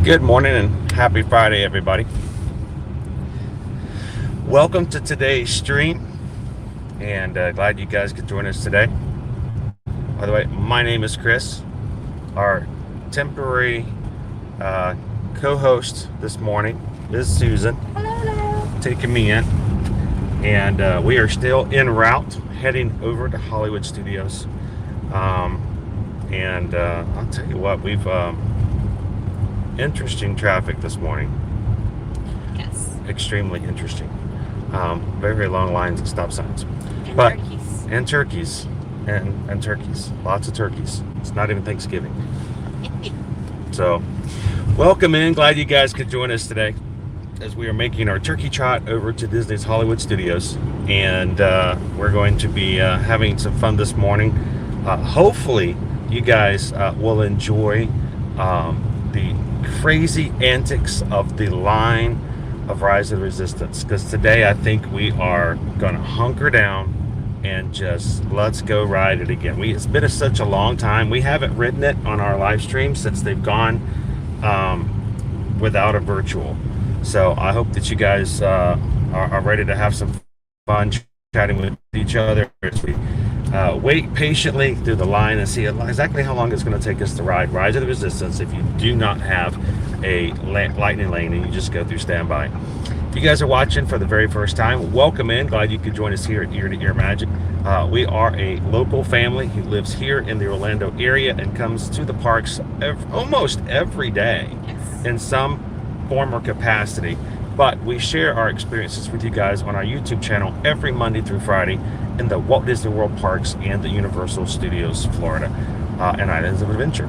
Good morning and happy Friday, everybody. Welcome to today's stream, and glad you guys could join us today. By the way, my name is Chris. Our temporary co-host this morning is Susan. Hello. Taking me in, and we are still en route heading over to Hollywood Studios. I'll tell you what, we've interesting traffic this morning. Yes. Extremely interesting. Very, very long lines and stop signs. And But turkeys. and turkeys. And turkeys. Lots of turkeys. It's not even Thanksgiving. So welcome in. Glad you guys could join us today as we are making our turkey trot over to Disney's Hollywood Studios. And we're going to be having some fun this morning. Hopefully you guys will enjoy the crazy antics of the line of Rise of the Resistance, because today I think we are going to hunker down and just let's go ride it again. It's been such a long time. We haven't ridden it on our live stream since they've gone without a virtual. So I hope that you guys are ready to have some fun chatting with each other as we wait patiently through the line and see exactly how long it's going to take us to ride Rise of the Resistance if you do not have a lightning lane and you just go through standby. If you guys are watching for the very first time, welcome in. Glad you could join us here at Ear to Ear Magic. We are a local family who lives here in the Orlando area and comes to the parks almost every day in some form or capacity. But we share our experiences with you guys on our YouTube channel every Monday through Friday in the Walt Disney World parks and the Universal Studios Florida and Islands of Adventure.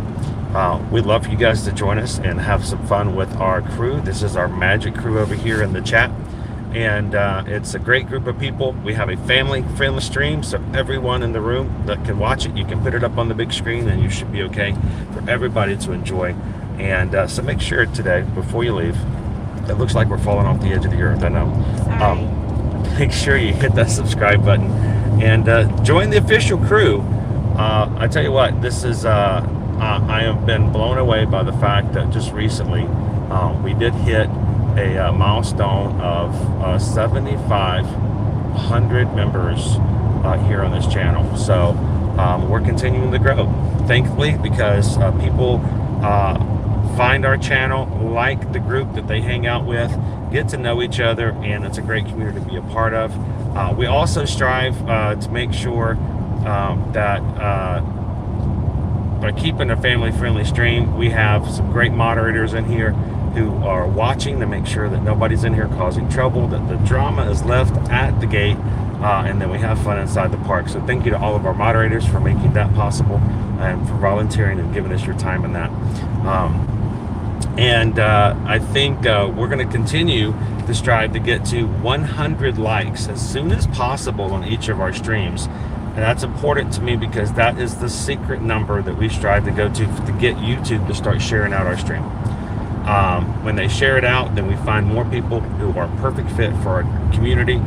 We'd love for you guys to join us and have some fun with our crew. This is our magic crew over here in the chat, and it's a great group of people. We have a family-friendly stream, so everyone in the room that can watch it, you can put it up on the big screen and you should be okay for everybody to enjoy. And so make sure today, before you leave, it looks like we're falling off the edge of the earth, I know. Make sure you hit that subscribe button and join the official crew. I tell you what, this is I have been blown away by the fact that just recently we did hit a milestone of 7,500 members here on this channel. So we're continuing to grow, thankfully, because people find our channel, like the group that they hang out with, get to know each other, and it's a great community to be a part of. We also strive to make sure that by keeping a family-friendly stream, we have some great moderators in here who are watching to make sure that nobody's in here causing trouble, that the drama is left at the gate, and then we have fun inside the park. So thank you to all of our moderators for making that possible and for volunteering and giving us your time in that. I think we're going to continue to strive to get to 100 likes as soon as possible on each of our streams. And that's important to me because that is the secret number that we strive to go to get YouTube to start sharing out our stream. When they share it out, then we find more people who are perfect fit for our community,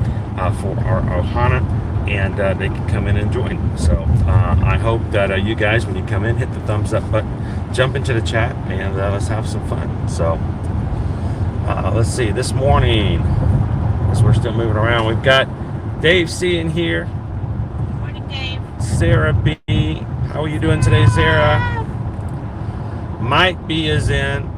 for our Ohana, and they can come in and join. So I hope that you guys, when you come in, hit the thumbs up button, jump into the chat, and let's have some fun. So let's see, this morning, as we're still moving around, we've got Dave C in here. Morning, Dave. Sarah B. How are you doing today, Sarah? Mike B is in.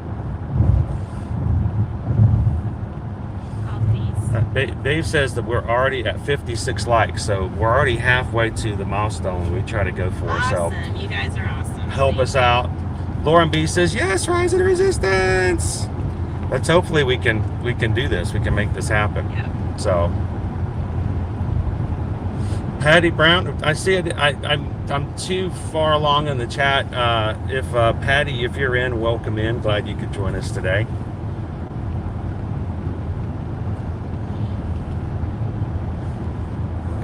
Dave says that we're already at 56 likes, so we're already halfway to the milestone we try to go for. Awesome. So You guys are awesome. help us out. Lauren B says, yes, Rise of the Resistance. Let's hopefully we can do this. We can make this happen. Yep. So Patty Brown, I see it. I'm too far along in the chat. If Patty, if you're in, welcome in. Glad you could join us today.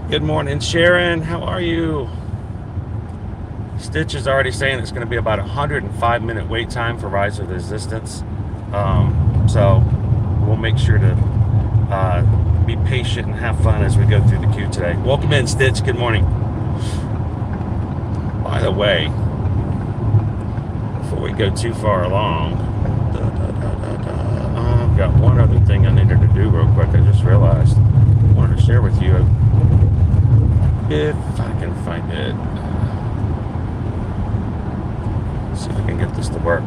Good morning, Sharon. How are you? Stitch is already saying it's going to be about a 105-minute wait time for Rise of the Resistance. So we'll make sure to be patient and have fun as we go through the queue today. Welcome in, Stitch. Good morning. By the way, before we go too far along, got one other thing I needed to do real quick. I just realized. I wanted to share with you if I can find it. Let's see if I can get this to work.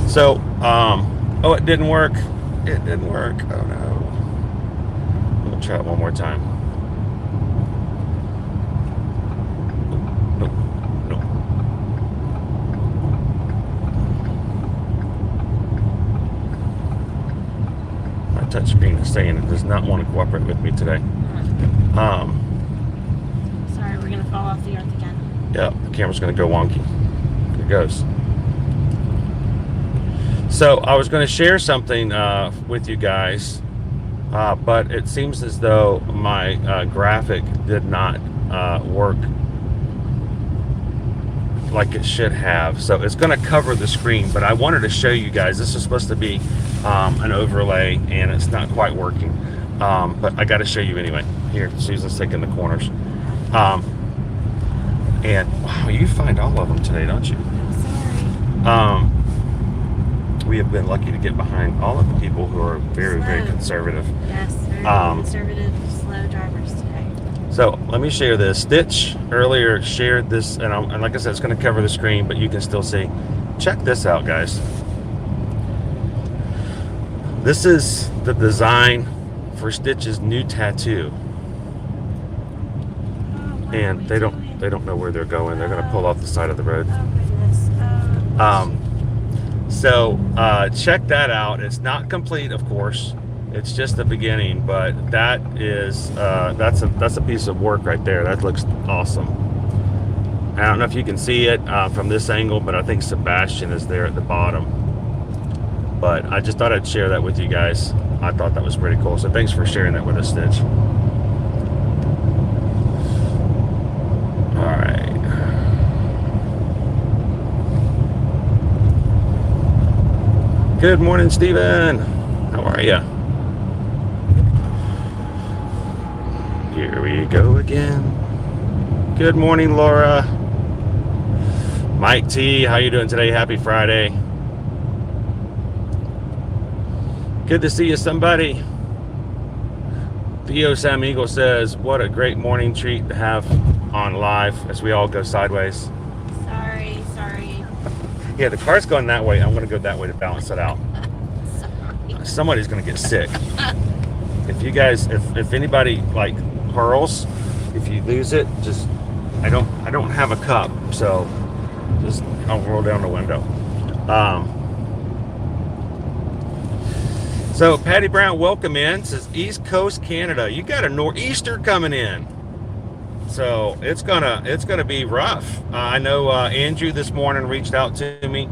So, oh, it didn't work. It didn't work. Oh no. We'll try it one more time. Nope. Nope. My touch screen is saying it does not want to cooperate with me today. Sorry, we're gonna fall off the earth again. Yeah, the camera's gonna go wonky. Here it goes. So I was going to share something with you guys, but it seems as though my graphic did not work like it should have. So it's going to cover the screen, but I wanted to show you guys. This is supposed to be an overlay, and it's not quite working. But I got to show you anyway. Here, Susan's taking the corners. And wow, you find all of them today, don't you? I'm sorry. We have been lucky to get behind all of the people who are very, very Slow. conservative. Yes, very conservative, slow drivers today. So let me share this. Stitch earlier shared this, and like I said, it's going to cover the screen, but you can still see. Check this out, guys. This is the design for Stitch's new tattoo, and they don't know where they're going. They're going to pull off the side of the road. Oh goodness. So check that out. It's not complete, of course. It's just the beginning, but that is that's a piece of work right there. That looks awesome. I don't know if you can see it from this angle, but I think Sebastian is there at the bottom. But I just thought I'd share that with you guys. I thought that was pretty cool. So thanks for sharing that with us, Stitch. All right. Good morning, Steven. How are you? Here we go again. Good morning, Laura. Mike T, how you doing today? Happy Friday. Good to see you, somebody. Theo Sam Eagle says, what a great morning treat to have on live as we all go sideways. Sorry. Yeah, the car's going that way. I'm going to go that way to balance it out. Sorry. Somebody's going to get sick. If you guys, if anybody like hurls, if you lose it, just I don't have a cup, so just I'll roll down the window. So Patty Brown, welcome in. Says East Coast Canada. You got a nor'easter coming in. So it's gonna be rough. I know Andrew this morning reached out to me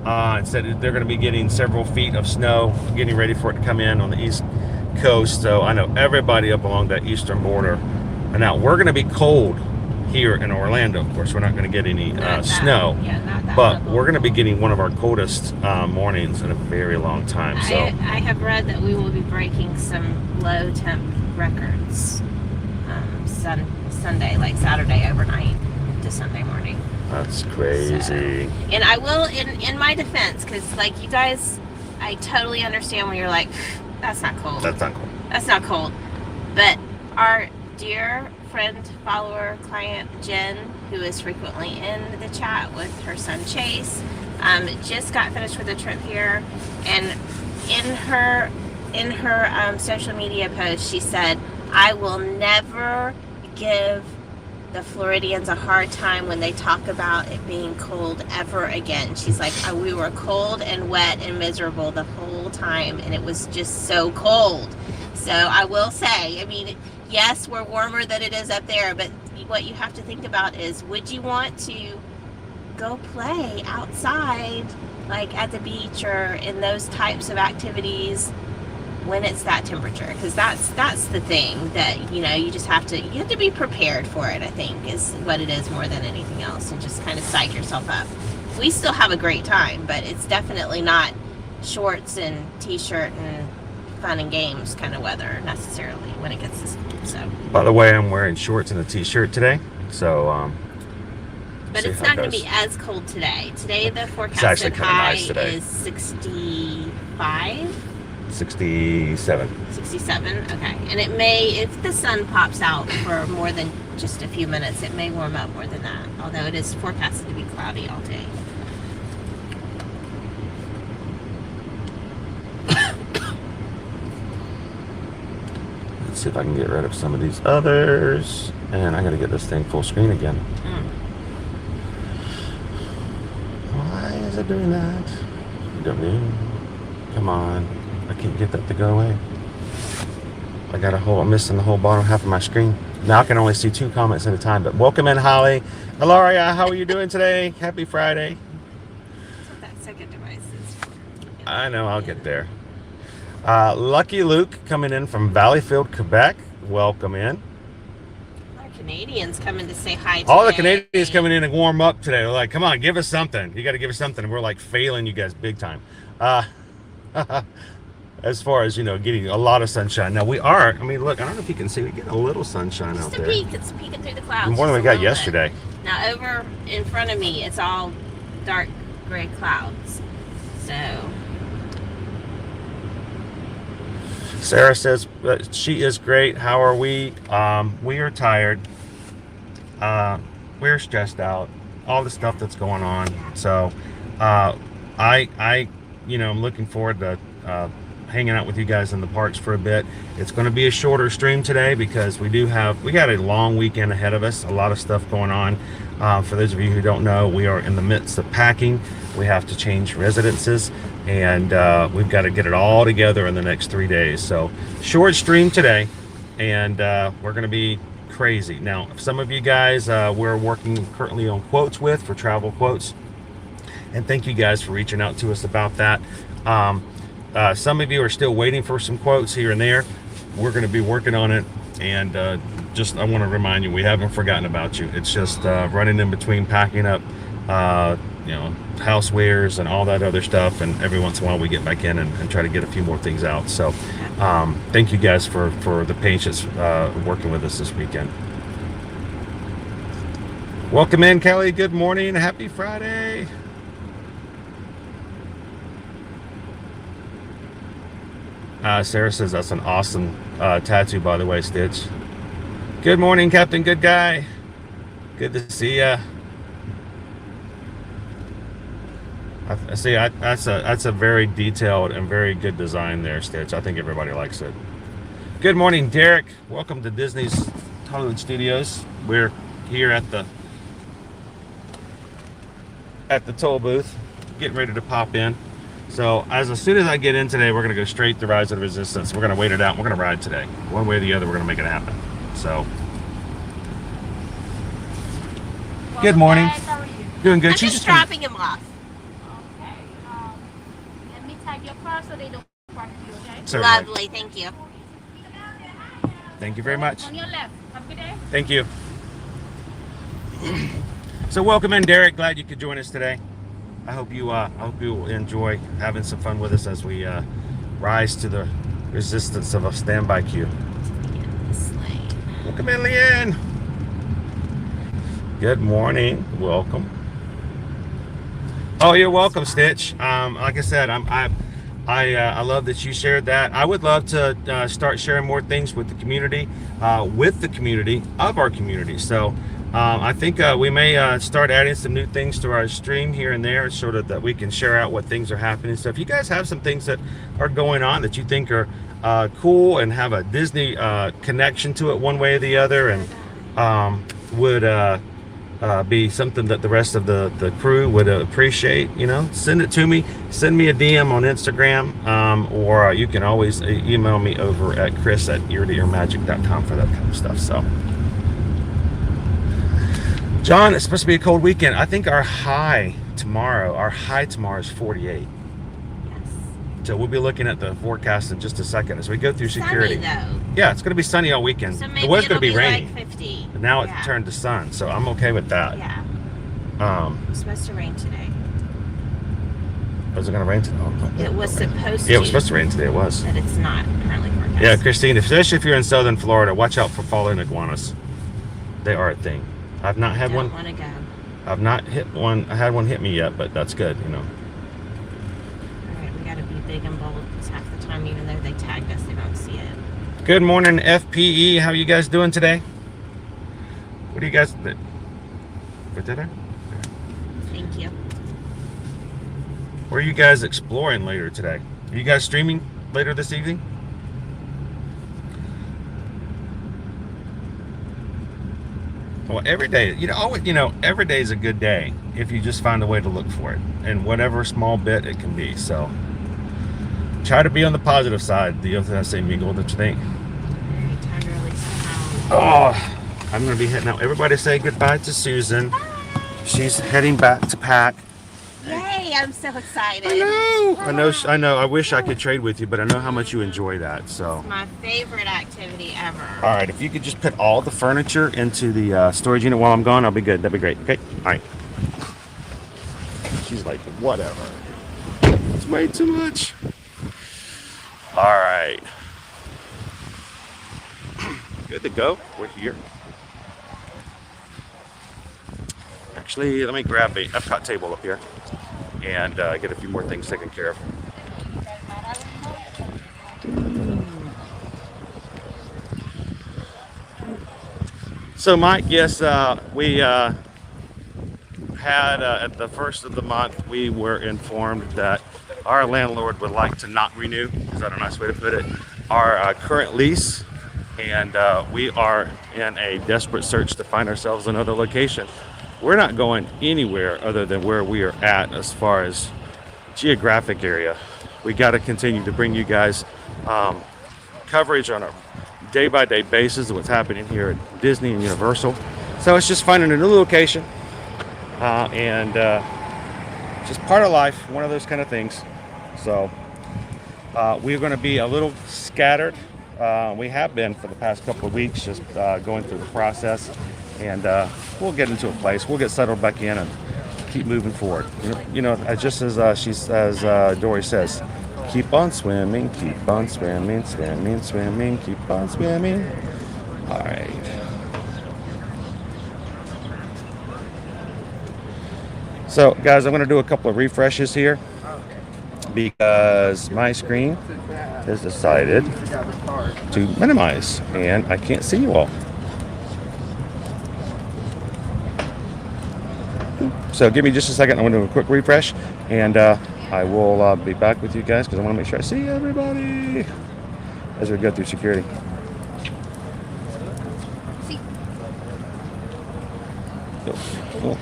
and said they're gonna be getting several feet of snow, getting ready for it to come in on the East Coast. So I know everybody up along that eastern border. And now we're gonna be cold here in Orlando. Of course, we're not gonna get any snow, but we're gonna be getting one of our coldest mornings in a very long time. So I have read that we will be breaking some low temp records. Sunday, like Saturday overnight to Sunday morning. that's crazy. So, and I will, in my defense, because like you guys, I totally understand when you're like, that's not cold. That's not cold. That's not cold. But our dear friend, follower, client Jen, who is frequently in the chat with her son Chase, just got finished with a trip here, and in her social media post, she said, I will never give the Floridians a hard time when they talk about it being cold ever again. She's like, we were cold and wet and miserable the whole time, and it was just so cold. So I will say, I mean, yes, we're warmer than it is up there, but what you have to think about is, would you want to go play outside, like at the beach or in those types of activities when it's that temperature? Because that's the thing that, you know, you have to be prepared for it, I think, is what it is more than anything else, and just kind of psych yourself up. We still have a great time, but it's definitely not shorts and t-shirt and fun and games kind of weather necessarily when it gets this cold. So By the way, I'm wearing shorts and a t-shirt today, so But See it's how not it going to goes. be as cold today. Today the actually forecasted kinda high nice today. is 65, 67. 67. Okay, and it may, if the sun pops out for more than just a few minutes, it may warm up more than that. Although it is forecasted to be cloudy all day. Let's see if I can get rid of some of these others. And I got to get this thing full screen again. Why is it doing that? Come on. I can't get that to go away. I'm missing the whole bottom half of my screen. Now I can only see 2 comments at a time. But welcome in, Holly. Hilaria, how are you doing today? Happy Friday. That's what that second device is for. I know, I'll get there. Lucky Luke coming in from Valleyfield, Quebec. Welcome in. Our Canadians coming to say hi today. All the Canadians coming in and warm up today. They're like, come on, give us something. You got to give us something. And we're like failing you guys big time. As far as, getting a lot of sunshine. Now we are, look, I don't know if you can see, we get a little sunshine out there. It's peeking through the clouds. More than we got yesterday. Now over in front of me, it's all dark gray clouds. So. Sarah says she is great. How are we? We are tired. We're stressed out. All the stuff that's going on. So, I'm looking forward to hanging out with you guys in the parks for a bit. It's going to be a shorter stream today because we got a long weekend ahead of us. A lot of stuff going on. For those of you who don't know, we are in the midst of packing. We have to change residences. And we've got to get it all together in the next 3 days. So short stream today, and we're going to be crazy. Now, some of you guys we're working currently on quotes for travel quotes, and thank you guys for reaching out to us about that. Some of you are still waiting for some quotes here and there. We're going to be working on it, and I want to remind you, we haven't forgotten about you. It's just running in between packing up housewares and all that other stuff, and every once in a while we get back in and try to get a few more things out. So thank you guys for the patience working with us this weekend. Welcome in, Kelly. Good morning. Happy Friday. Sarah says that's an awesome tattoo, by the way, Stitch. Good morning, Captain Good Guy. Good to see ya. I see. That's a very detailed and very good design there, Stitch. I think everybody likes it. Good morning, Derek. Welcome to Disney's Hollywood Studios. We're here at the toll booth, getting ready to pop in. So as soon as I get in today, we're gonna go straight to Rise of the Resistance. We're gonna wait it out. We're gonna ride today, one way or the other. We're gonna make it happen. So. Good morning. Guys, how are you? Doing good. I'm just dropping him off. Okay. Let me tag your car so they don't park you, okay? Certainly. Lovely, thank you. Thank you very much. On your left. Have a good day. Thank you. So welcome in, Derek. Glad you could join us today. I hope you enjoy having some fun with us as we rise to the resistance of a standby queue. Welcome in, Leanne. Good morning. Welcome. Oh, you're welcome, Stitch. Like I said, I love that you shared that. I would love to start sharing more things with the community of our community. So I think we may start adding some new things to our stream here and there, so that we can share out what things are happening. So if you guys have some things that are going on that you think are cool and have a Disney connection to it one way or the other, and would be something that the rest of the crew would appreciate, send it to me. Send me a DM on Instagram, or you can always email me over at chris@eartoearmagic.com for that kind of stuff. So, John, it's supposed to be a cold weekend. I think our high tomorrow is 48. Yes. So we'll be looking at the forecast in just a second as we go through security. Sunny, though. Yeah, it's going to be sunny all weekend. So It maybe was going to it'll be rainy. like 50. But now Yeah. it turned to sun, so I'm okay with that. Yeah. It's supposed to rain today. Was it going to rain today? It was supposed to. Yeah, it was supposed to rain today. It was. But it's not currently forecast. Yeah, Christine, especially if you're in southern Florida, watch out for falling iguanas. They are a thing. I've not had Don't one. want to go. I've not hit one. I had one hit me yet, but that's good, you know. All right, we got to be big and bold because half the time, even though they tagged us, they don't see it. Good morning, FPE. How you guys doing today? What do you guys for dinner? Thank you. Where are you guys exploring later today? Are you guys streaming later this evening? Well, every day, every day is a good day if you just find a way to look for it, and whatever small bit it can be. So, try to be on the positive side. Dios te hace amigo. Don't you think? Very time to release the hound. Oh, I'm gonna be heading out. Everybody say goodbye to Susan. She's heading back to pack. Yay! I'm so excited. I know. I wish I could trade with you, but I know how much you enjoy that. So. It's my favorite activity ever. All right, if you could just put all the furniture into the storage unit while I'm gone, I'll be good. That'd be great. Okay. All right. She's like, whatever. It's way too much. All right. Good to go. We're here. Actually, let me grab a Epcot table up here and get a few more things taken care of. So, Mike, yes, we had at the first of the month, we were informed that our landlord would like to not renew, is that a nice way to put it, our current lease, and we are in a desperate search to find ourselves another location. We're not going anywhere other than where we are at as far as geographic area. We got to continue to bring you guys coverage on a day-by-day basis of what's happening here at Disney and Universal. So it's just finding a new location and just part of life, one of those kind of things. So we're going to be a little scattered. We have been for the past couple of weeks, just going through the process, and we'll get into a place. We'll get settled back in and keep moving forward. You know, just as Dory says, keep on swimming, keep on swimming, swimming, swimming, keep on swimming. All right. So, guys, I'm going to do a couple of refreshes here because my screen has decided to minimize and I can't see you all. So give me just a second. I'm going to do a quick refresh and I will be back with you guys because I want to make sure I see everybody as we go through security. Cool.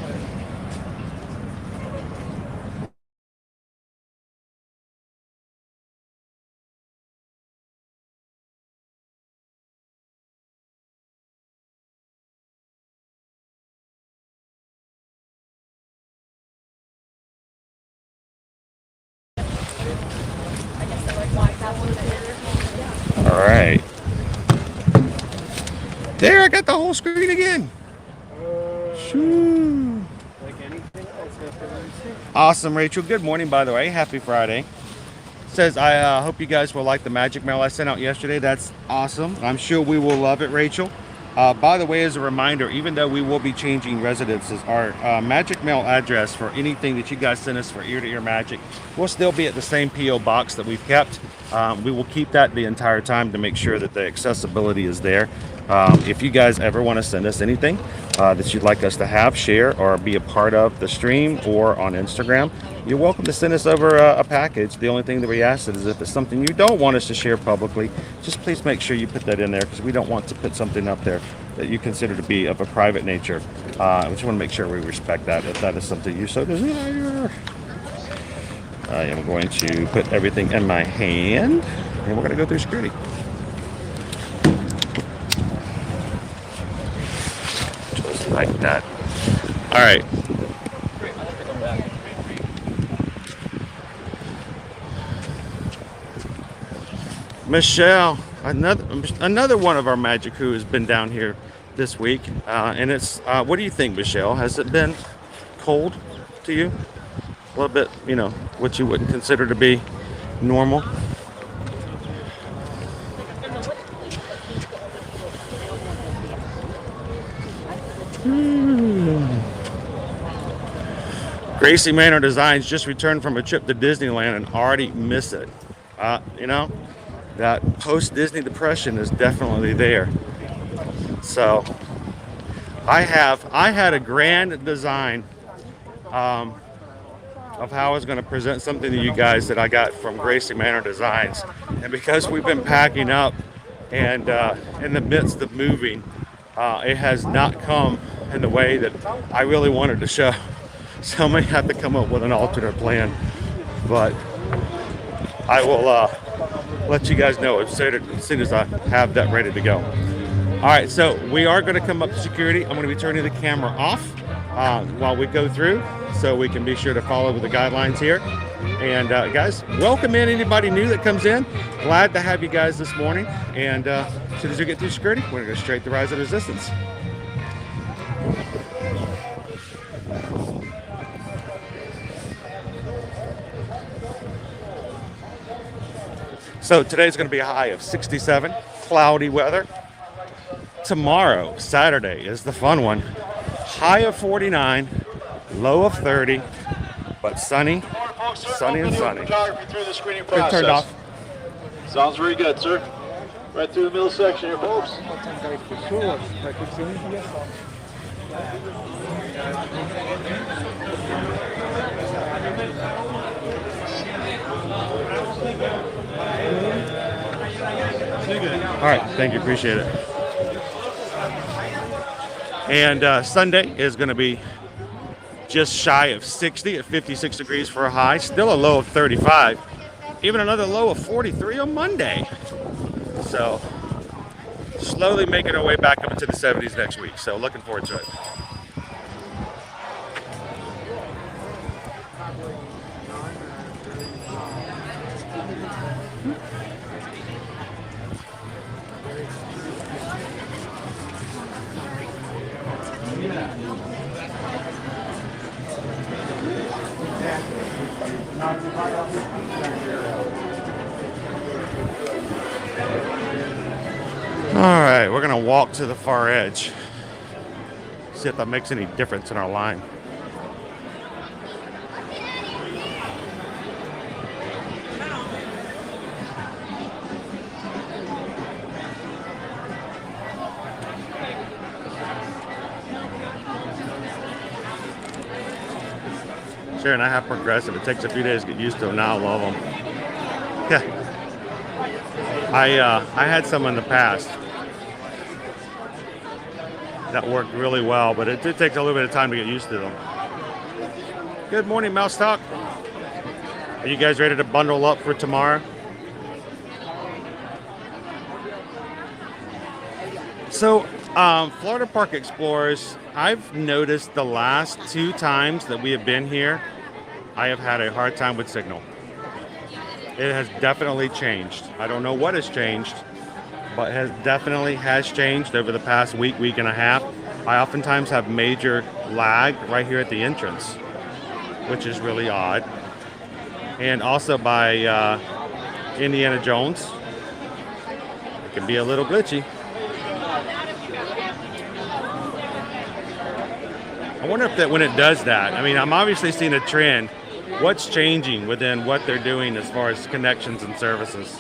All right. There, I got the whole screen again. Shoo. Awesome, Rachel. Good morning, by the way. Happy Friday. Says, I hope you guys will like the magic mail I sent out yesterday. That's awesome. I'm sure we will love it, Rachel. By the way, as a reminder, even though we will be changing residences, our magic mail address for anything that you guys send us for ear-to-ear magic will still be at the same P.O. box that we've kept. We will keep that the entire time to make sure that the accessibility is there. If you guys ever want to send us anything that you'd like us to have, share, or be a part of the stream or on Instagram, you're welcome to send us over a package. The only thing that we ask is if it's something you don't want us to share publicly, just please make sure you put that in there because we don't want to put something up there that you consider to be of a private nature. We just want to make sure we respect that if that is something you so desire. I am going to put everything in my hand and we're going to go through security. Just like that. All right. Michelle, another one of our magic crew has been down here this week, and it's what do you think, Michelle? Has it been cold to you? A little bit, you know, what you wouldn't consider to be normal. Gracie Manor Designs just returned from a trip to Disneyland and already miss it. You know, that post-Disney depression is definitely there. So I had a grand design of how I was going to present something to you guys that I got from Gracie Manor Designs. And because we've been packing up and in the midst of moving, it has not come in the way that I really wanted to show. So I may have to come up with an alternate plan. But I will let you guys know as soon as I have that ready to go. All right, so we are going to come up to security. I'm going to be turning the camera off while we go through, so we can be sure to follow the guidelines here. And guys, welcome in anybody new that comes in. Glad to have you guys this morning. And as soon as we get through security, we're going to go straight to Rise of the Resistance. So today's going to be a high of 67, cloudy weather. Tomorrow, Saturday, is the fun one. High of 49, low of 30, but sunny, sunny and sunny. Good, turned off. Sounds very good, sir. Right through the middle section here, folks. All right, thank you, appreciate it. And Sunday is going to be just shy of 60 at 56 degrees for a high, still a low of 35, even another low of 43 on Monday. So slowly making our way back up into the 70s next week. So looking forward to it. All right, we're gonna walk to the far edge. See if that makes any difference in our line. Sure, and I have progressive. It takes a few days to get used to them. Now I love them. Yeah. I had some in the past that worked really well, but it did take a little bit of time to get used to them. Good morning, Mouse Talk. Are you guys ready to bundle up for tomorrow? So, Florida Park Explorers, I've noticed the last 2 times that we have been here, I have had a hard time with signal. It has definitely changed. I don't know what has changed, but it definitely has changed over the past week and a half. I oftentimes have major lag right here at the entrance, which is really odd. And also by Indiana Jones, it can be a little glitchy. I wonder if that when it does that, I mean, I'm obviously seeing a trend. What's changing within what they're doing as far as connections and services?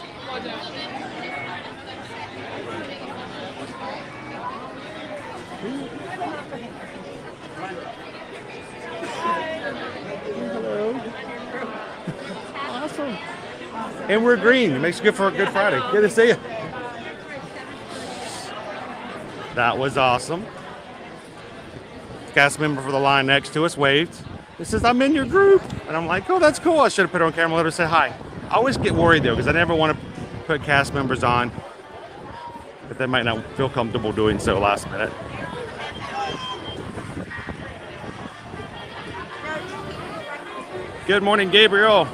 Hello. Awesome. And we're green. It makes it good for a Good Friday. Good to see you. That was awesome. Cast member for the line next to us waved. It says, "I'm in your group." And I'm like, "Oh, that's cool." I should have put her on camera, let her say hi. I always get worried though, because I never want to put cast members on, but they might not feel comfortable doing so last minute. Good morning, Gabriel.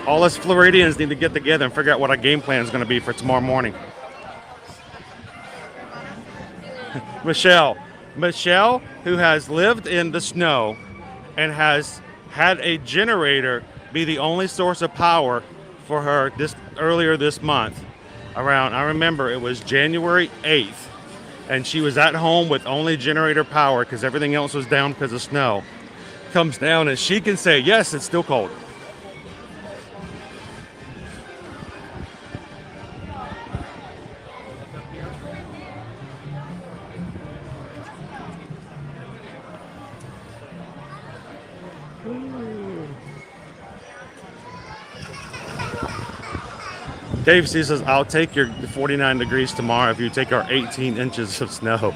All us Floridians need to get together and figure out what our game plan is going to be for tomorrow morning. Michelle, who has lived in the snow and has had a generator be the only source of power for her earlier this month. I remember it was January 8th, and she was at home with only generator power because everything else was down because of snow. comes down and she can say, yes, it's still cold. Dave says, I'll take your 49 degrees tomorrow if you take our 18 inches of snow.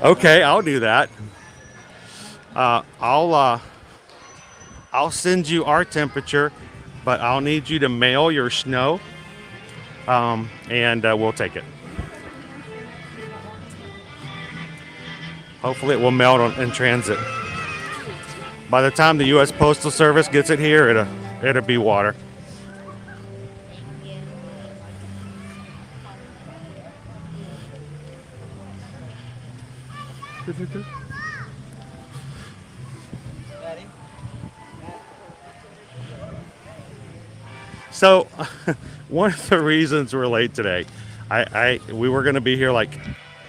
Okay, I'll do that. I'll send you our temperature, but I'll need you to mail your snow, and we'll take it. Hopefully it will melt in transit. By the time the U.S. Postal Service gets it here, it'll be water. So, one of the reasons we're late today, we were going to be here like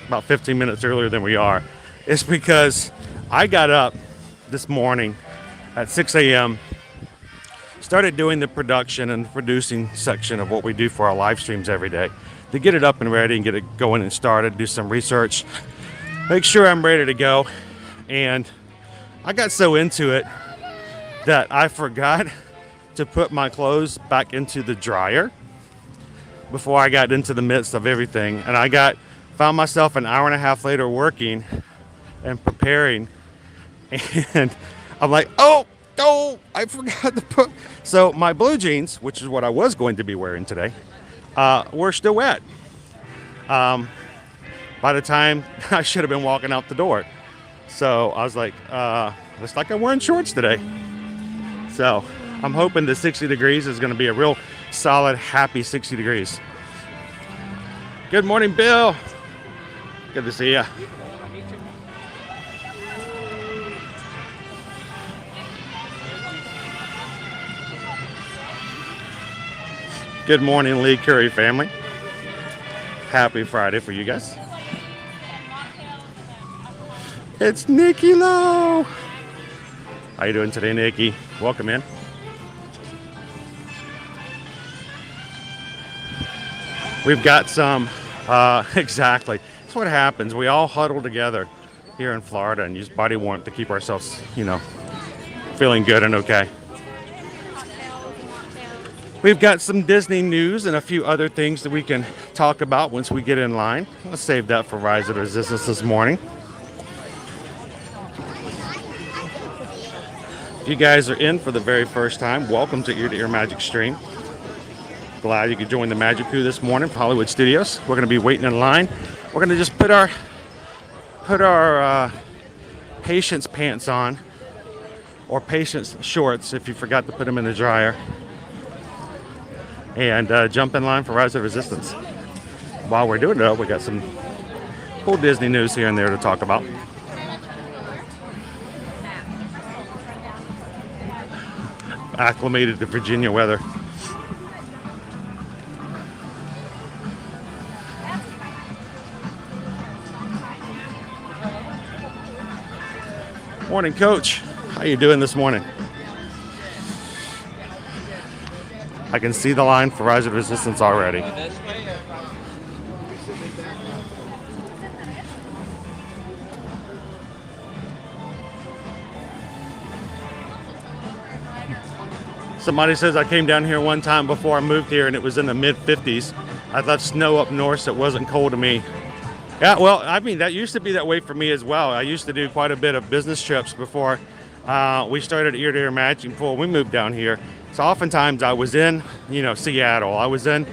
about 15 minutes earlier than we are, is because I got up this morning at 6 a.m., started doing the production and producing section of what we do for our live streams every day, to get it up and ready and get it going and started, do some research, make sure I'm ready to go. And I got so into it that I forgot to put my clothes back into the dryer before I got into the midst of everything. And found myself an hour and a half later working and preparing. And I'm like, oh, I forgot to put. So my blue jeans, which is what I was going to be wearing today, were still wet. By the time I should have been walking out the door. So I was like, looks like I'm wearing shorts today. So I'm hoping the 60 degrees is going to be a real solid, happy 60 degrees. Good morning, Bill. Good to see you. Good morning, Lee Curry family. Happy Friday for you guys. It's Nikki Lowe. How you doing today, Nikki? Welcome in. We've got some, exactly. That's what happens. We all huddle together here in Florida and use body warmth to keep ourselves, feeling good and okay. We've got some Disney news and a few other things that we can talk about once we get in line. Let's save that for Rise of the Resistance this morning. If you guys are in for the very first time, welcome to Ear to Ear Magic Stream. Glad you could join the Magic Crew this morning from Hollywood Studios. We're going to be waiting in line. We're going to just put our patience pants on, or patience shorts if you forgot to put them in the dryer, and jump in line for Rise of Resistance. While we're doing it, we got some cool Disney news here and there to talk about. Acclimated to Virginia weather. Morning, Coach. How you doing this morning? I can see the line for Rise of Resistance already. Somebody says I came down here one time before I moved here and it was in the mid-50s. I left snow up north, so it wasn't cold to me. Yeah, well, I mean, that used to be that way for me as well. I used to do quite a bit of business trips before we started Ear to Ear Magic before we moved down here. So oftentimes I was in, Seattle. I was in,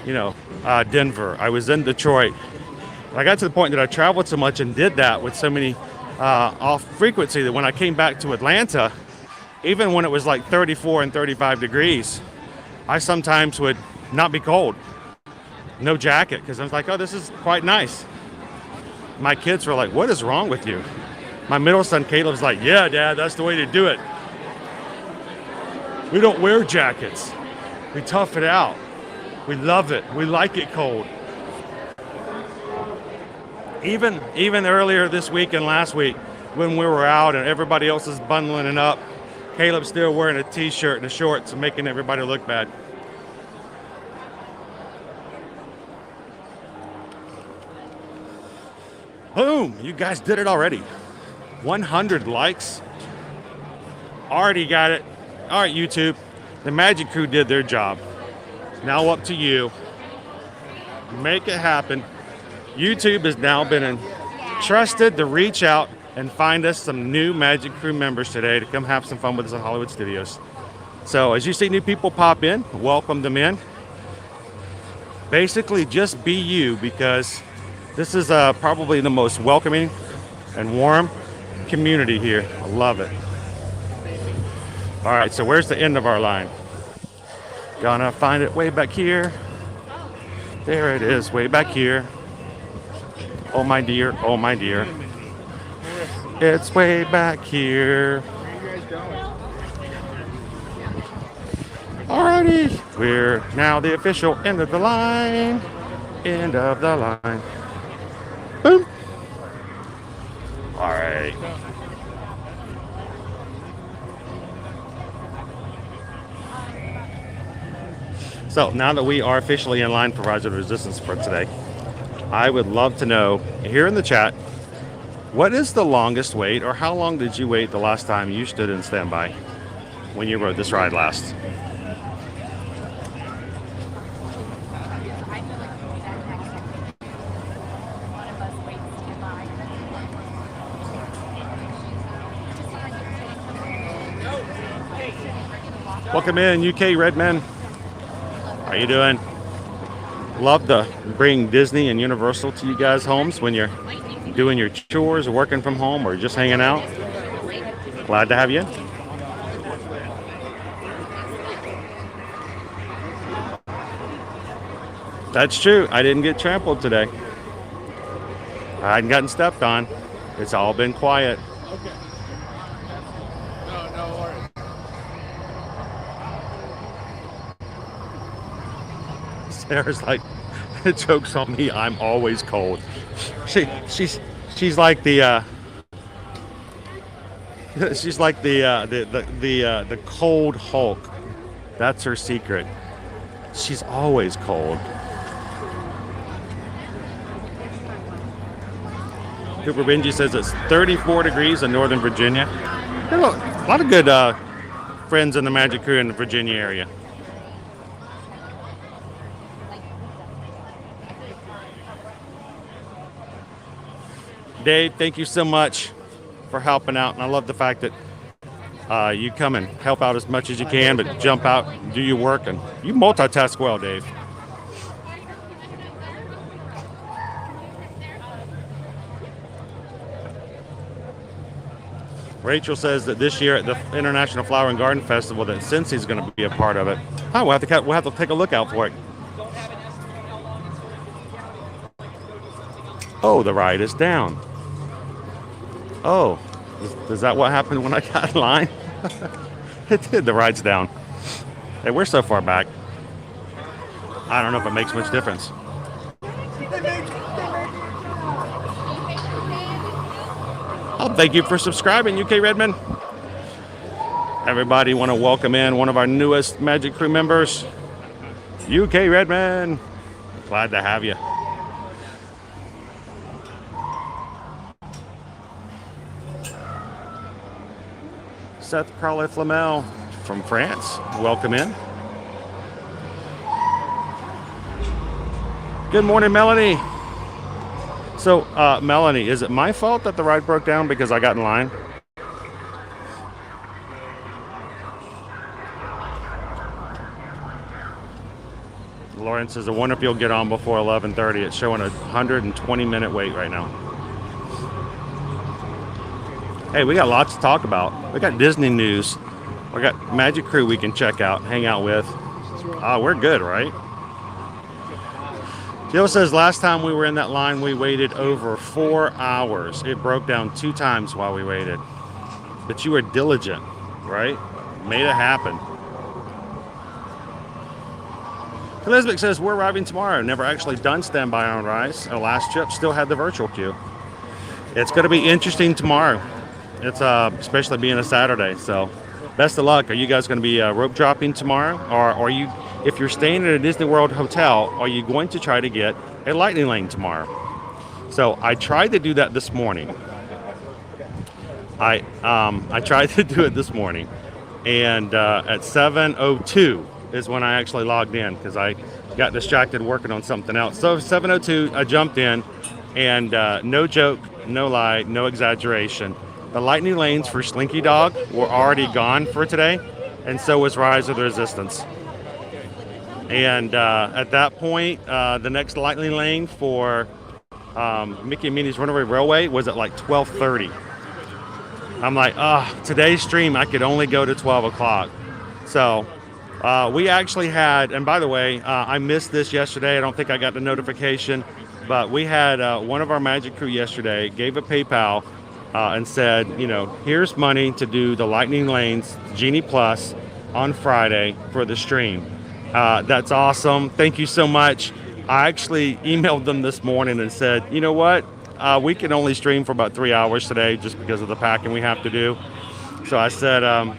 Denver. I was in Detroit. I got to the point that I traveled so much and did that with so many off frequency that when I came back to Atlanta, even when it was like 34 and 35 degrees, I sometimes would not be cold. No jacket, because I was like, oh, this is quite nice. My kids were like, what is wrong with you? My middle son, Caleb's like, yeah, Dad, that's the way to do it. We don't wear jackets. We tough it out. We love it. We like it cold. Even earlier this week and last week, when we were out and everybody else is bundling it up. Caleb's still wearing a t-shirt and a shorts and making everybody look bad. Boom, you guys did it already. 100 likes. Already got it. All right, YouTube, the Magic Crew did their job. Now up to you. Make it happen. YouTube has now been entrusted to reach out and find us some new Magic Crew members today to come have some fun with us in Hollywood Studios. So as you see new people pop in, welcome them in. Basically just be you, because this is probably the most welcoming and warm community here. I love it. All right, so where's the end of our line? Gonna find it way back here. There it is, way back here. Oh my dear, oh my dear. It's way back here. Alrighty, we're now the official end of the line. End of the line. Boom. All right. So now that we are officially in line for Rise of the Resistance for today, I would love to know here in the chat, what is the longest wait, or how long did you wait the last time you stood in standby when you rode this ride last? Welcome in, UK Redmen. How you doing? Love to bring Disney and Universal to you guys' homes when you're doing your chores or working from home or just hanging out. Glad to have you in. That's true. I didn't get trampled today. I hadn't gotten stepped on. It's all been quiet. Okay. No worries. Sarah's like, joke's on me, I'm always cold. She's like the she's like the cold Hulk. That's her secret. She's always cold. Cooper Benji says it's 34 degrees in Northern Virginia. A lot of good friends in the Magic Crew in the Virginia area. Dave, thank you so much for helping out, and I love the fact that you come and help out as much as you can, but jump out, do your work, and you multitask well, Dave. Rachel says that this year at the International Flower and Garden Festival that Cincy's going to be a part of it. Oh, we'll have to take a look out for it. Oh, the ride is down. Oh, is that what happened when I got in line? It did. The ride's down. Hey, we're so far back. I don't know if it makes much difference. Oh, thank you for subscribing, UK Redman. Everybody want to welcome in one of our newest Magic Crew members, UK Redman. Glad to have you. Seth Carlet Flamel from France. Welcome in. Good morning, Melanie. So, Melanie, is it my fault that the ride broke down because I got in line? Lauren says, I wonder if you'll get on before 11:30. It's showing a 120-minute wait right now. Hey, we got lots to talk about. We got Disney news. We got Magic Crew we can check out, hang out with. We're good, right? Jill says last time we were in that line, we waited over 4 hours. It broke down 2 times while we waited. But you were diligent, right? Made it happen. Elizabeth says we're arriving tomorrow. Never actually done standby on Rise. Our last trip still had the virtual queue. It's going to be interesting tomorrow. It's especially being a Saturday. So best of luck. Are you guys going to be rope dropping tomorrow, or are you? If you're staying at a Disney World hotel, are you going to try to get a lightning lane tomorrow? So I tried to do that this morning. I tried to do it this morning, and at 7:02 is when I actually logged in because I got distracted working on something else. So 7:02, I jumped in, and no joke, no lie, no exaggeration. The lightning lanes for Slinky Dog were already gone for today, and so was Rise of the Resistance. And at that point, the next lightning lane for Mickey and Minnie's Runaway Railway was at like 12:30. I'm like, today's stream, I could only go to 12 o'clock. So we actually had, and by the way, I missed this yesterday. I don't think I got the notification, but we had one of our Magic crew yesterday gave a PayPal and said, you know, here's money to do the Lightning Lanes Genie Plus on Friday for the stream. That's awesome. Thank you so much. I actually emailed them this morning and said, you know what? We can only stream for about 3 hours today just because of the packing we have to do. So I said, I'm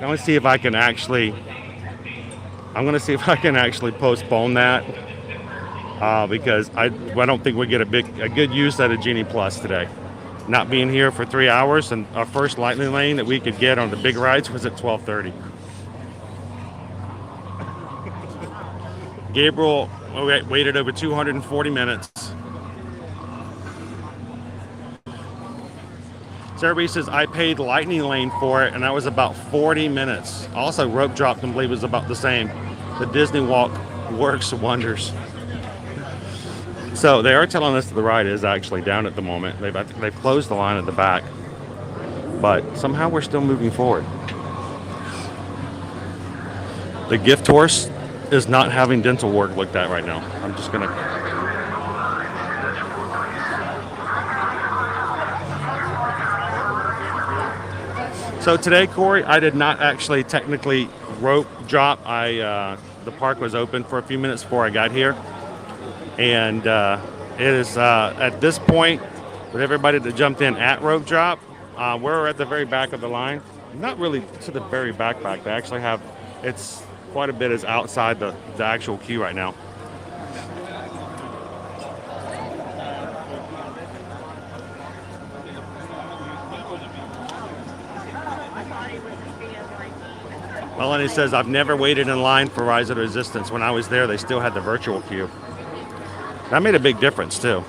going to see if I can actually postpone that because I don't think we get a good use out of Genie Plus today. Not being here for 3 hours, and our first lightning lane that we could get on the big rides was at 12:30. Gabriel waited over 240 minutes. Everybody says I paid lightning lane for it, and that was about 40 minutes. Also, rope dropped and believe was about the same. The Disney Walk works wonders. So they are telling us that the ride is actually down at the moment. They've closed the line at the back, but somehow we're still moving forward. The gift horse is not having dental work looked at right now. I'm just gonna. So today, Corey, I did not actually technically rope drop. The park was open for a few minutes before I got here, and it is at this point with everybody that jumped in at rope drop. We're at the very back of the line. Not really to the very back. They actually have it's quite a bit is outside the actual queue right now. Melanie says, I've never waited in line for Rise of the Resistance. When I was there, they still had the virtual queue. That made a big difference, too.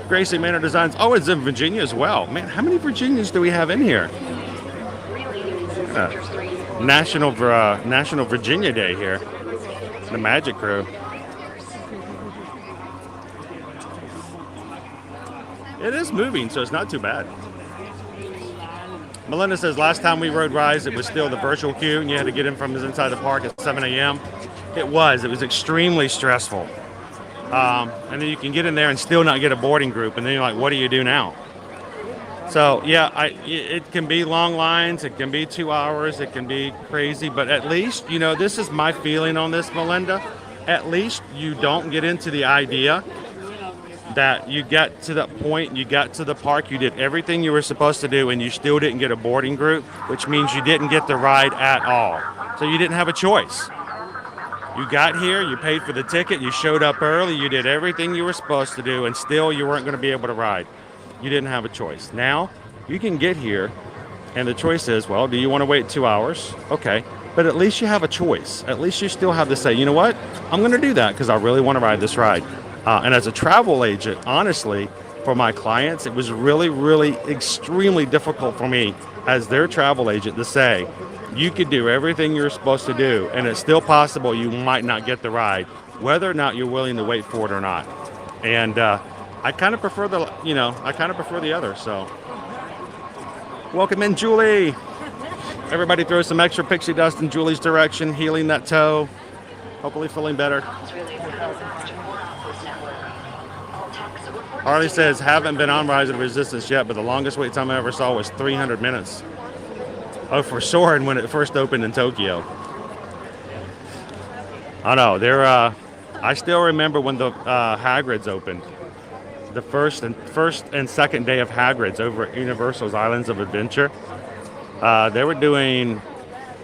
Gracie Manor Designs. Oh, it's in Virginia as well. Man, how many Virginians do we have in here? National Virginia Day here. The Magic Crew. It is moving, so it's not too bad. Melinda says, last time we rode Rise, it was still the virtual queue, and you had to get in from inside the park at 7 a.m. It was extremely stressful. And then you can get in there and still not get a boarding group, and then you're like, what do you do now? So, yeah, it can be long lines, it can be 2 hours, it can be crazy, but at least, you know, this is my feeling on this, Melinda. At least you don't get into the idea that you get to that point, you got to the park, you did everything you were supposed to do, and you still didn't get a boarding group, which means you didn't get the ride at all. So you didn't have a choice. You got here, you paid for the ticket, you showed up early, you did everything you were supposed to do, and still you weren't going to be able to ride. You didn't have a choice. Now, you can get here, and the choice is, well, do you want to wait 2 hours? Okay. But at least you have a choice. At least you still have to say, you know what? I'm going to do that because I really want to ride this ride. And as a travel agent, honestly, for my clients, it was really, really extremely difficult for me as their travel agent to say, you could do everything you're supposed to do, and it's still possible you might not get the ride, whether or not you're willing to wait for it or not. And I kind of prefer the other. So, welcome in, Julie. Everybody throw some extra pixie dust in Julie's direction, healing that toe, hopefully feeling better. Harley says, haven't been on Rise of the Resistance yet, but the longest wait time I ever saw was 300 minutes. Oh, for Soarin' when it first opened in Tokyo. I know, I still remember when the Hagrid's opened. the first and second day of Hagrid's over at Universal's Islands of Adventure. They were doing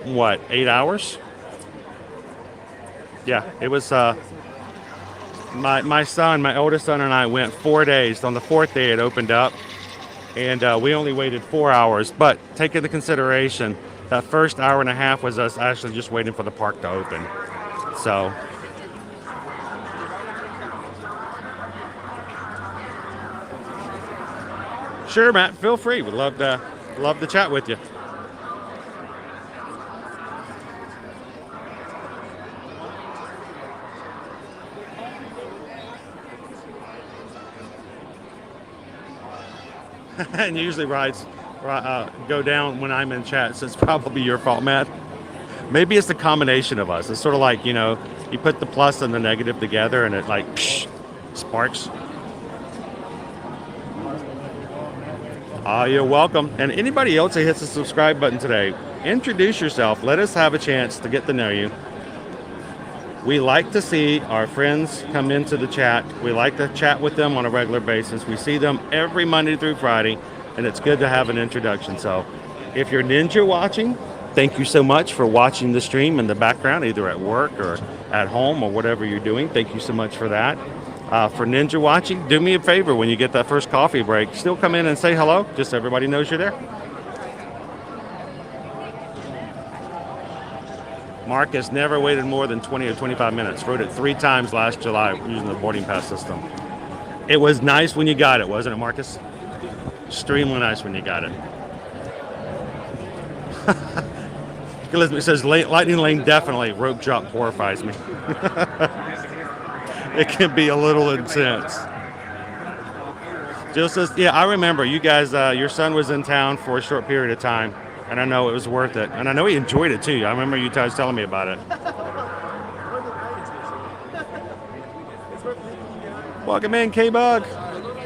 what, 8 hours? Yeah, it was. My son, my oldest son, and I went 4 days. On the fourth day, it opened up, and we only waited 4 hours. But take into consideration that first hour and a half was us actually just waiting for the park to open. So. Sure, Matt. Feel free. Would love to chat with you. And usually rides go down when I'm in chat, so it's probably your fault, Matt. Maybe it's the combination of us. It's sort of like, you put the plus and the negative together, and it like sparks. You're welcome. And anybody else that hits the subscribe button today, introduce yourself. Let us have a chance to get to know you. We like to see our friends come into the chat. We like to chat with them on a regular basis. We see them every Monday through Friday, and it's good to have an introduction. So if you're Ninja watching, thank you so much for watching the stream in the background, either at work or at home or whatever you're doing. Thank you so much for that. For Ninja watching, do me a favor when you get that first coffee break. Still come in and say hello, just so everybody knows you're there. Mark has never waited more than 20 or 25 minutes. Rode it 3 times last July using the boarding pass system. It was nice when you got it, wasn't it, Marcus? Extremely nice when you got it. Elizabeth says, Lightning Lane definitely. Rope drop horrifies me. It can be a little intense. Jill says, yeah, I remember you guys, your son was in town for a short period of time, and I know it was worth it. And I know he enjoyed it too. I remember you guys telling me about it. Welcome in, K-Bug.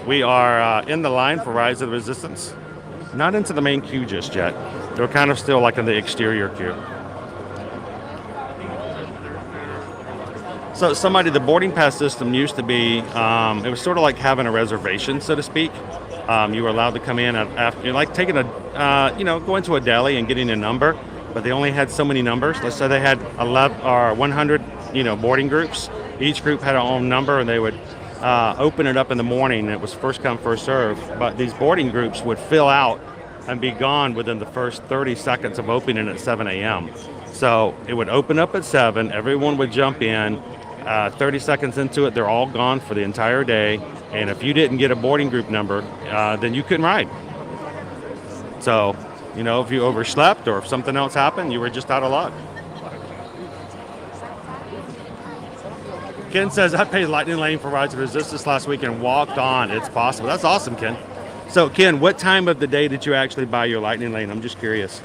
We are in the line for Rise of the Resistance. Not into the main queue just yet. They're kind of still like in the exterior queue. So the boarding pass system used to be, it was sort of like having a reservation, so to speak. You were allowed to come in after, like taking going to a deli and getting a number, but they only had so many numbers. Let's say they had 11 or 100, boarding groups. Each group had their own number, and they would open it up in the morning. It was first come, first serve. But these boarding groups would fill out and be gone within the first 30 seconds of opening at 7 a.m. So it would open up at 7. Everyone would jump in. 30 seconds into it, they're all gone for the entire day. And if you didn't get a boarding group number, then you couldn't ride. So, if you overslept or if something else happened, you were just out of luck. Ken says, I paid Lightning Lane for Rides of Resistance last week and walked on. It's possible. That's awesome, Ken. So, Ken, what time of the day did you actually buy your Lightning Lane? I'm just curious.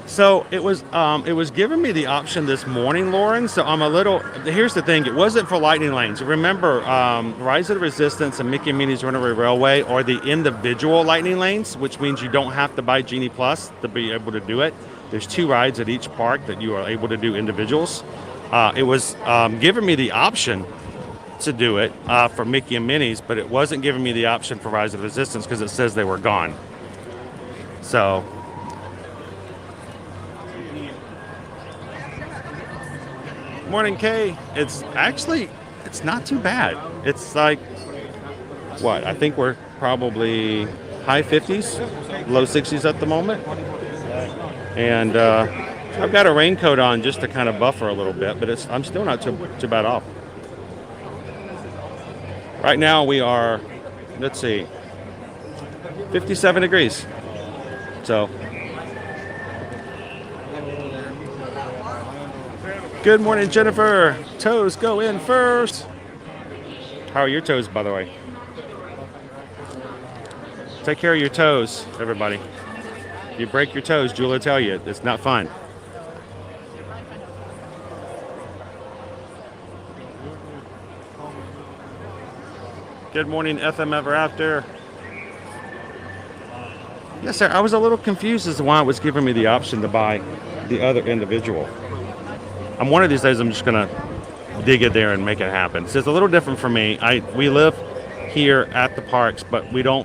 So it was giving me the option this morning, Lauren. So I'm a little. Here's the thing: it wasn't for Lightning Lanes. Remember, Rise of the Resistance and Mickey and Minnie's Runaway Railway are the individual Lightning Lanes, which means you don't have to buy Genie Plus to be able to do it. There's 2 rides at each park that you are able to do individuals. It was giving me the option to do it for Mickey and Minnie's, but it wasn't giving me the option for Rise of the Resistance because it says they were gone. So. Morning, Kay. It's not too bad. It's like, what? I think we're probably high 50s, low 60s at the moment. And I've got a raincoat on just to kind of buffer a little bit, but I'm still not too bad off. Right now we are, let's see, 57 degrees. So. Good morning, Jennifer. Toes go in first. How are your toes, by the way? Take care of your toes, everybody. If you break your toes, Julia will tell you it's not fun. Good morning, FM Ever After. Yes, sir. I was a little confused as to why it was giving me the option to buy the other individual. I'm one of these days I'm just gonna dig in there and make it happen. So it's a little different for me. We live here at the parks, but we don't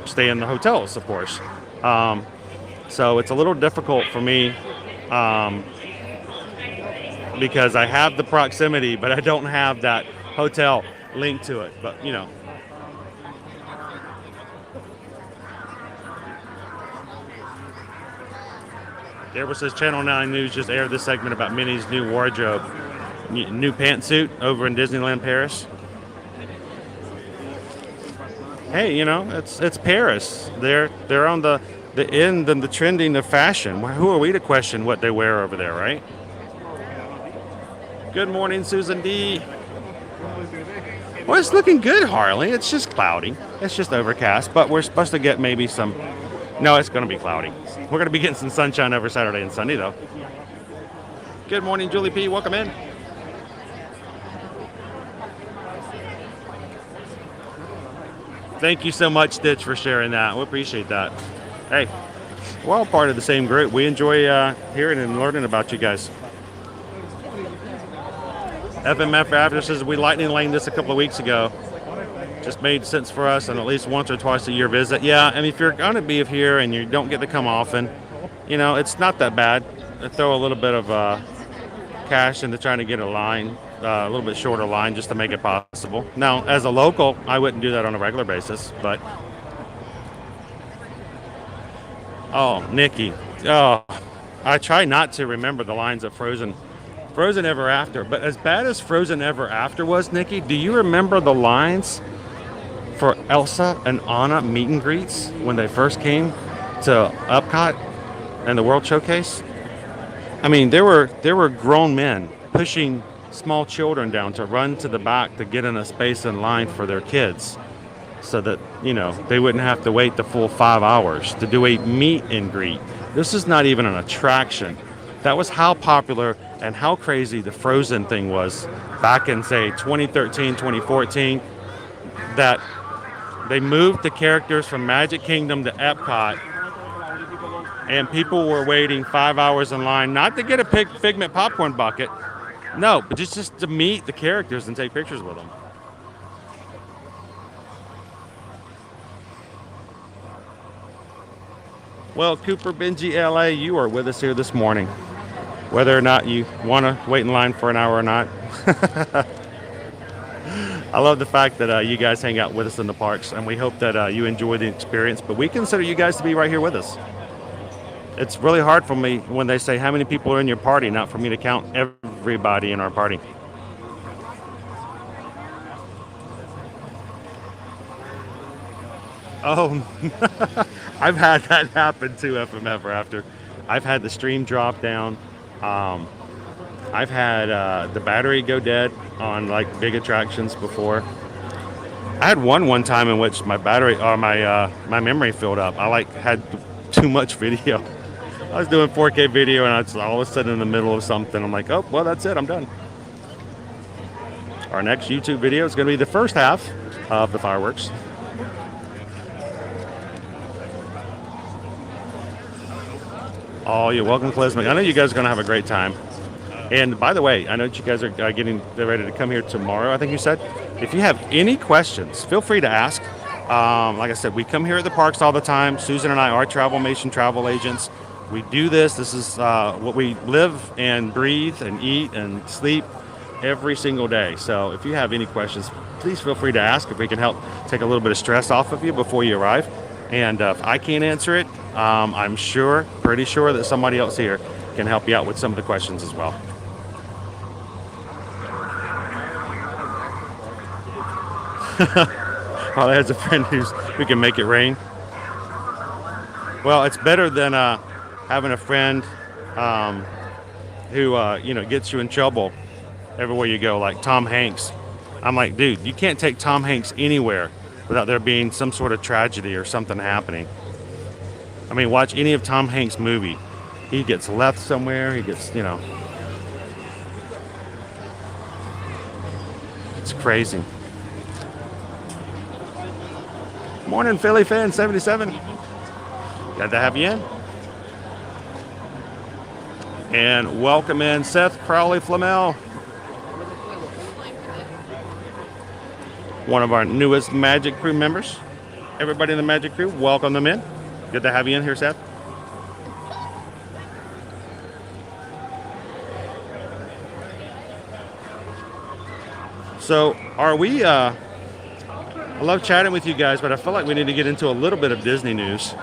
stay in the hotels, of course. So it's a little difficult for me because I have the proximity, but I don't have that hotel linked to it. But you know. Ever since Channel 9 News just aired this segment about Minnie's new wardrobe, new pantsuit over in Disneyland Paris. Hey, you know, it's Paris. They're on the end and the trending of fashion. Who are we to question what they wear over there, right? Good morning, Susan D. Well, it's looking good, Harley. It's just cloudy. It's just overcast, but we're supposed to get maybe some. No, it's going to be cloudy. We're going to be getting some sunshine over Saturday and Sunday, though. Good morning, Julie P. Welcome in. Thank you so much, Stitch, for sharing that. We appreciate that. Hey, we're all part of the same group. We enjoy hearing and learning about you guys. FMF After says we lightning lane this a couple of weeks ago. Just made sense for us, and at least once or twice a year visit. Yeah, and if you're going to be here and you don't get to come often, you know, it's not that bad. Throw a little bit of cash into trying to get a line, a little bit shorter line, just to make it possible. Now, as a local, I wouldn't do that on a regular basis, but... Oh, Nikki. Oh, I try not to remember the lines of Frozen Ever After, but as bad as Frozen Ever After was, Nikki, do you remember the lines for Elsa and Anna meet and greets when they first came to Epcot and the World Showcase? I mean, there were grown men pushing small children down to run to the back to get in a space in line for their kids so that, you know, they wouldn't have to wait the full 5 hours to do a meet and greet. This is not even an attraction. That was how popular and how crazy the Frozen thing was back in, say, 2013, 2014, that they moved the characters from Magic Kingdom to Epcot, and people were waiting 5 hours in line, not to get a Figment popcorn bucket, no, but just to meet the characters and take pictures with them. Well, Cooper Benji LA, you are with us here this morning. Whether or not you want to wait in line for an hour or not. I love the fact that you guys hang out with us in the parks, and we hope that you enjoy the experience, but we consider you guys to be right here with us. It's really hard for me when they say how many people are in your party, not for me to count everybody in our party. Oh, I've had that happen too, FMF After. I've had the stream drop down. I've had the battery go dead on like big attractions before. I had one time in which my battery or my memory filled up. I like had too much video. I was doing 4K video and I was all of a sudden in the middle of something. I'm like, oh, well, that's it. I'm done. Our next YouTube video is going to be the first half of the fireworks. Oh, you're welcome, Klesman. I know you guys are going to have a great time. And by the way, I know that you guys are getting ready to come here tomorrow, I think you said. If you have any questions, feel free to ask. Like I said, we come here at the parks all the time. Susan and I are Travelmation travel agents. We do this. This is what we live and breathe and eat and sleep every single day. So if you have any questions, please feel free to ask if we can help take a little bit of stress off of you before you arrive. And if I can't answer it, I'm pretty sure that somebody else here can help you out with some of the questions as well. Well, has a friend who can make it rain. Well, it's better than having a friend who gets you in trouble everywhere you go, like Tom Hanks. I'm like, dude, you can't take Tom Hanks anywhere without there being some sort of tragedy or something happening. I mean, watch any of Tom Hanks' movie. He gets left somewhere. He gets, it's crazy. Morning, Philly fan 77. Glad to have you in. And welcome in Seth Crowley Flamel, one of our newest Magic Crew members. Everybody in the Magic Crew, welcome them in. Good to have you in here, Seth. So, are we, I love chatting with you guys, but I feel like we need to get into a little bit of Disney news.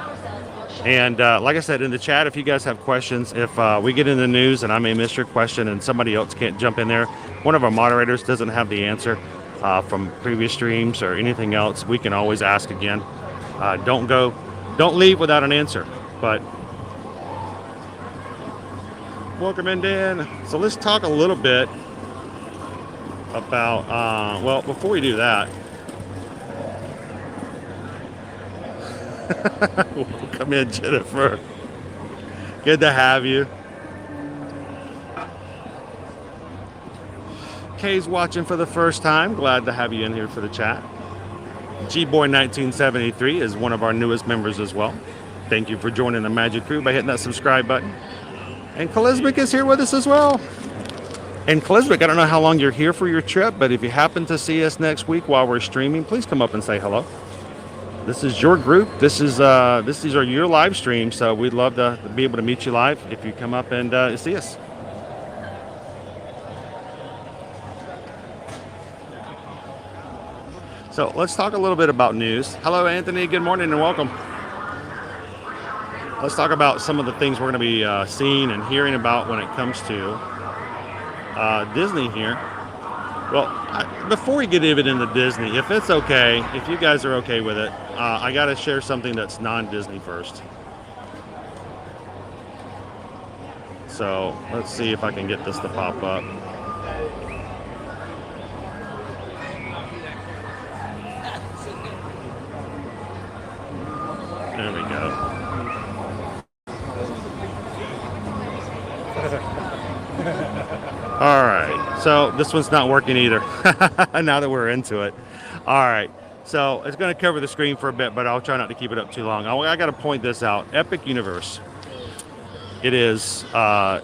And like I said, in the chat, if you guys have questions, if we get into the news and I may miss your question and somebody else can't jump in there, one of our moderators doesn't have the answer from previous streams or anything else, we can always ask again. Don't leave without an answer. But welcome in, Dan. So let's talk a little bit about, well, before we do that, welcome in, Jennifer. Good to have you. Kay's watching for the first time. Glad to have you in here for the chat. G-Boy1973 is one of our newest members as well. Thank you for joining the Magic Crew by hitting that subscribe button. And Kalismic is here with us as well. And Kalismic, I don't know how long you're here for your trip, but if you happen to see us next week while we're streaming, please come up and say hello. This is your group. This is your live stream, so we'd love to be able to meet you live if you come up and see us. So let's talk a little bit about news. Hello, Anthony. Good morning and welcome. Let's talk about some of the things we're going to be seeing and hearing about when it comes to Disney here. Well, before we get even into Disney, if it's okay, if you guys are okay with it, I got to share something that's non-Disney first. So let's see if I can get this to pop up. There we go. All right, so this one's not working either. Now that we're into it. All right, so it's going to cover the screen for a bit, but I'll try not to keep it up too long. I got to point this out. Epic Universe. It is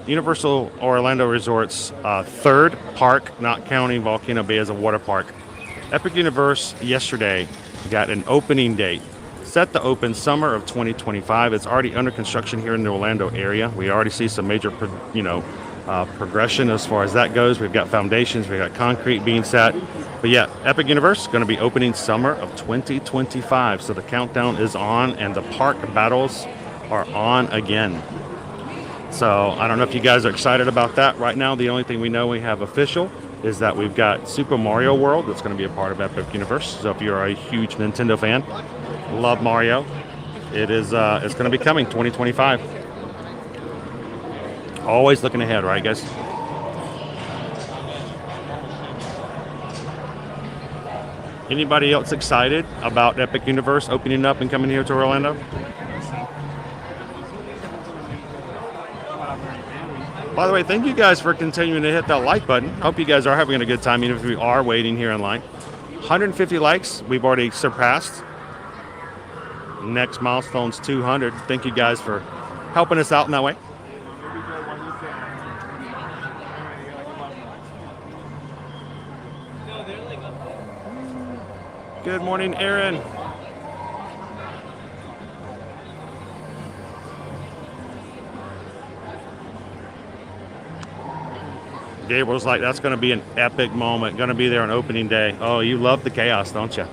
Universal Orlando Resort's third park, not counting Volcano Bay as a water park. Epic Universe yesterday got an opening date. Set to open summer of 2025. It's already under construction here in the Orlando area. We already see some major, progression as far as that goes. We've got foundations, we've got concrete being set. But yeah, Epic Universe is going to be opening summer of 2025. So the countdown is on and the park battles are on again. So I don't know if you guys are excited about that. Right now, the only thing we know we have official is that we've got Super Mario World that's going to be a part of Epic Universe. So if you're a huge Nintendo fan, love Mario, it's going to be coming 2025. Always looking ahead, right, guys? Anybody else excited about Epic Universe opening up and coming here to Orlando? By the way, thank you guys for continuing to hit that like button. Hope you guys are having a good time, even if we are waiting here in line. 150 likes, we've already surpassed. Next milestone's 200. Thank you guys for helping us out in that way. Good morning, Aaron. Gabriel's like, that's going to be an epic moment. Going to be there on opening day. Oh, you love the chaos, don't you?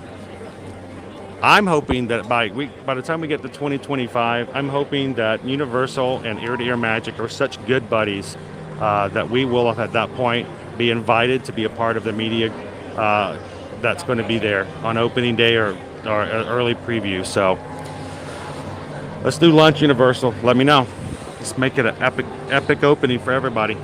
I'm hoping that by the time we get to 2025, I'm hoping that Universal and Ear to Ear Magic are such good buddies that we will, at that point, be invited to be a part of the media that's going to be there on opening day or an early preview. So let's do lunch, Universal. Let me know. Let's make it an epic opening for everybody.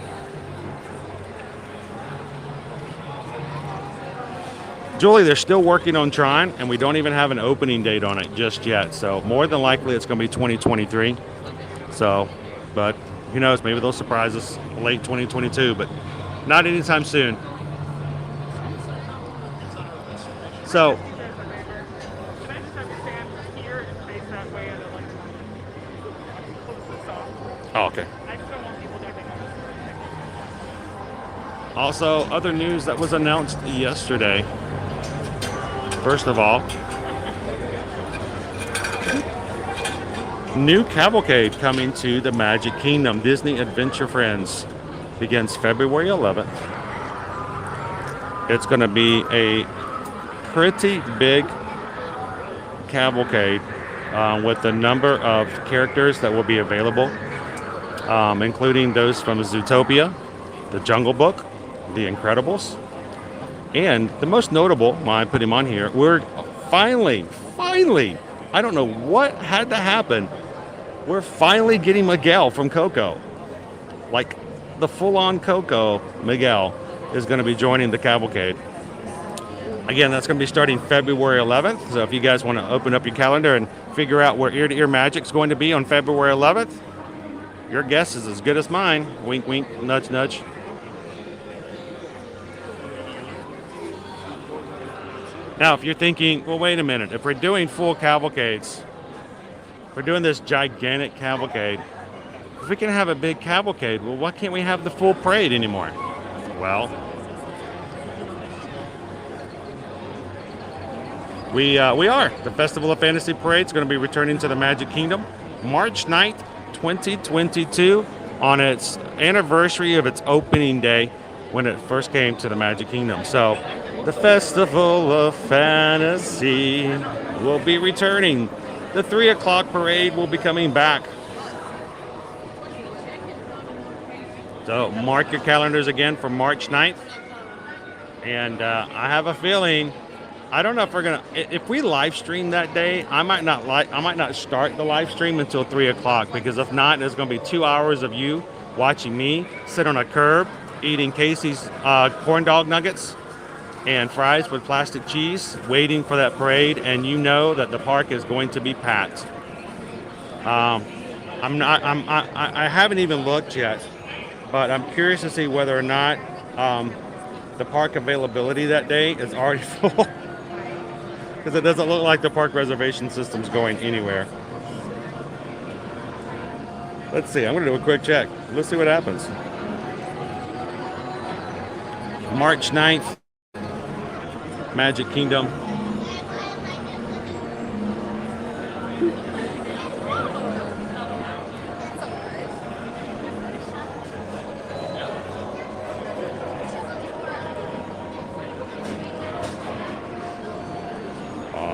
Julie, they're still working on trying, and we don't even have an opening date on it just yet. So more than likely, it's going to be 2023. So, but who knows? Maybe they'll surprise us late 2022, but not anytime soon. So, oh, okay. Also, other news that was announced yesterday. First of all, new cavalcade coming to the Magic Kingdom. Disney Adventure Friends begins February 11th. It's going to be a pretty big cavalcade with a number of characters that will be available, including those from Zootopia, The Jungle Book, The Incredibles, and the most notable, I put him on here, we're finally, I don't know what had to happen, we're finally getting Miguel from Coco. Like, the full-on Coco Miguel is going to be joining the cavalcade. Again, that's going to be starting February 11th. So if you guys want to open up your calendar and figure out where Ear to Ear Magic's going to be on February 11th, your guess is as good as mine. Wink, wink, nudge, nudge. Now, if you're thinking, well, wait a minute. If we're doing full cavalcades, we're doing this gigantic cavalcade, if we can have a big cavalcade, well, why can't we have the full parade anymore? Well, we are. The Festival of Fantasy Parade is going to be returning to the Magic Kingdom March 9th, 2022, on its anniversary of its opening day when it first came to the Magic Kingdom. So the Festival of Fantasy will be returning. The 3 o'clock parade will be coming back. So mark your calendars again for March 9th. And I have a feeling, I don't know if we're gonna, if we live stream that day, I might not start the live stream until 3 o'clock, because if not, there's gonna be 2 hours of you watching me sit on a curb eating Casey's corn dog nuggets and fries with plastic cheese, waiting for that parade, and you know that the park is going to be packed. I haven't even looked yet, but I'm curious to see whether or not the park availability that day is already full, because it doesn't look like the park reservation system's going anywhere. Let's see. I'm going to do a quick check. Let's see what happens. March 9th, Magic Kingdom.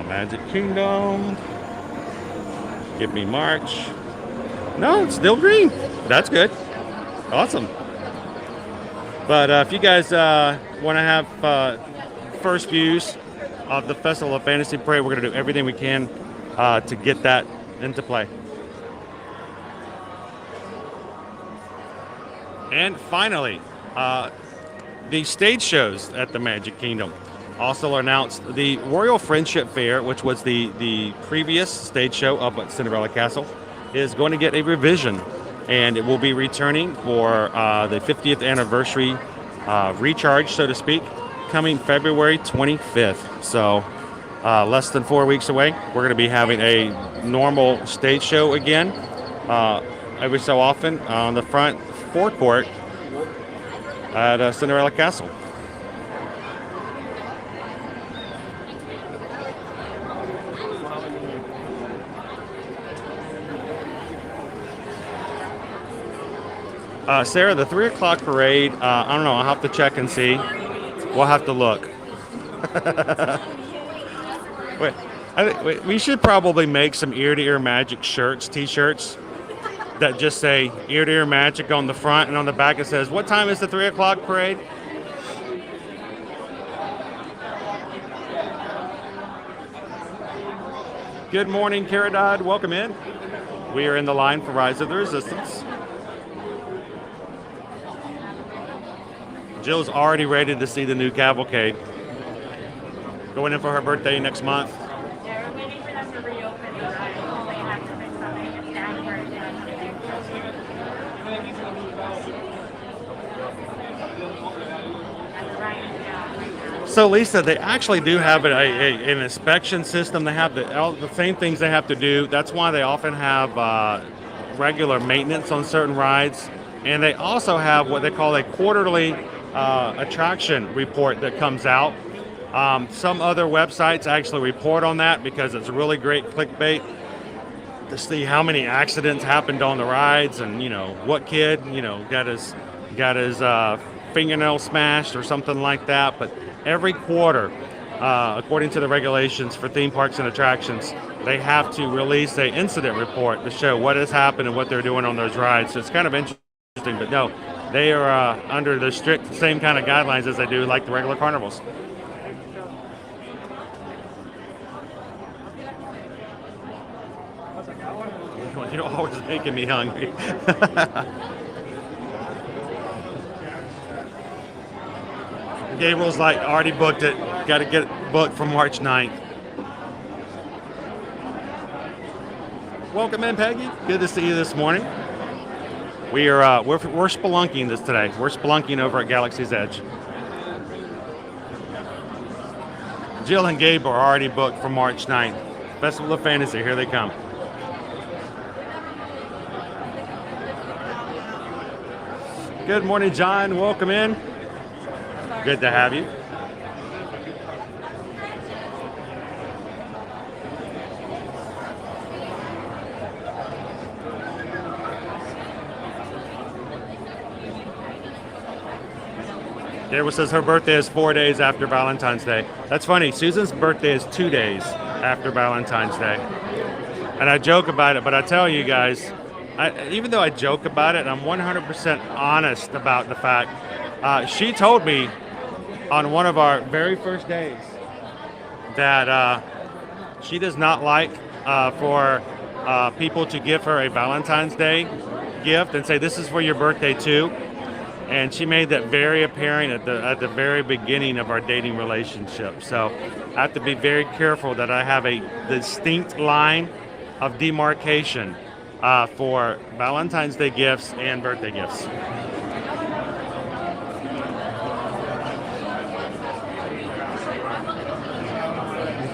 Magic Kingdom. Give me March. No, it's still green. That's good. Awesome. But if you guys want to have first views of the Festival of Fantasy Parade, we're going to do everything we can to get that into play. And finally, the stage shows at the Magic Kingdom. Also announced the Royal Friendship Fair, which was the previous stage show up at Cinderella Castle, is going to get a revision, and it will be returning for the 50th anniversary recharge, so to speak, coming February 25th. So less than 4 weeks away. We're going to be having a normal stage show again every so often on the front forecourt at Cinderella Castle. Sarah, the 3 o'clock parade, I don't know, I'll have to check and see. We'll have to look. wait, we should probably make some ear-to-ear magic shirts, t-shirts, that just say ear-to-ear magic on the front, and on the back it says, what time is the 3 o'clock parade? Good morning, Caradad. Welcome in. We are in the line for Rise of the Resistance. Jill's already ready to see the new cavalcade. Going in for her birthday next month. Yeah, we're waiting for them to reopen the ride. They have to fix something down for it. So Lisa, they actually do have an inspection system. They have all the same things they have to do. That's why they often have regular maintenance on certain rides. And they also have what they call a quarterly attraction report that comes out. Some other websites actually report on that because it's really great clickbait to see how many accidents happened on the rides, and what kid got his fingernail smashed or something like that. But every quarter, according to the regulations for theme parks and attractions, they have to release an incident report to show what has happened and what they're doing on those rides. So it's kind of interesting, but no, they are under the strict same kind of guidelines as they do like the regular carnivals. You're always making me hungry. Gabriel's like, already booked it. Got to get it booked for March 9th. Welcome in, Peggy. Good to see you this morning. We're spelunking this today. We're spelunking over at Galaxy's Edge. Jill and Gabe are already booked for March 9th. Festival of Fantasy, here they come. Good morning, John. Welcome in. Good to have you. Gabriel says her birthday is 4 days after Valentine's Day. That's funny. Susan's birthday is 2 days after Valentine's Day. And I joke about it, but I tell you guys, even though I joke about it, I'm 100% honest about the fact. She told me on one of our very first days that she does not like for people to give her a Valentine's Day gift and say, this is for your birthday too. And she made that very apparent at the very beginning of our dating relationship. So I have to be very careful that I have a distinct line of demarcation for Valentine's Day gifts and birthday gifts.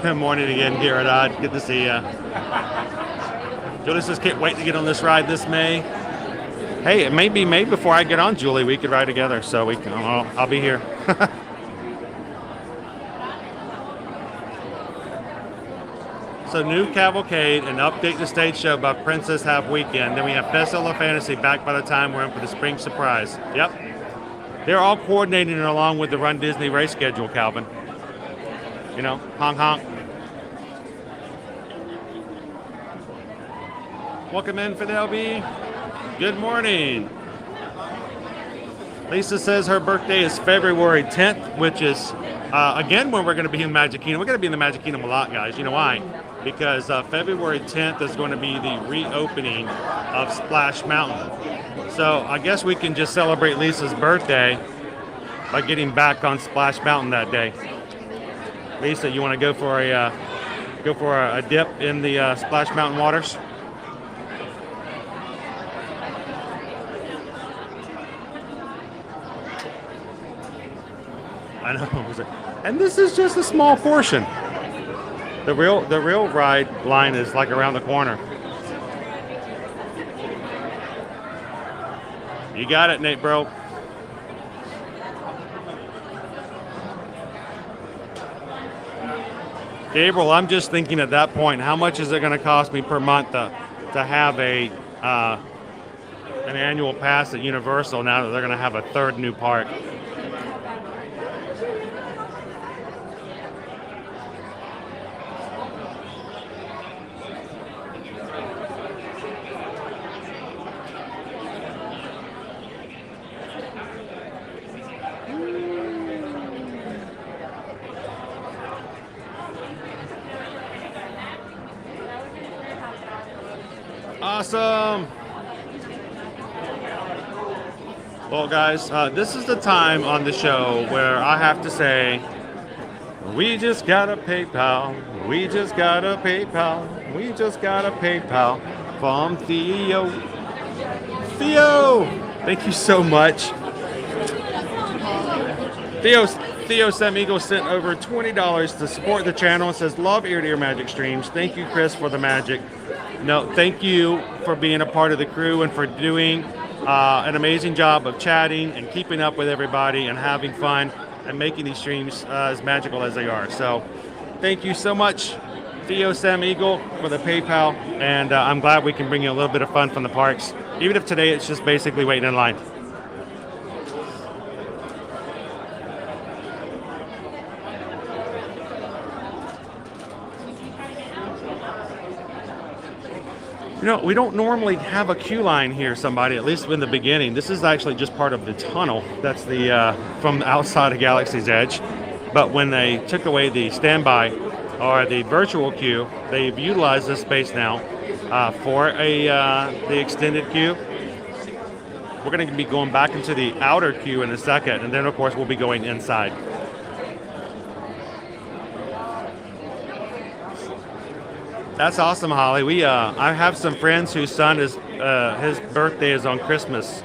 Good morning again, Garrett. Good to see you. Julie says, can't wait to get on this ride this May. Hey, it may be May before I get on, Julie. We could ride together, so I'll be here. So new cavalcade and update the stage show by Princess Half Weekend. Then we have Festival of Fantasy back by the time we're in for the spring surprise. Yep. They're all coordinating along with the Run Disney race schedule, Calvin. Honk honk. Welcome in, Fidel B. Good morning. Lisa says her birthday is February 10th, which is, again, when we're going to be in Magic Kingdom. We're going to be in the Magic Kingdom a lot, guys. You know why? Because February 10th is going to be the reopening of Splash Mountain. So I guess we can just celebrate Lisa's birthday by getting back on Splash Mountain that day. Lisa, you want to go for a dip in the Splash Mountain waters? I know, and this is just a small portion. The real ride line is like around the corner. You got it, Nate, bro. Gabriel, I'm just thinking at that point, how much is it going to cost me per month to have an annual pass at Universal now that they're going to have a third new park? Awesome. Well, guys, this is the time on the show where I have to say, we just got a PayPal. We just got a PayPal. We just got a PayPal from Theo. Theo, thank you so much. Theo Semigo sent over $20 to support the channel and says, love ear to ear magic streams. Thank you, Chris, for the magic. No, thank you for being a part of the crew and for doing an amazing job of chatting and keeping up with everybody and having fun and making these streams as magical as they are. So thank you so much, Theo Sam Eagle, for the PayPal, and I'm glad we can bring you a little bit of fun from the parks, even if today it's just basically waiting in line. You know, we don't normally have a queue line here, somebody, at least in the beginning. This is actually just part of the tunnel. That's the from the outside of Galaxy's Edge. But when they took away the standby or the virtual queue, they've utilized this space now for the extended queue. We're going to be going back into the outer queue in a second, and then of course we'll be going inside. That's awesome, Holly. I have some friends whose son is his birthday is on Christmas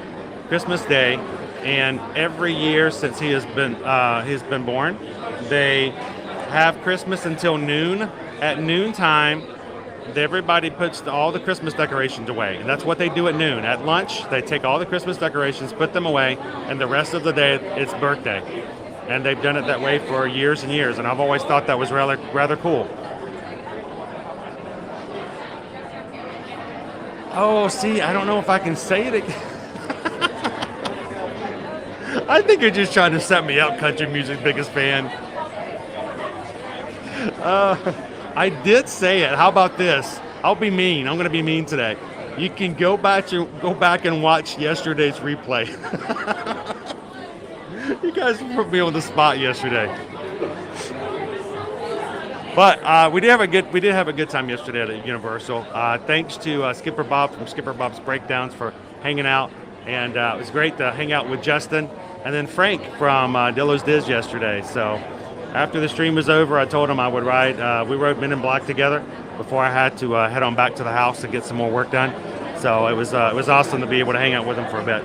Day, and every year since he's been born, they have Christmas until noon. At noontime, everybody puts all the Christmas decorations away, and that's what they do at noon. At lunch, they take all the Christmas decorations, put them away, and the rest of the day it's birthday. And they've done it that way for years and years, and I've always thought that was rather cool. Oh, see, I don't know if I can say it again. I think you're just trying to set me up, country music's biggest fan. I did say it. How about this? I'll be mean. I'm going to be mean today. You can go back and watch yesterday's replay. You guys put me on the spot yesterday. But we did have a good time yesterday at Universal. Thanks to Skipper Bob from Skipper Bob's Breakdowns for hanging out, and it was great to hang out with Justin and then Frank from Dillo's Diz yesterday. So after the stream was over, I told him I would ride. We rode Men in Black together before I had to head on back to the house to get some more work done. So it was awesome to be able to hang out with him for a bit.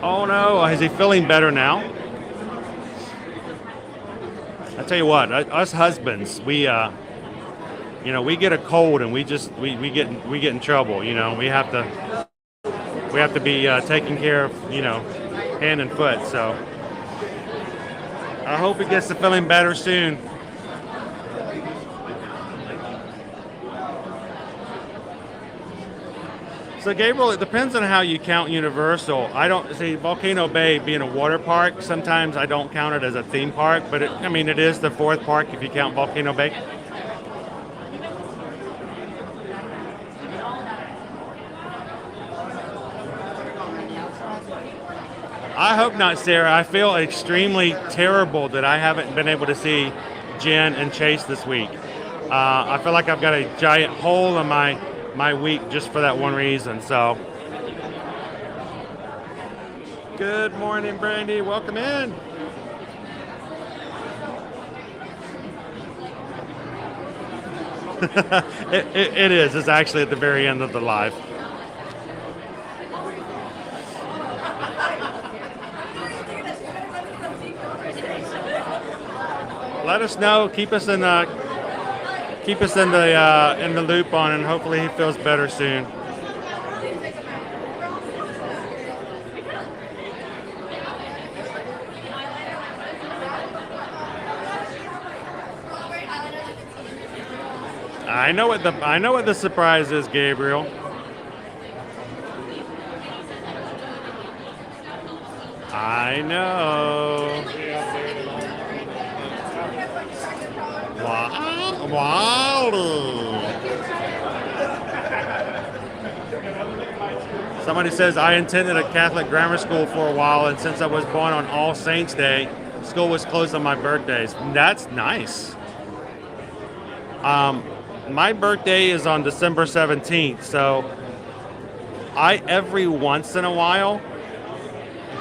Oh no, is he feeling better now? I tell you what, us husbands, we get a cold and we get in trouble. We have to be taking care of hand and foot. So I hope he gets to feeling better soon. So Gabriel, it depends on how you count Universal. I don't see Volcano Bay being a water park. Sometimes I don't count it as a theme park, but it is the fourth park if you count Volcano Bay. I hope not, Sarah. I feel extremely terrible that I haven't been able to see Jen and Chase this week. I feel like I've got a giant hole in my week just for that one reason. So good morning, Brandy, welcome in. it is. It's actually at the very end of the live. Let us know, keep us in the loop on, and hopefully he feels better soon. I know what the surprise is, Gabriel. I know. Wow. Somebody says, I attended a Catholic grammar school for a while, and since I was born on All Saints Day, school was closed on my birthdays. That's nice. My birthday is on December 17th, so I, every once in a while,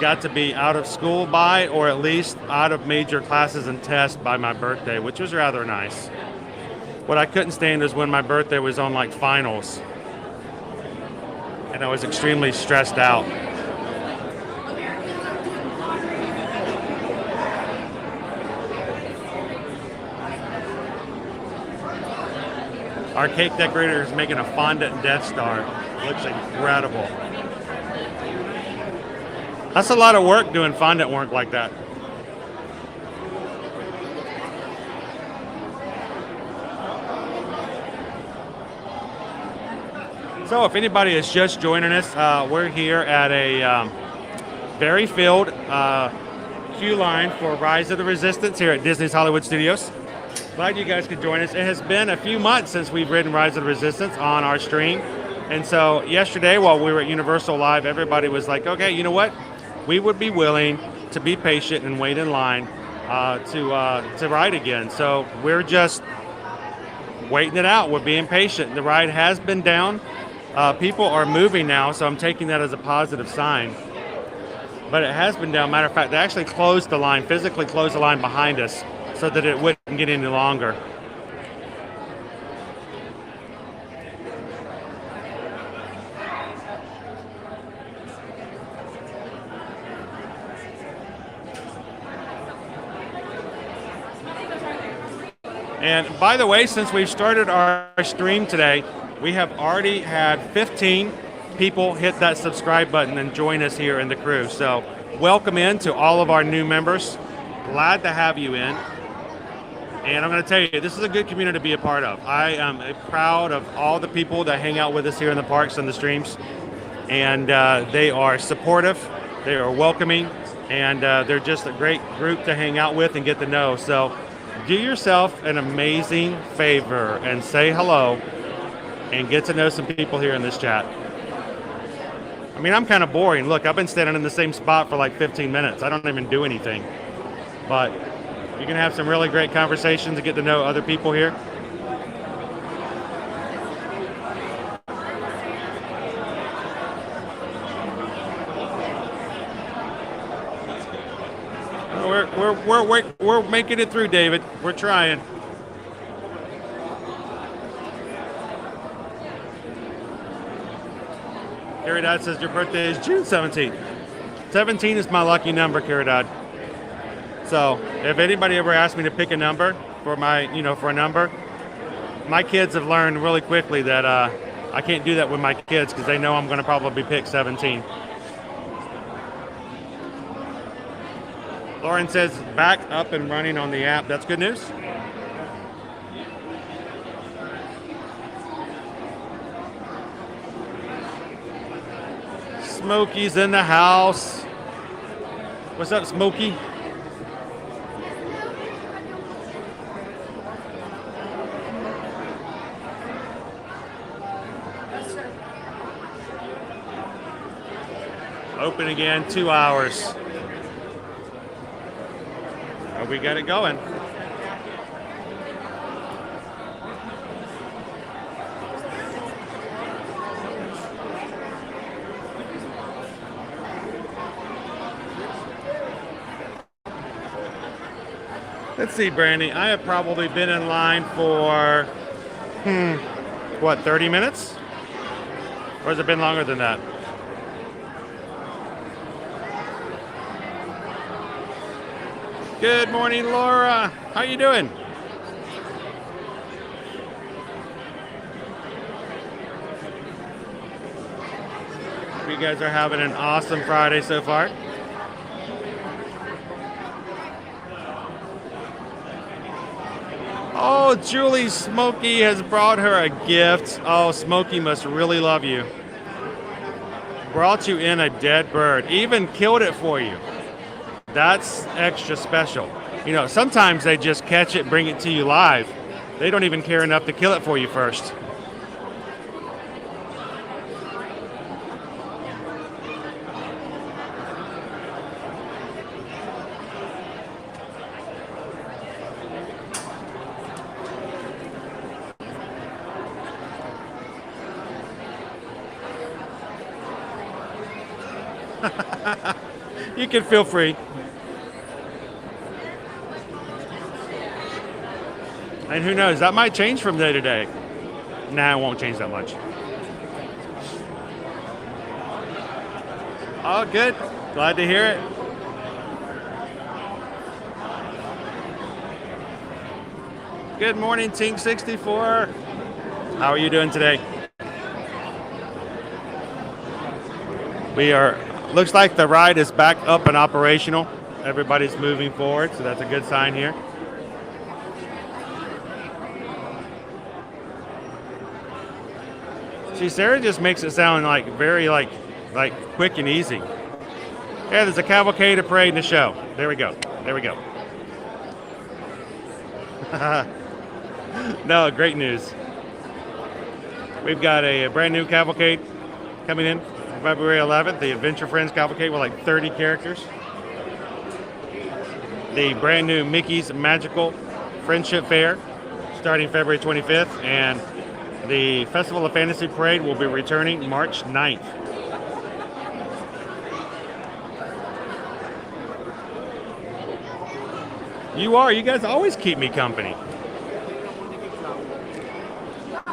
got to be out of school by, or at least out of major classes and tests by my birthday, which was rather nice. What I couldn't stand is when my birthday was on like finals, and I was extremely stressed out. Our cake decorator is making a fondant Death Star. Looks incredible. That's a lot of work doing fondant work like that. So if anybody is just joining us, we're here at a very filled queue line for Rise of the Resistance here at Disney's Hollywood Studios. Glad you guys could join us. It has been a few months since we've ridden Rise of the Resistance on our stream. And so yesterday while we were at Universal Live, everybody was like, okay, you know what? We would be willing to be patient and wait in line to ride again. So we're just waiting it out. We're being patient. The ride has been down. People are moving now, so I'm taking that as a positive sign. But it has been down. Matter of fact, they actually closed the line, physically closed the line behind us so that it wouldn't get any longer. And by the way, since we've started our stream today, we have already had 15 people hit that subscribe button and join us here in the crew. So welcome in to all of our new members. Glad to have you in. And I'm going to tell you, this is a good community to be a part of. I am proud of all the people that hang out with us here in the parks and the streams. And they are supportive, they are welcoming, and they're just a great group to hang out with and get to know. So do yourself an amazing favor and say hello and get to know some people here in this chat. I mean, I'm kind of boring. Look, I've been standing in the same spot for like 15 minutes. I don't even do anything. But you can have some really great conversations and get to know other people here. We're making it through, David. We're trying. Carrie Dodd says your birthday is June 17th. 17 is my lucky number, Carrie Dodd. So if anybody ever asks me to pick a number for for a number, my kids have learned really quickly that I can't do that with my kids because they know I'm going to probably pick 17. Lauren says back up and running on the app. That's good news. Smokey's in the house. What's up, Smokey? Open again, 2 hours. Oh, we got it going. Let's see, Brandy. I have probably been in line for, 30 minutes? Or has it been longer than that? Good morning, Laura. How you doing? You guys are having an awesome Friday so far. Oh, Julie Smokey has brought her a gift. Oh, Smokey must really love you. Brought you in a dead bird. Even killed it for you. That's extra special. You know, sometimes they just catch it, bring it to you live. They don't even care enough to kill it for you first. You can feel free. And who knows, that might change from day to day. Nah, it won't change that much. Oh, good. Glad to hear it. Good morning, Tink64. How are you doing today? Looks like the ride is back up and operational. Everybody's moving forward, so that's a good sign here. See, Sarah just makes it sound like very like quick and easy. Yeah, there's a cavalcade, a parade, and a show. There we go. There we go. No, great news. We've got a brand new cavalcade coming in February 11th, the Adventure Friends Cavalcade with like 30 characters. The brand new Mickey's Magical Friendship Fair starting February 25th, and the Festival of Fantasy Parade will be returning March 9th. You guys always keep me company.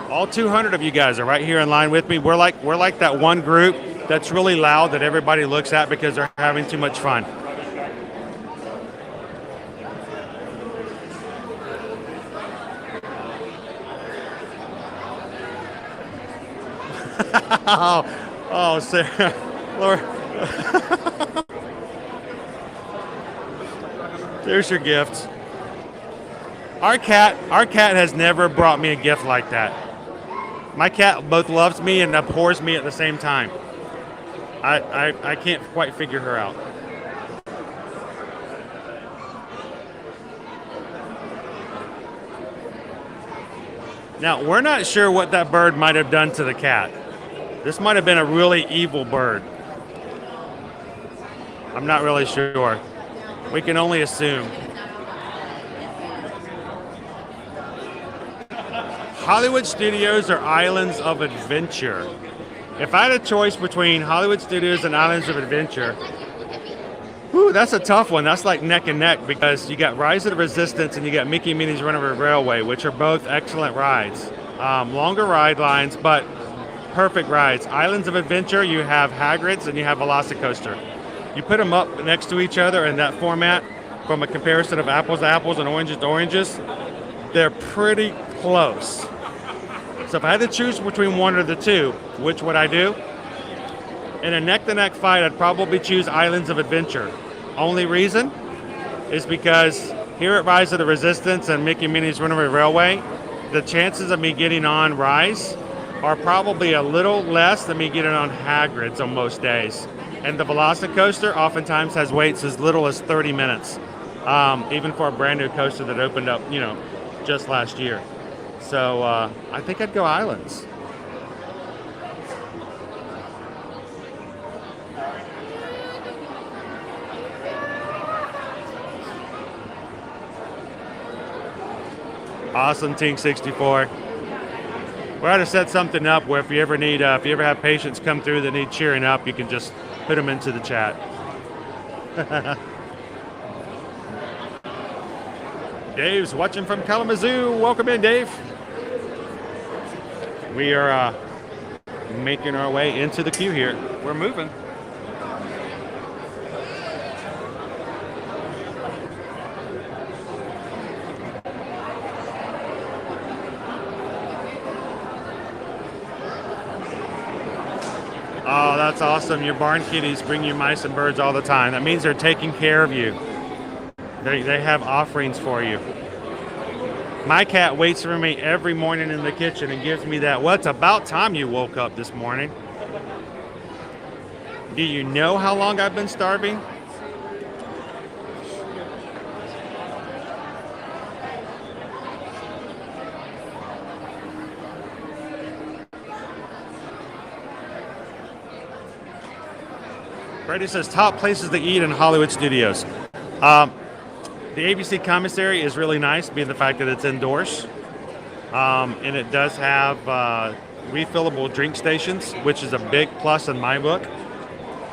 All 200 of you guys are right here in line with me. We're like that one group that's really loud that everybody looks at because they're having too much fun. oh, Sarah, Lord. There's your gift. Our cat has never brought me a gift like that. My cat both loves me and abhors me at the same time. I can't quite figure her out. Now, we're not sure what that bird might have done to the cat. This might have been a really evil bird. I'm not really sure. We can only assume. Hollywood Studios or Islands of Adventure? If I had a choice between Hollywood Studios and Islands of Adventure, whew, that's a tough one. That's like neck and neck because you got Rise of the Resistance and you got Mickey and Minnie's Runaway Railway, which are both excellent rides. Longer ride lines, but perfect rides. Islands of Adventure, you have Hagrid's and you have Velocicoaster. You put them up next to each other in that format from a comparison of apples to apples and oranges to oranges, they're pretty close. So if I had to choose between one of the two, which would I do? In a neck-to-neck fight, I'd probably choose Islands of Adventure. Only reason is because here at Rise of the Resistance and Mickey and Minnie's Runaway Railway, the chances of me getting on Rise are probably a little less than me getting on Hagrid's on most days. And the Velocicoaster oftentimes has waits as little as 30 minutes, even for a brand new coaster that opened up, just last year. So I think I'd go Islands. Awesome, Tink 64. We're going to set something up where if you ever have patients come through that need cheering up, you can just put them into the chat. Dave's watching from Kalamazoo. Welcome in, Dave. We are making our way into the queue here. We're moving. Oh, that's awesome. Your barn kitties bring you mice and birds all the time. That means they're taking care of you. They have offerings for you. My cat waits for me every morning in the kitchen and gives me that, well, it's about time you woke up this morning. Do you know how long I've been starving? Brady says top places to eat in Hollywood Studios. The ABC commissary is really nice, being the fact that it's indoors. And it does have refillable drink stations, which is a big plus in my book.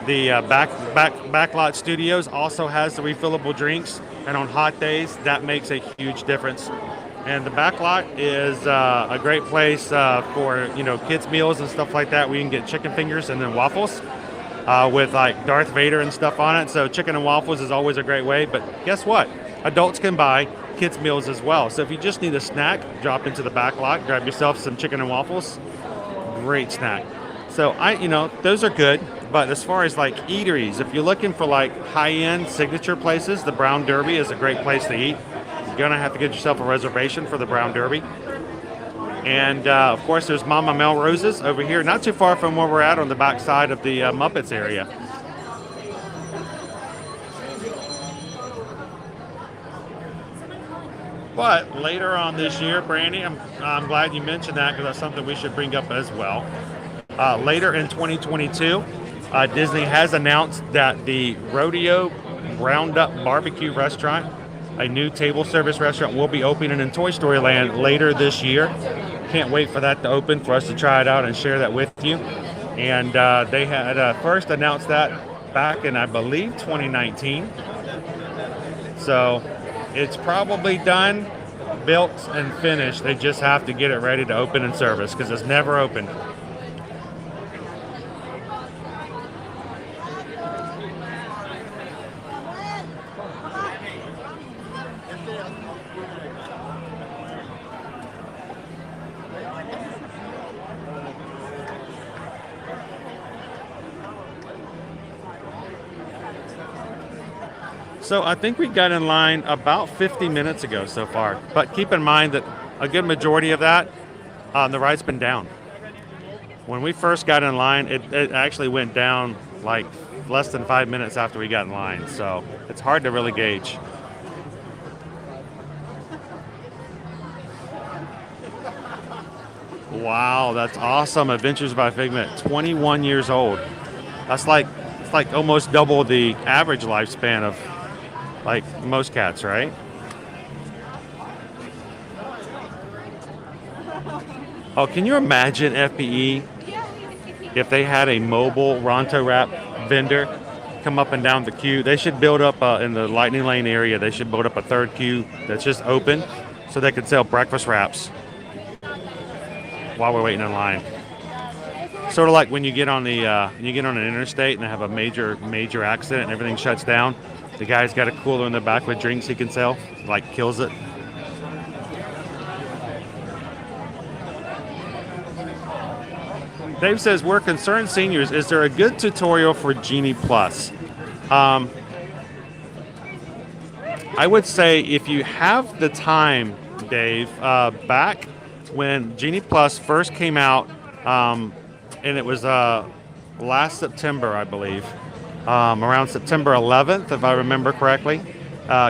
The Backlot Studios also has the refillable drinks, and on hot days, that makes a huge difference. And the Backlot is a great place for kids' meals and stuff like that, where you can get chicken fingers and then waffles with like Darth Vader and stuff on it. So chicken and waffles is always a great way. But guess what? Adults can buy kids meals as well. So if you just need a snack, drop into the back lot, grab yourself some chicken and waffles. Great snack. So those are good. But as far as like eateries, if you're looking for like high-end signature places, the Brown Derby is a great place to eat. You're gonna have to get yourself a reservation for the Brown Derby. And of course, there's Mama Melrose's over here, not too far from where we're at on the back side of the Muppets area. But later on this year, Brandy, I'm glad you mentioned that because that's something we should bring up as well. Later in 2022, Disney has announced that the Rodeo Roundup Barbecue Restaurant, a new table service restaurant, will be opening in Toy Story Land later this year. Can't wait for that to open for us to try it out and share that with you. And they had first announced that back in, I believe, 2019. So it's probably done, built, and finished. They just have to get it ready to open in service because it's never opened. So I think we got in line about 50 minutes ago so far. But keep in mind that a good majority of that, the ride's been down. When we first got in line, it actually went down like less than 5 minutes after we got in line. So it's hard to really gauge. Wow, that's awesome. Adventures by Figment, 21 years old. It's like almost double the average lifespan of like most cats, right? Oh, can you imagine FPE if they had a mobile Ronto wrap vendor come up and down the queue? They should build up in the Lightning Lane area. They should build up a third queue that's just open so they could sell breakfast wraps while we're waiting in line. Sort of like when you get on an interstate and they have a major accident and everything shuts down. The guy's got a cooler in the back with drinks he can sell, like kills it. Dave says, we're concerned seniors. Is there a good tutorial for Genie Plus? I would say if you have the time, Dave, back when Genie Plus first came out, and it was last September, I believe. Around September 11th, if I remember correctly.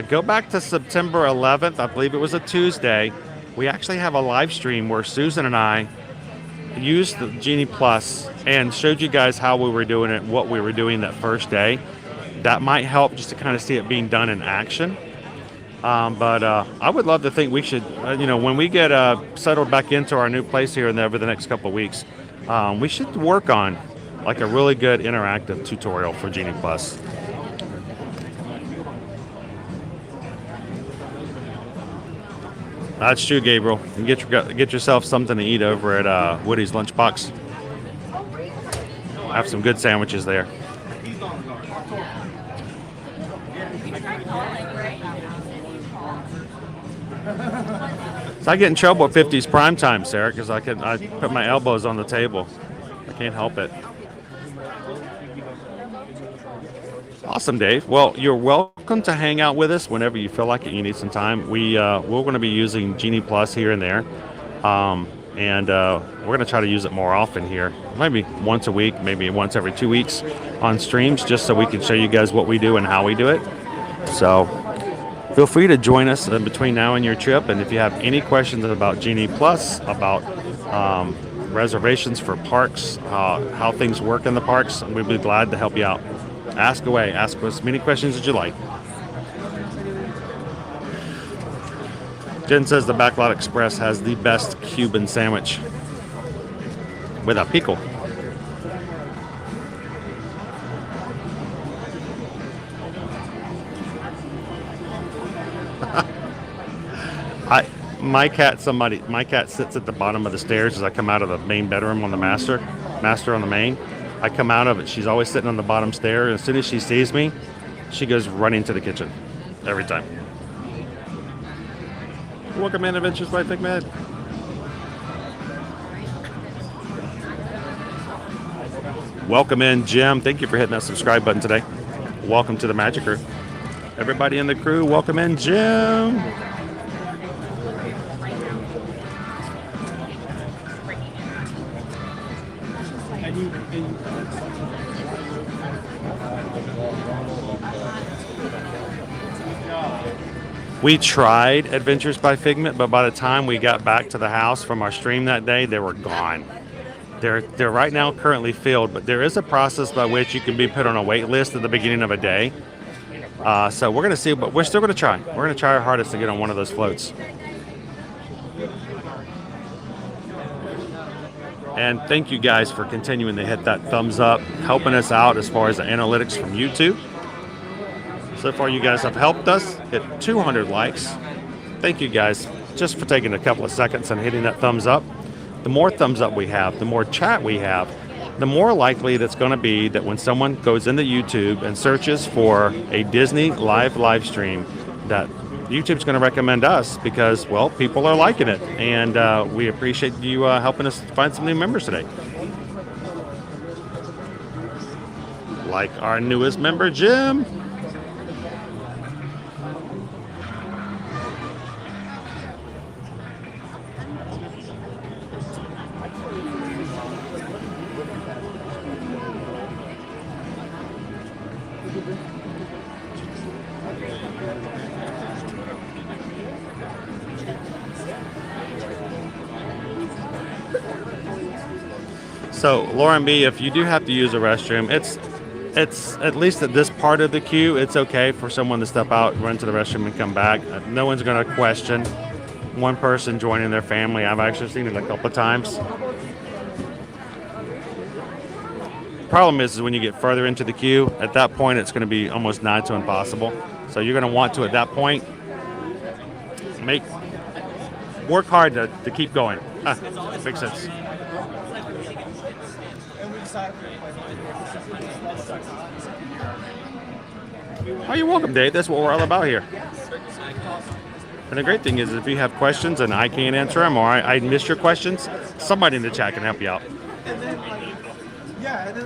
Go back to September 11th. I believe it was a Tuesday. We actually have a live stream where Susan and I used the Genie Plus and showed you guys how we were doing it, what we were doing that first day. That might help just to kind of see it being done in action. But I would love to think we should, when we get settled back into our new place here and over the next couple of weeks, we should work on like a really good interactive tutorial for Genie Plus. That's true, Gabriel. And get yourself something to eat over at Woody's Lunchbox. Have some good sandwiches there. So I get in trouble at 50's prime time, Sarah, because I put my elbows on the table. I can't help it. Awesome, Dave. Well, you're welcome to hang out with us whenever you feel like it. You need some time. We're going to be using Genie Plus here and there, and we're going to try to use it more often here. Maybe once a week, maybe once every 2 weeks on streams, just so we can show you guys what we do and how we do it. So feel free to join us in between now and your trip. And if you have any questions about Genie Plus, about reservations for parks, how things work in the parks, we'd be glad to help you out. Ask away. Ask us as many questions as you like. Jen says the Backlot Express has the best Cuban sandwich with a pickle. My cat sits at the bottom of the stairs as I come out of the main bedroom on the master on the main. I come out of it. She's always sitting on the bottom stair. And as soon as she sees me, she goes running to the kitchen every time. Welcome in, Adventures by Figment. Welcome in, Jim. Thank you for hitting that subscribe button today. Welcome to the Magic Crew. Everybody in the crew, welcome in, Jim. We tried Adventures by Figment, but by the time we got back to the house from our stream that day, they were gone. They're right now currently filled, but there is a process by which you can be put on a wait list at the beginning of a day. So we're going to see, but we're still going to try. We're going to try our hardest to get on one of those floats. And thank you guys for continuing to hit that thumbs up, helping us out as far as the analytics from YouTube. So far, you guys have helped us hit 200 likes. Thank you guys just for taking a couple of seconds and hitting that thumbs up. The more thumbs up we have, the more chat we have, the more likely that's going to be that when someone goes into YouTube and searches for a Disney live stream, that YouTube's going to recommend us because, well, people are liking it. And we appreciate you helping us find some new members today. Like our newest member, Jim. So, Lauren B., if you do have to use a restroom, it's at least at this part of the queue, it's okay for someone to step out, run to the restroom, and come back. No one's going to question one person joining their family. I've actually seen it a couple of times. Problem is when you get further into the queue, at that point, it's going to be almost nigh to impossible. So you're going to want to, at that point, work hard to keep going. Makes sense. Oh, you're welcome, Dave. That's what we're all about here. And the great thing is, if you have questions and I can't answer them, or I miss your questions, somebody in the chat can help you out.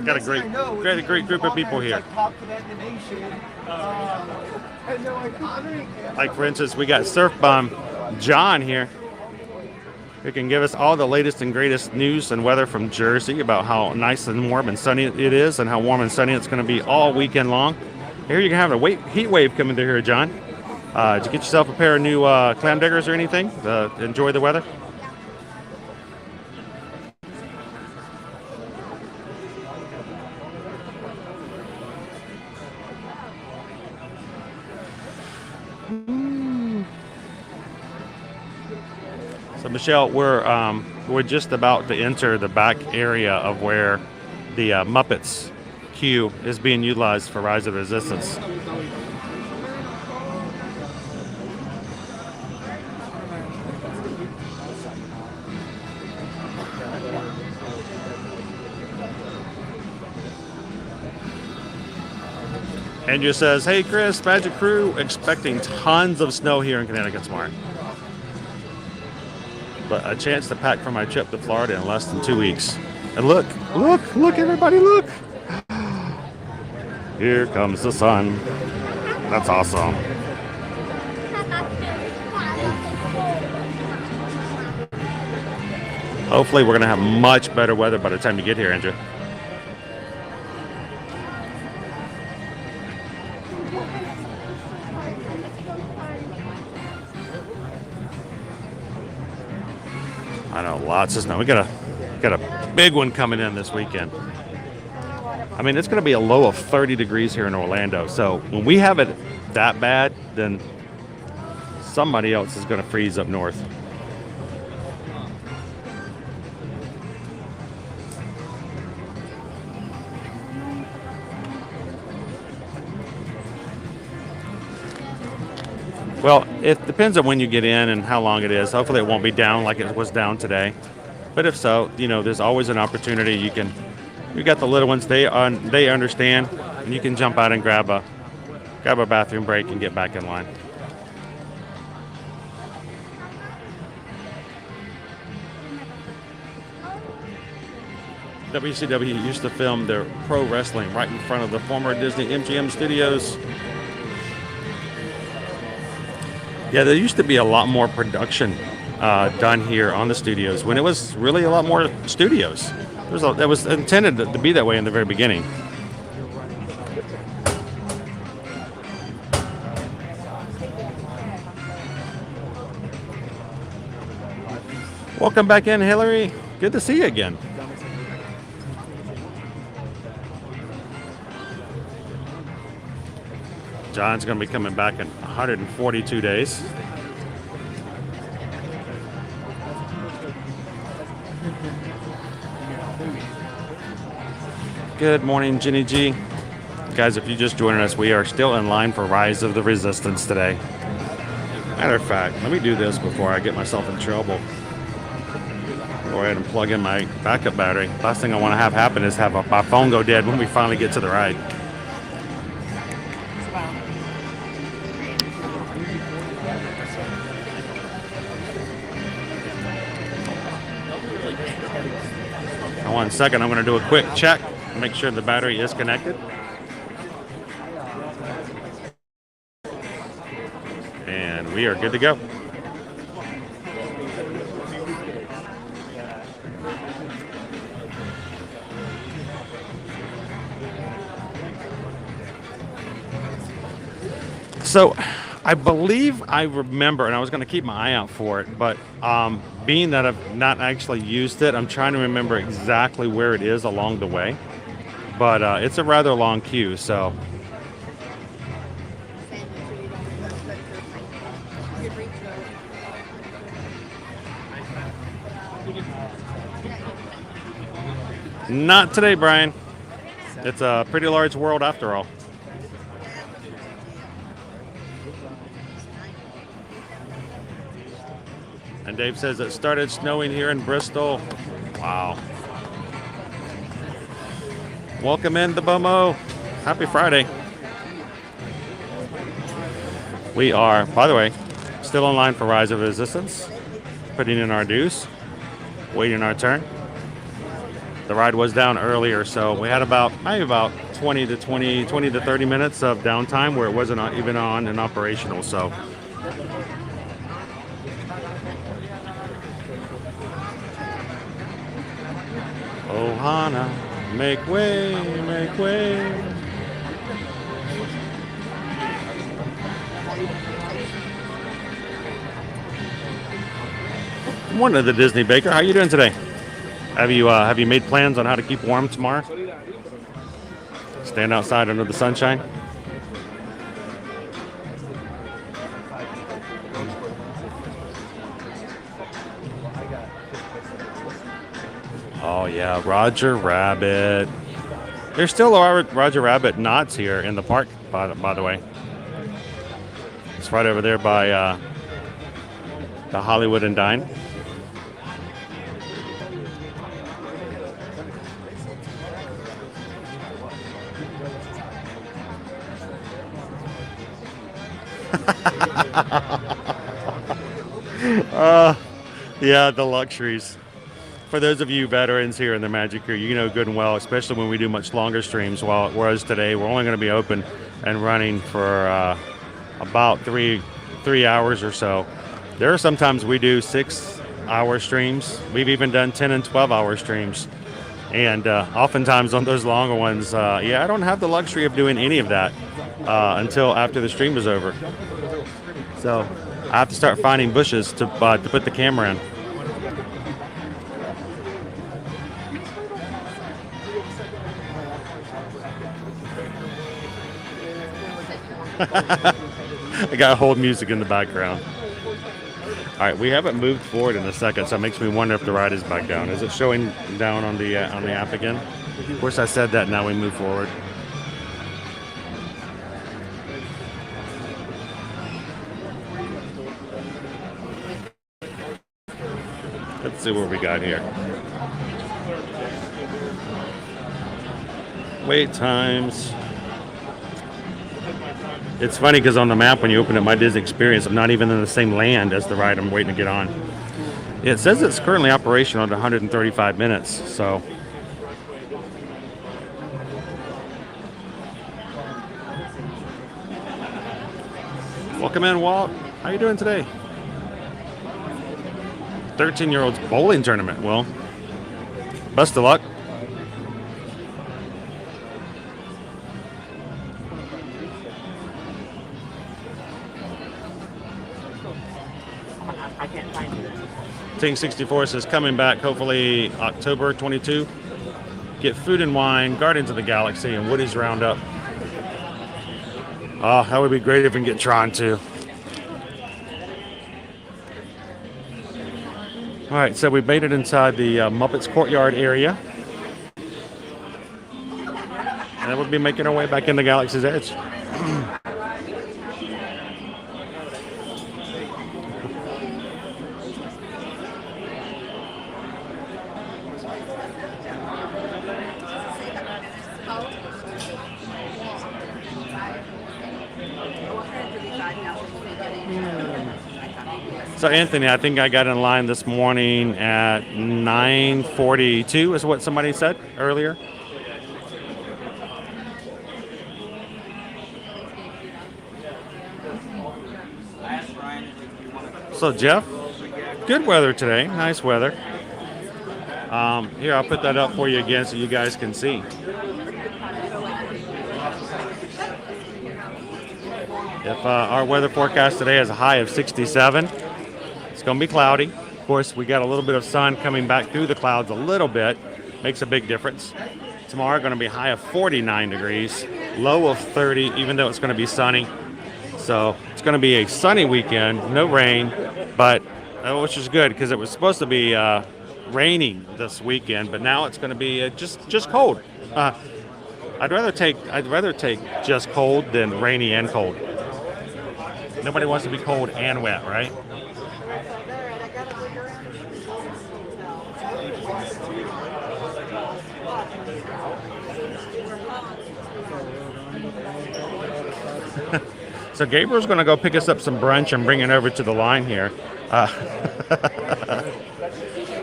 Got a great group of people here. Like, for instance, we got Surf Bomb John here, who can give us all the latest and greatest news and weather from Jersey about how nice and warm and sunny it is and how warm and sunny it's going to be all weekend long. Here you can have a heat wave coming through here, John. Did you get yourself a pair of new clam diggers or anything to enjoy the weather? So Michelle, we're just about to enter the back area of where the Muppets queue is being utilized for Rise of Resistance. Andrew says, "Hey Chris, Magic Crew, expecting tons of snow here in Connecticut tomorrow. But a chance to pack for my trip to Florida in less than 2 weeks." And look, everybody, look. Here comes the sun. That's awesome. Hopefully we're going to have much better weather by the time you get here, Andrew. I know, lots of snow. We got a big one coming in this weekend. I mean, it's going to be a low of 30 degrees here in Orlando. So when we have it that bad, then somebody else is going to freeze up north. Well, it depends on when you get in and how long it is. Hopefully it won't be down like it was down today. But if so, there's always an opportunity. You got the little ones, they understand, and you can jump out and grab a bathroom break and get back in line. WCW used to film their pro wrestling right in front of the former Disney MGM studios. Yeah, there used to be a lot more production done here on the studios when it was really a lot more studios. That was intended to be that way in the very beginning. Welcome back in, Hillary. Good to see you again. John's going to be coming back in 142 days. Good morning, Jenny G. Guys, if you're just joining us, we are still in line for Rise of the Resistance today. Matter of fact, let me do this before I get myself in trouble. Go ahead and plug in my backup battery. Last thing I want to have happen is have my phone go dead when we finally get to the ride. One second, I'm going to do a quick check, make sure the battery is connected. And we are good to go. So I believe I remember, and I was going to keep my eye out for it, but being that I've not actually used it, I'm trying to remember exactly where it is along the way. But it's a rather long queue, so. Not today, Brian. It's a pretty large world after all. And Dave says it started snowing here in Bristol. Wow. Welcome in, the Bomo. Happy Friday. We are, by the way, still in line for Rise of Resistance. Putting in our dues. Waiting our turn. The ride was down earlier, so we had maybe about 20 to 30 minutes of downtime where it wasn't even on and operational, so. Ohana, make way, make way. Morning of the Disney Baker. How you doing today? Have you made plans on how to keep warm tomorrow? Stand outside under the sunshine? Oh yeah, Roger Rabbit. There's still Roger Rabbit knots here in the park, by the way. It's right over there by the Hollywood and Dine. Yeah, the luxuries. For those of you veterans here in the Magic Crew, you know good and well, especially when we do much longer streams, whereas today we're only going to be open and running for about three hours or so. There are sometimes we do 6-hour streams. We've even done 10 and 12-hour streams. And oftentimes on those longer ones, I don't have the luxury of doing any of that until after the stream is over. So I have to start finding bushes to put the camera in. I got hold music in the background. All right, we haven't moved forward in a second, so it makes me wonder if the ride is back down. Is it showing down on the app again? Of course, I said that. Now we move forward. Let's see what we got here. Wait times. It's funny because on the map, when you open up My Disney Experience, I'm not even in the same land as the ride I'm waiting to get on. It says it's currently operational at 135 minutes, so Welcome in, Walt. How you doing today? 13-year-olds bowling tournament. Well, best of luck. Ting 64 says coming back hopefully October 22. Get food and wine, Guardians of the Galaxy, and Woody's Roundup. Oh, that would be great if we can get Tron too. All right, so we made it inside the Muppets Courtyard area. And then we'll be making our way back into Galaxy's Edge. So Anthony, I think I got in line this morning at 9:42 is what somebody said earlier. So Jeff, good weather today, nice weather. Here, I'll put that up for you again so you guys can see. If our weather forecast today has a high of 67, it's going to be cloudy. Of course, we got a little bit of sun coming back through the clouds a little bit. Makes a big difference. Tomorrow going to be high of 49 degrees, low of 30, even though it's going to be sunny. So it's going to be a sunny weekend, no rain, but which is good because it was supposed to be raining this weekend, but now it's going to be just cold. I'd rather take just cold than rainy and cold. Nobody wants to be cold and wet, right? So Gabriel's going to go pick us up some brunch and bring it over to the line here.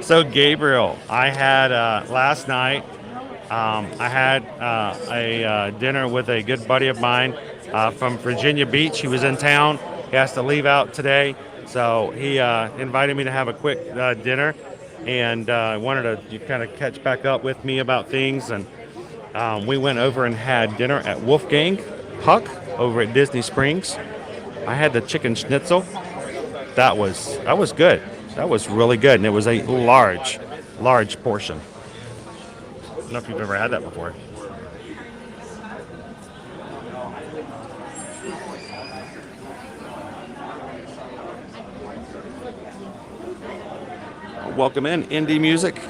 So Gabriel, I had last night, I had a dinner with a good buddy of mine from Virginia Beach. He was in town. He has to leave out today. So he invited me to have a quick dinner and wanted to kind of catch back up with me about things. And we went over and had dinner at Wolfgang Puck over at Disney Springs. I had the chicken schnitzel. That was good. That was really good, and it was a large portion. I don't know if you've ever had that before. Welcome in, Indie Music.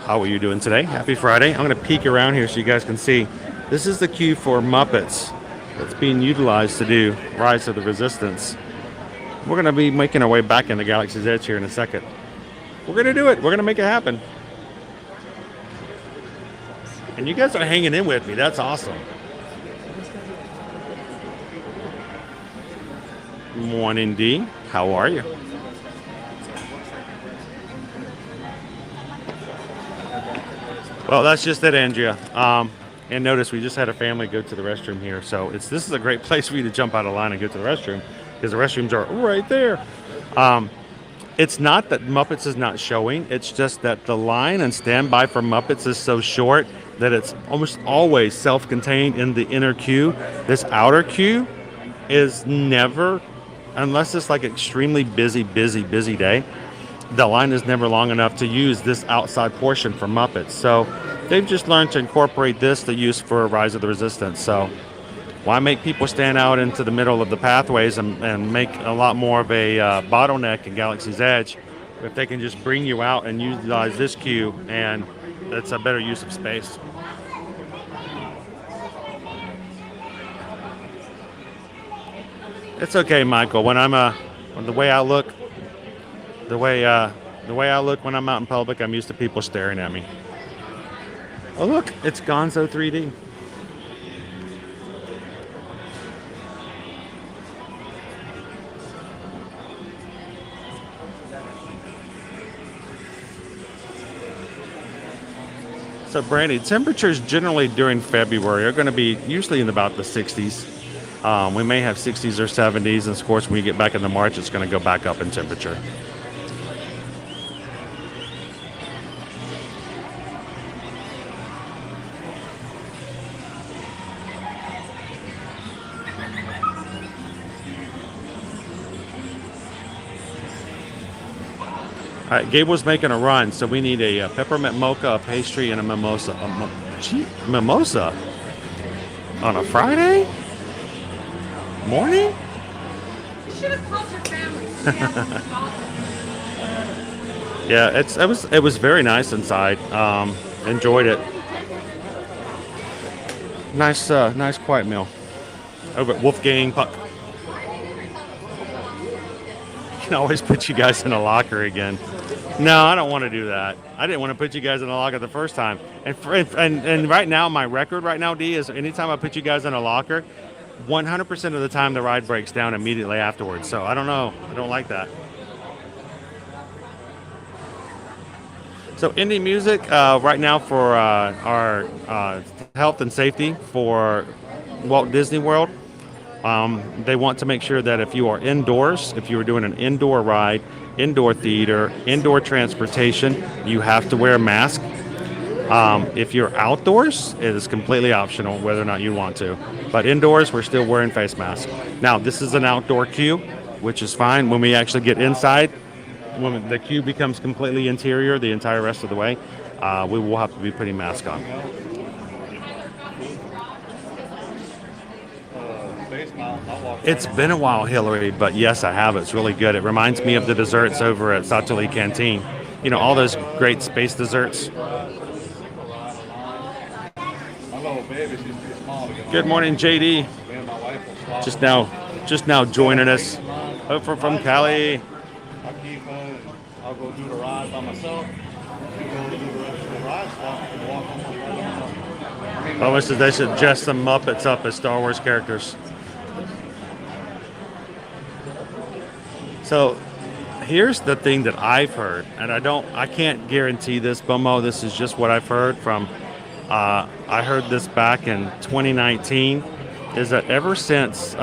How are you doing today? Happy Friday. I'm going to peek around here so you guys can see. This is the queue for Muppets that's being utilized to do Rise of the Resistance. We're going to be making our way back into Galaxy's Edge here in a second. We're going to do it. We're going to make it happen. And you guys are hanging in with me. That's awesome. Morning, D. How are you? Well, that's just it, Andrea. And notice we just had a family go to the restroom here. So this is a great place for you to jump out of line and go to the restroom because the restrooms are right there. It's not that Muppets is not showing. It's just that the line and standby for Muppets is so short that it's almost always self-contained in the inner queue. This outer queue is never, unless it's like extremely busy day, the line is never long enough to use this outside portion for Muppets. So they've just learned to incorporate this to use for Rise of the Resistance. So why make people stand out into the middle of the pathways and make a lot more of a bottleneck in Galaxy's Edge if they can just bring you out and utilize this queue, and it's a better use of space. It's okay, Michael. When the way I look when I'm out in public, I'm used to people staring at me. Oh look, it's Gonzo 3D. So Brandy, temperatures generally during February are going to be usually in about the 60s. We may have 60s or 70s, and of course, when we get back into March, it's going to go back up in temperature. All right, Gabe was making a run, so we need a peppermint mocha, a pastry, and a mimosa. Mimosa on a Friday morning? You should have called your family. Yeah, it was very nice inside. Enjoyed it. Nice quiet meal over at Wolfgang Puck. Can always put you guys in a locker again. No, I don't want to do that. I didn't want to put you guys in a locker the first time. And right now, my record right now, D, is anytime I put you guys in a locker, 100% of the time the ride breaks down immediately afterwards. So I don't know. I don't like that. So indie music right now for our health and safety for Walt Disney World. They want to make sure that if you are indoors, if you are doing an indoor ride, indoor theater, indoor transportation, you have to wear a mask. If you're outdoors, it is completely optional whether or not you want to. But indoors, we're still wearing face masks. Now, this is an outdoor queue, which is fine. When we actually get inside, when the queue becomes completely interior the entire rest of the way, we will have to be putting masks on. It's been a while, Hillary, but yes, I have. It's really good. It reminds me of the desserts over at Satuli Canteen. You know, all those great space desserts. Good morning, JD. Just now joining us. Over from Cali. I'll go do the ride by myself. I wish that they should dress some Muppets up as Star Wars characters. So here's the thing that I've heard, and I can't guarantee this, Bomo. This is just what I've heard from. I heard this back in 2019. Is that ever since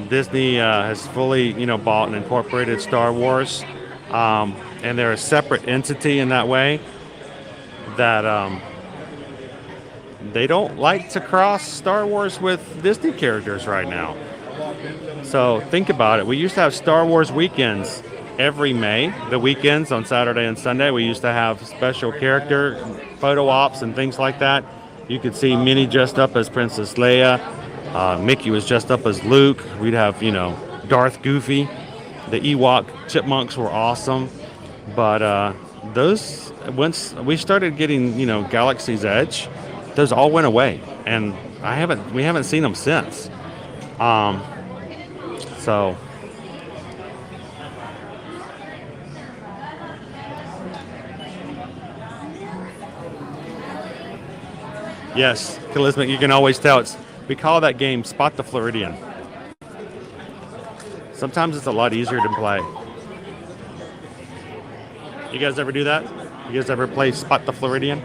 Disney has fully, bought and incorporated Star Wars, and they're a separate entity in that way, that they don't like to cross Star Wars with Disney characters right now. So think about it. We used to have Star Wars weekends every May. The weekends on Saturday and Sunday, we used to have special character photo ops and things like that. You could see Minnie dressed up as Princess Leia. Mickey was dressed up as Luke. We'd have, Darth Goofy. The Ewok chipmunks were awesome. But those, once we started getting, Galaxy's Edge, those all went away. And we haven't seen them since. So yes, Charismatic, you can always tell. We call that game Spot the Floridian. Sometimes it's a lot easier to play. You guys ever do that? You guys ever play Spot the Floridian?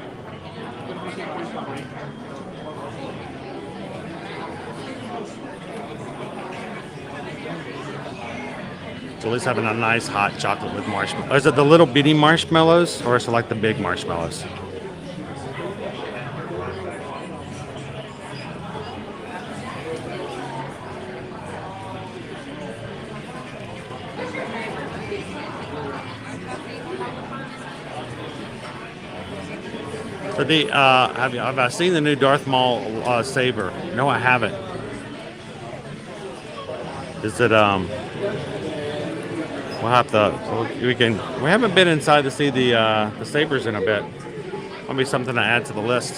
Julie's having a nice hot chocolate with marshmallows. Is it the little bitty marshmallows, or is it like the big marshmallows? So have I seen the new Darth Maul saber? No, I haven't. Is it We'll have to. We haven't been inside to see the sabers in a bit. That'll be something to add to the list.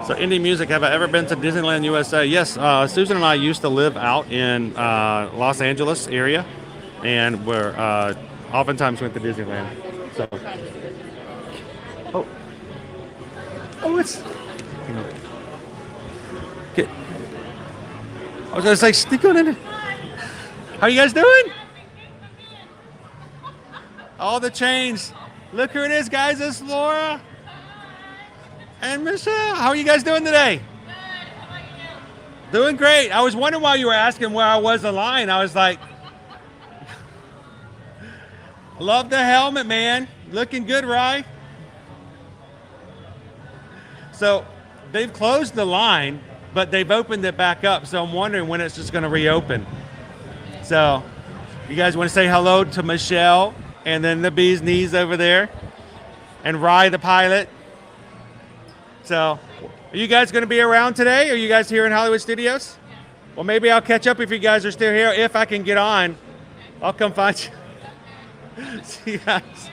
So indie music. Have I ever been to Disneyland USA? Yes. Susan and I used to live out in Los Angeles area, and we're oftentimes went to Disneyland. So. It's. Get. I was gonna say, stick on in there. How you guys doing? All the chains. Look who it is, guys. It's Laura. and Michelle. How are you guys doing today? Good. How about you? Doing great. I was wondering why you were asking where I was in line. I was like, love the helmet, man. Looking good, right? So they've closed the line, but they've opened it back up. So I'm wondering when it's just going to reopen. So you guys want to say hello to Michelle and then the bee's knees over there and Rye the pilot. So are you guys going to be around today? Are you guys here in Hollywood Studios? Well, maybe I'll catch up if you guys are still here. If I can get on, I'll come find you. See you guys.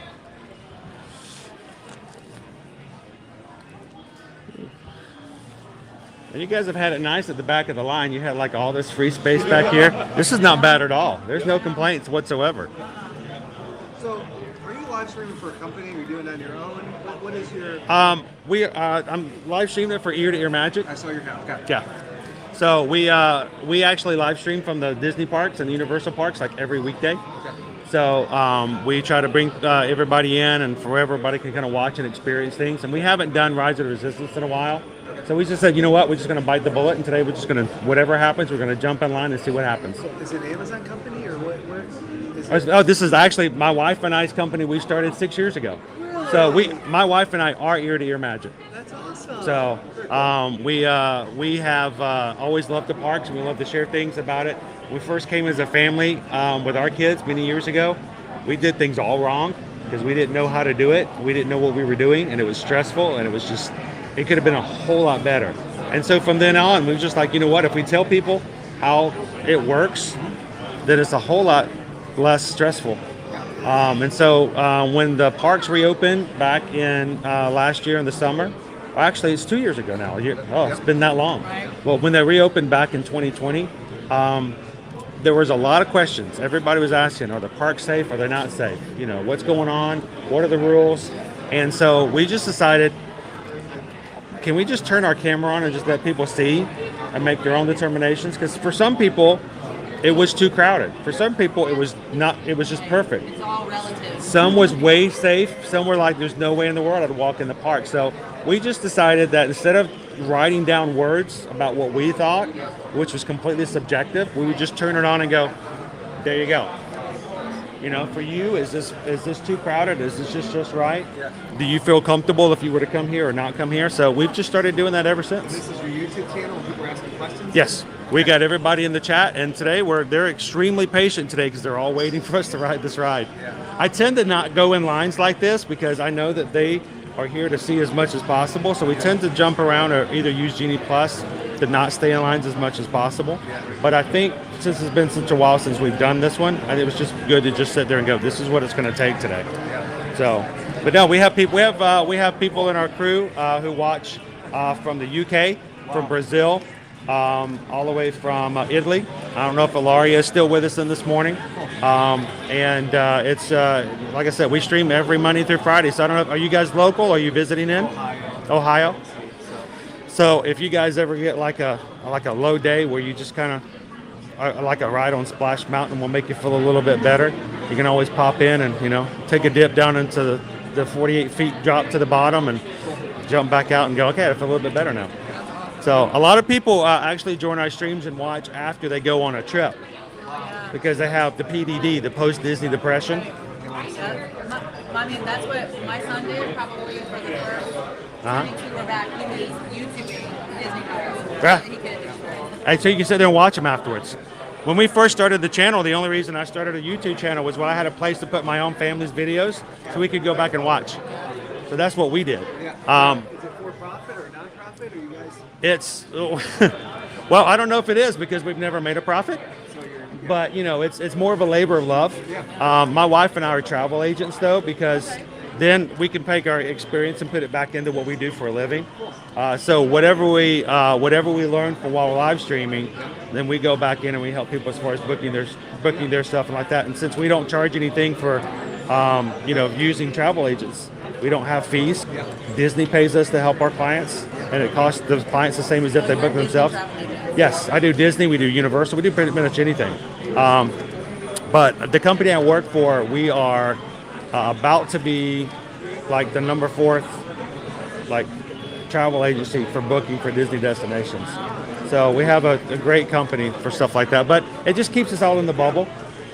And you guys have had it nice at the back of the line. You had like all this free space back here. This is not bad at all. There's no complaints whatsoever. So, are you live streaming for a company? Are you doing that on your own? What is your... I'm live streaming it for Ear to Ear Magic. I saw your house. Okay. Yeah. So we actually live stream from the Disney parks and the Universal parks like every weekday. Okay. So we try to bring everybody in and for everybody can kind of watch and experience things. And we haven't done Rise of the Resistance in a while. So we just said, you know what, we're just going to bite the bullet. And today we're just going to, whatever happens, we're going to jump in line and see what happens. So is it an Amazon company or what? Oh, this is actually my wife and I's company. We started 6 years ago. Really? So my wife and I are Ear to Ear Magic. That's awesome. So we have always loved the parks and we love to share things about it. We first came as a family with our kids many years ago. We did things all wrong because we didn't know how to do it. We didn't know what we were doing and it was stressful and it was just, it could have been a whole lot better. And so from then on, we were just like, you know what, if we tell people how it works, then it's a whole lot less stressful. And so when the parks reopened back in last year in the summer, actually it's 2 years ago now. It's been that long. Well, when they reopened back in 2020, there was a lot of questions. Everybody was asking, are the parks safe? Are they not safe? You know, what's going on? What are the rules? And so we just decided, can we just turn our camera on and just let people see and make their own determinations? Because for some people, it was too crowded. For some people, it was not. It was just perfect. It's all relative. Some was way safe. Some were like, there's no way in the world I'd walk in the park. So we just decided that instead of writing down words about what we thought, which was completely subjective, we would just turn it on and go, there you go. You know, for you, is this too crowded? Is this just right? Yeah. Do you feel comfortable if you were to come here or not come here? So we've just started doing that ever since. This is your YouTube channel and people are asking questions? Yes. We got everybody in the chat, and today they're extremely patient today because they're all waiting for us to ride this ride. Yeah. I tend to not go in lines like this because I know that they are here to see as much as possible. So we tend to jump around or either use Genie Plus to not stay in lines as much as possible. But I think since it's been such a while since we've done this one, and it was just good to just sit there and go, this is what it's going to take today. So, but no, we have people. We have people in our crew who watch from the UK, from Brazil, all the way from Italy. I don't know if Ilaria is still with us in this morning. And it's like I said, we stream every Monday through Friday. So I don't know, are you guys local? Are you visiting in Ohio? So if you guys ever get like a low day where you just kind of like a ride on Splash Mountain will make you feel a little bit better, you can always pop in and, you know, take a dip down into the 48 feet drop to the bottom and jump back out and go, okay, I feel a little bit better now. So a lot of people actually join our streams and watch after they go on a trip because they have the PDD, the post-Disney depression. I mean, that's what my son did probably for the first 22 or back. He was YouTube Disney parks. Yeah. He could experience. And so you can sit there and watch them afterwards. When we first started the channel, the only reason I started a YouTube channel was when I had a place to put my own family's videos so we could go back and watch. So that's what we did. Is it for profit or non-profit, or you guys? It's, well, I don't know if it is because we've never made a profit. But, you know, it's more of a labor of love. My wife and I are travel agents, though, because then we can take our experience and put it back into what we do for a living. So whatever we learn from while we're live streaming, then we go back in and we help people as far as booking their stuff and like that. And since we don't charge anything for, you know, using travel agents, we don't have fees. Disney pays us to help our clients, and it costs the clients the same as if they book themselves. Yes, I do Disney, we do Universal, we do pretty much anything. But the company I work for, we are about to be like the number 4th like travel agency for booking for Disney destinations. So we have a great company for stuff like that, but it just keeps us all in the bubble.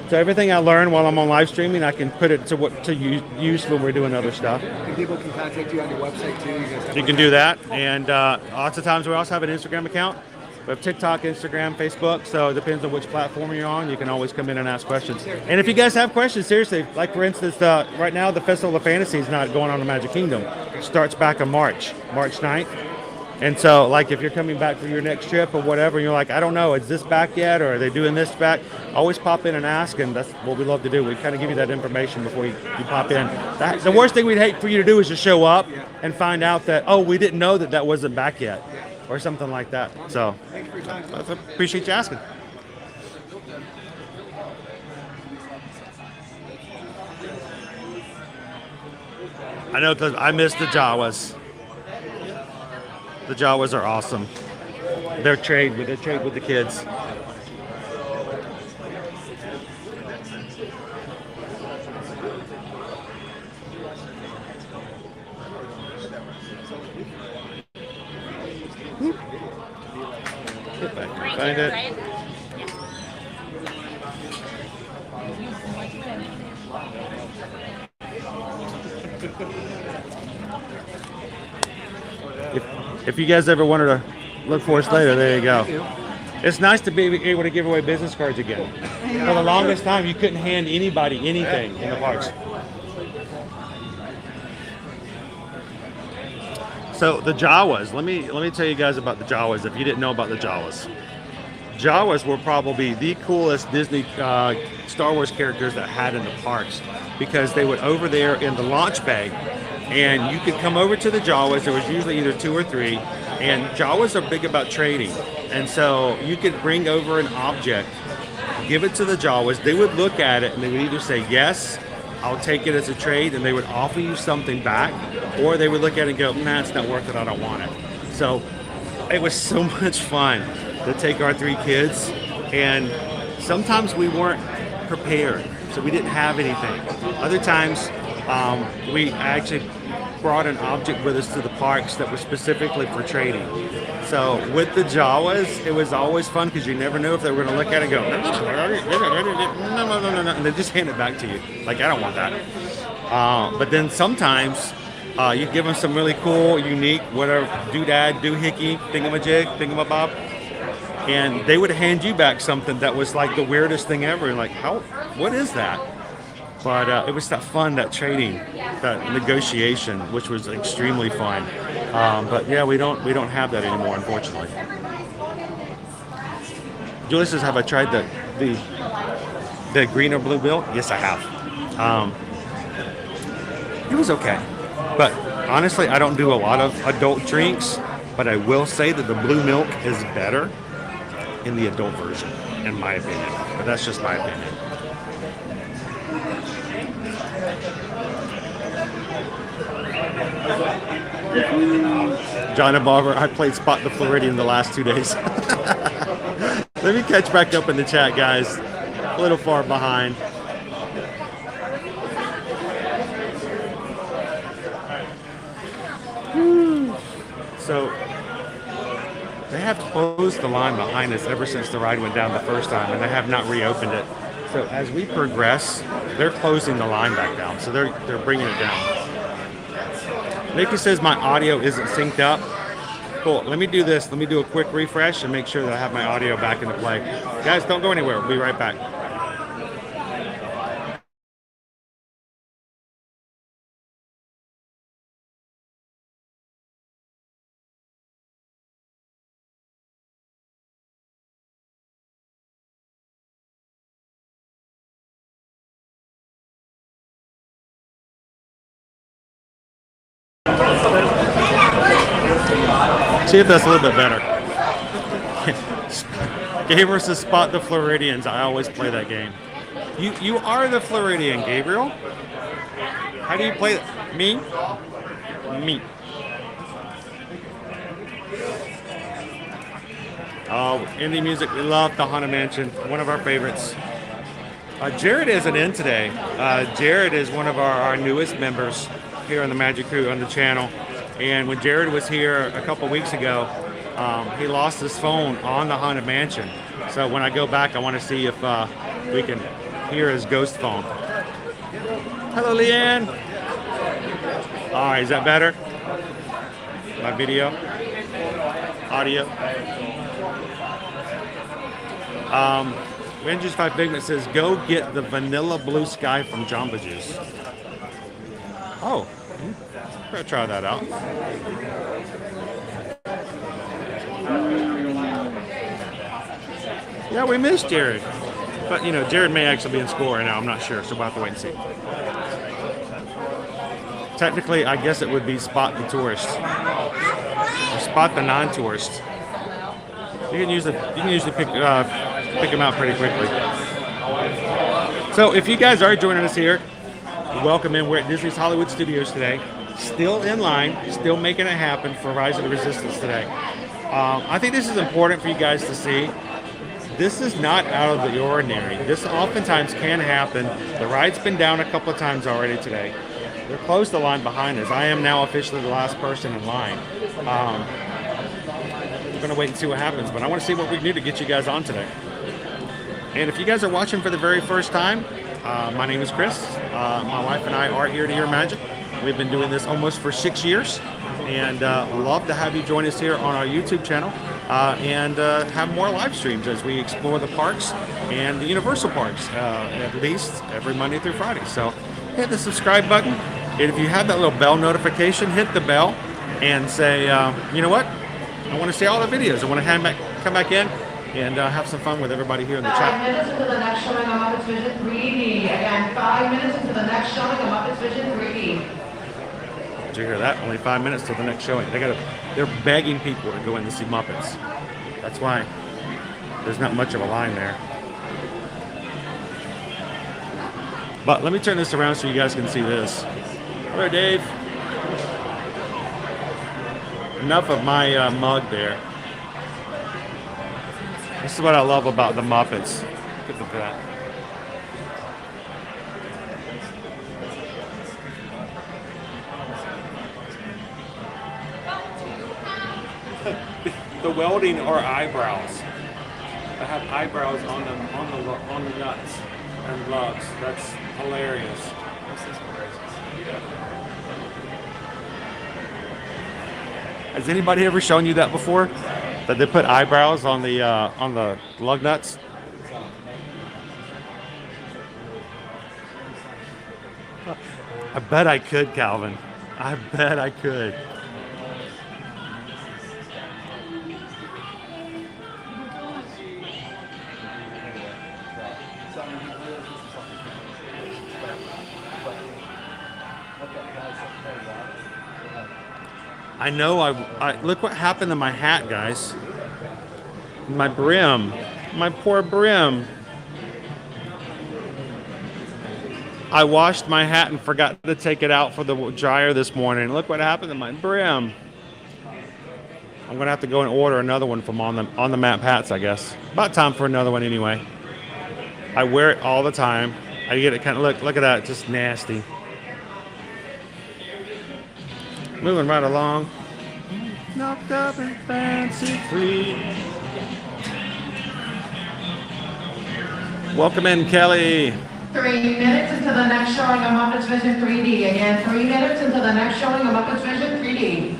So everything I learn while I'm on live streaming, I can put it to use when we're doing other stuff. And people can contact you on your website too. You can do that, and lots of times we also have an Instagram account. We have TikTok, Instagram, Facebook, so it depends on which platform you're on. You can always come in and ask questions. And if you guys have questions, seriously, like for instance, right now the Festival of Fantasy is not going on in Magic Kingdom. It starts back in March 9th. And so, like, if you're coming back for your next trip or whatever, and you're like, I don't know, is this back yet, or are they doing this back? Always pop in and ask, and that's what we love to do. We kind of give you that information before you pop in. The worst thing we'd hate for you to do is just show up and find out that, oh, we didn't know that wasn't back yet, or something like that. So, Thanks for your time. I appreciate you asking. I know, because I missed the Jawas. The Jawas are awesome. They're trade with the kids. If I can find it. Right? If you guys ever wanted to look for us later, there you go. It's nice to be able to give away business cards again. For the longest time, you couldn't hand anybody anything in the parks. So the Jawas, let me tell you guys about the Jawas if you didn't know about the Jawas. Jawas were probably the coolest Disney Star Wars characters that had in the parks, because they would over there in the launch bay, and you could come over to the Jawas. There was usually either 2 or 3, and Jawas are big about trading. And so you could bring over an object, give it to the Jawas. They would look at it and they would either say, yes, I'll take it as a trade, and they would offer you something back, or they would look at it and go, nah, it's not worth it, I don't want it. So it was so much fun to take our 3 kids, and sometimes we weren't prepared, so we didn't have anything. Other times, we actually brought an object with us to the parks that was specifically for trading. So with the Jawas, it was always fun, because you never know if they were going to look at it and go, no, and they just hand it back to you. Like, I don't want that. But then sometimes you give them some really cool, unique, whatever, doodad, doohickey, thingamajig, thingamabob, and they would hand you back something that was like the weirdest thing ever. And like, what is that? But it was that fun, that trading, that negotiation, which was extremely fun. But yeah, we don't have that anymore, unfortunately. Julie says, have I tried the green or blue milk? Yes, I have. It was okay. But honestly, I don't do a lot of adult drinks, but I will say that the blue milk is better in the adult version, in my opinion. But that's just my opinion. John and Barbara, I played Spot the Floridian the last 2 days. Let me catch back up in the chat, guys. A little far behind. So they have closed the line behind us ever since the ride went down the first time, and they have not reopened it. So as we progress, they're closing the line back down. So they're bringing it down. Nikki says my audio isn't synced up. Cool. Let me do this. Let me do a quick refresh and make sure that I have my audio back into play. Guys, don't go anywhere. We'll be right back. See if that's a little bit better. Game versus Spot the Floridians. I always play that game. You are the Floridian, Gabriel. How do you play it? Me? Me. Oh, indie music. We love the Haunted Mansion. One of our favorites. Jared isn't in today. Jared is one of our newest members here on the Magic Crew on the channel. And when Jared was here a couple weeks ago, he lost his phone on the Haunted Mansion. So when I go back, I want to see if we can hear his ghost phone. Hello, Leanne. All right, is that better? My video? Audio? Rangers 5 Figment says, go get the vanilla blue sky from Jamba Juice. Oh, I'm gonna try that out. Yeah, we missed Jared. But, you know, Jared may actually be in school right now. I'm not sure, so we'll have to wait and see. Technically, I guess it would be spot the tourist. Or spot the non-tourist. You can usually pick them out pretty quickly. So if you guys are joining us here, welcome in. We're at Disney's Hollywood Studios today. Still in line, still making it happen for Rise of the Resistance today. I think this is important for you guys to see. This is not out of the ordinary. This oftentimes can happen. The ride's been down a couple of times already today. They're closed the line behind us. I am now officially the last person in line. We're going to wait and see what happens, but I want to see what we can do to get you guys on today. And if you guys are watching for the very first time, my name is Chris. My wife and I are Ear to Ear Magic. We've been doing this almost for 6 years, and love to have you join us here on our YouTube channel and have more live streams as we explore the parks and the Universal parks, at least every Monday through Friday. So hit the subscribe button, and if you have that little bell notification, hit the bell and say, you know what? I want to see all the videos. I want to come back in and have some fun with everybody here in the chat. 5 minutes into the next showing of Muppets Vision 3D. Again, 5 minutes into the next showing of Muppets Vision 3D. Did you hear that? Only 5 minutes till the next showing. They're begging people to go in to see Muppets. That's why there's not much of a line there. But let me turn this around so you guys can see this. Hello, Dave. Enough of my mug there. This is what I love about the Muppets. Look at that. The welding are eyebrows. I have eyebrows on the nuts and lugs. That's hilarious. Has anybody ever shown you that before? That they put eyebrows on the lug nuts? I bet I could, Calvin. I bet I could. I know, I look what happened to my hat, guys. My brim. My poor brim. I washed my hat and forgot to take it out for the dryer this morning. Look what happened to my brim. I'm gonna have to go and order another one from on the map hats, I guess. About time for another one anyway. I wear it all the time. I get it kind of look at that, just nasty. Moving right along. Knocked up and fancy free. Welcome in, Kelly. 3 minutes into the next showing of Muppets Vision 3D. Again, 3 minutes into the next showing of Muppets Vision 3D.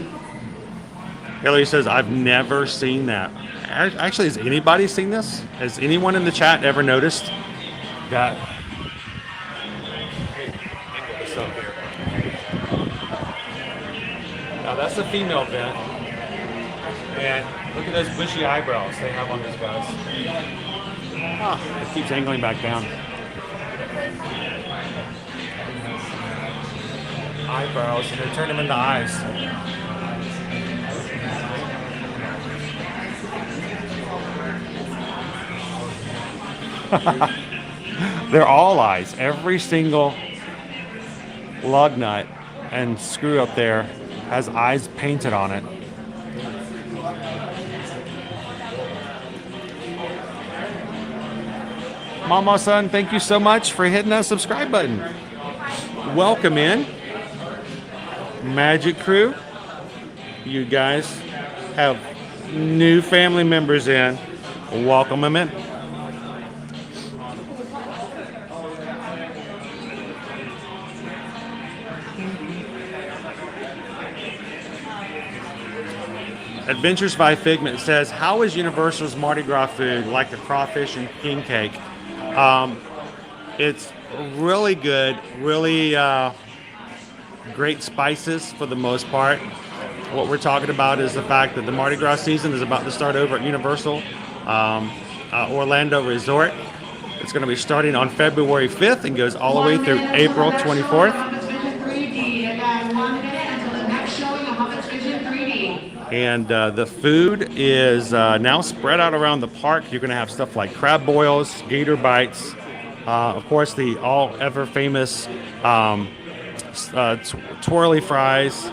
Kelly says, I've never seen that. Actually, has anybody seen this? Has anyone in the chat ever noticed that? Now that's a female vent. And look at those bushy eyebrows they have on these guys. Ah, it keeps angling back down. Eyebrows, and they turn them into eyes. They're all eyes. Every single lug nut and screw up there has eyes painted on it. Mama son, thank you so much for hitting that subscribe button. Welcome in, Magic Crew. you guys have new family members in, welcome them in. Adventures by Figment says, how is Universal's Mardi Gras food like the crawfish and king cake? It's really good, really great spices for the most part. What we're talking about is the fact that the Mardi Gras season is about to start over at Universal Orlando Resort. It's going to be starting on February 5th and goes all the way through April 24th. And the food is now spread out around the park. You're going to have stuff like crab boils, gator bites, of course, the all ever famous twirly fries,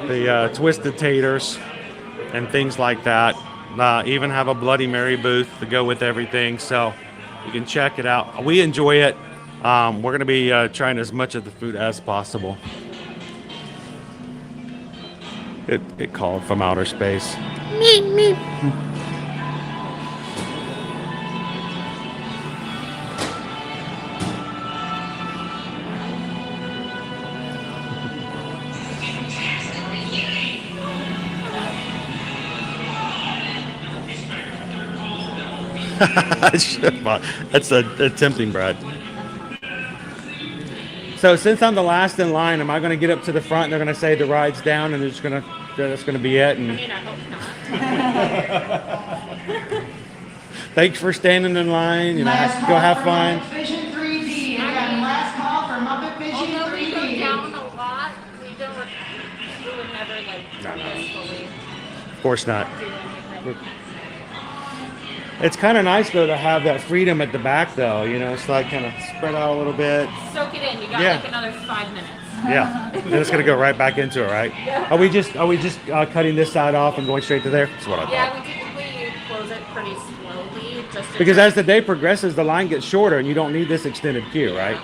the twisted taters, and things like that. Even have a Bloody Mary booth to go with everything. So you can check it out. We enjoy it. We're going to be trying as much of the food as possible. It called from outer space. Meep, meep. That's a tempting, Brad. So since I'm the last in line, am I going to get up to the front and they're going to say the ride's down and that's going to be it? And I mean, I hope not. Thanks for standing in line. You know, go have fun. Vision 3D. Again, last call for Muppet Vision Although we go 3D. down a lot, we would never like purposefully Of course not. do anything. It's kind of nice though to have that freedom at the back though. You know, it's like kind of spread out a little bit. Soak it in. You got Yeah. like another 5 minutes. Yeah, then it's gonna go right back into it, right? Are we just cutting this side off and going straight to there? That's what I thought. Yeah, we typically close it pretty slowly, just to Because as the day progresses, the line gets shorter, and you don't need this extended queue, right?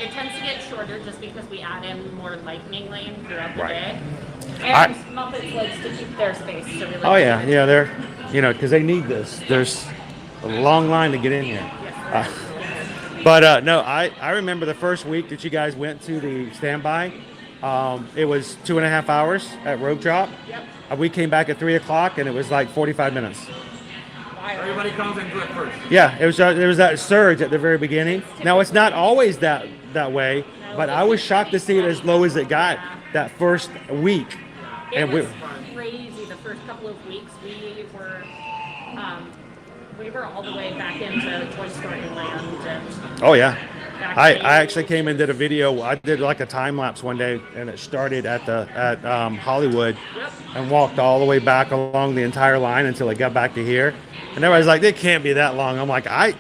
it tends to get shorter just because we add in more lightning lane throughout the Right. day. I- And Muppets likes to keep their space, so we like Oh to yeah, keep it. yeah, they're, you know, because they need this. There's a long line to get in here. But no, I remember the first week that you guys went to the standby. It was 2.5 hours at Rogue Drop. Yep. We came back at 3 o'clock, and it was like 45 minutes. Everybody comes in good first. Yeah, it was. There was that surge at the very beginning. Now it's not always that way, but I was shocked to see it as low as it got that first week. It And was crazy the first couple of weeks. We were all the way back into Toy Story Land. And oh yeah, back I to- actually came and did a video. I did like a time lapse one day, and it started at Hollywood, Yep. and walked all the way back along the entire line until it got back to here. And everybody's like, "It can't be that long." I'm like, I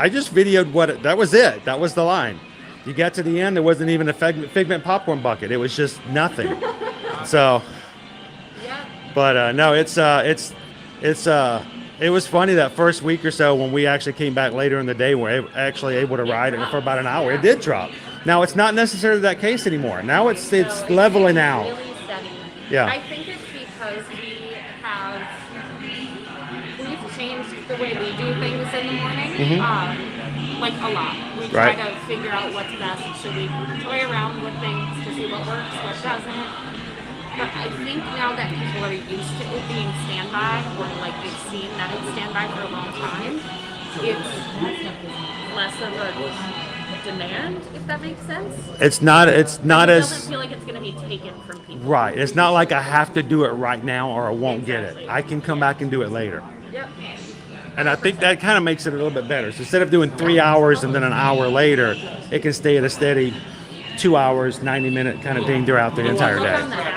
just videoed that was it. That was the line. You got to the end, there wasn't even a Figment popcorn bucket. It was just nothing. So, Yeah. but no, it was funny that first week or so when we actually came back later in the day. We're actually able to ride it for about an hour. It did drop. Now it's not necessarily that case anymore. Now it's leveling out. Really steady. Yeah. I think it's because we've changed the way we do things in the morning, like a lot. We try Right. to figure out what's best. Should we play around with things to see what works, what doesn't? But I think now that people are used to it being standby, or like they've seen that it's standby for a long time, it's less of a demand, if that makes sense. It's not It as doesn't feel like it's going to be taken from people. right. It's not like I have to do it right now or I won't get it. I can come back and do it later. Yep. And I think that kind of makes it a little bit better. So instead of doing 3 hours and then an hour later, it can stay at a steady 2 hours, 90-minute kind of thing throughout the entire Look day. on the app.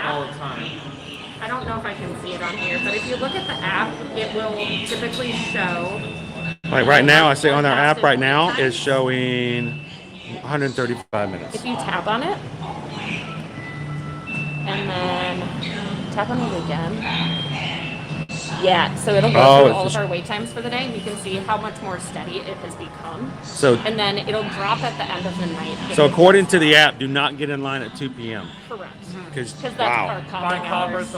I don't know if I can see it on here, but if you look at the app, it will typically show. Like right now, I say on our app right now is showing 135 minutes. If you tap on it, and then tap on it again, Yeah, so it'll go Oh, through it's all just- of our wait times for the day, and you can see how much more steady it has become. So, And then it'll drop at the end of the night. so according to the app, do not get in line at 2 p.m. Correct. Because Because that's wow. park hopping hours.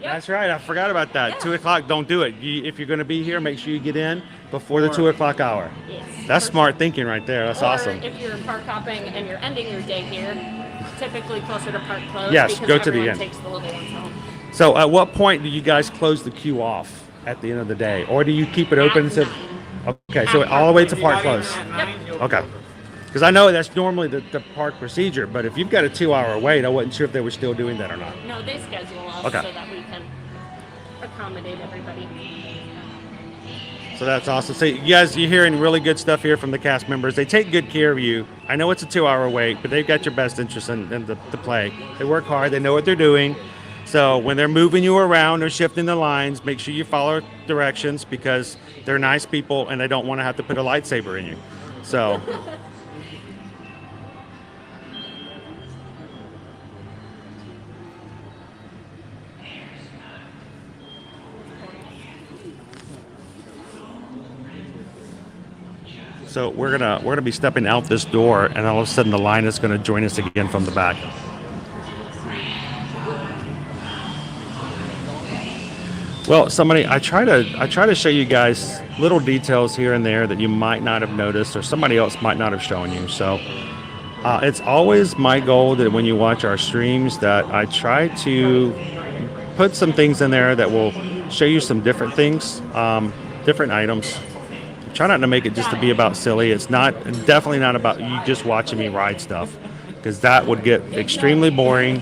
That's right. I forgot about that. Yeah. 2 o'clock. Don't do it. If you're going to be here, make sure you get in before the 2 o'clock hour. Yes. That's smart thinking right there. That's Or awesome. if you're park hopping and you're ending your day here, typically closer to park close. Yes, because go to the everyone end. takes the little ones home. So, at what point do you guys close the queue off at the end of the day, or do you keep it open? Okay, so all the way to park close. Yep. Okay. Because I know that's normally the park procedure, but if you've got a 2-hour wait, I wasn't sure if they were still doing that or not. No, they schedule us Okay. so that we can accommodate everybody. So that's awesome. So you guys, you're hearing really good stuff here from the cast members. They take good care of you. I know it's a 2-hour wait, but they've got your best interest in the play. They work hard. They know what they're doing. So when they're moving you around or shifting the lines, make sure you follow directions because they're nice people and they don't want to have to put a lightsaber in you. So. So we're gonna be stepping out this door, and all of a sudden the line is gonna join us again from the back. Well, I try to show you guys little details here and there that you might not have noticed, or somebody else might not have shown you. So it's always my goal that when you watch our streams, that I try to put some things in there that will show you some different things, different items. Try not to make it just to be about silly. It's definitely not about you just watching me ride stuff, because that would get extremely boring.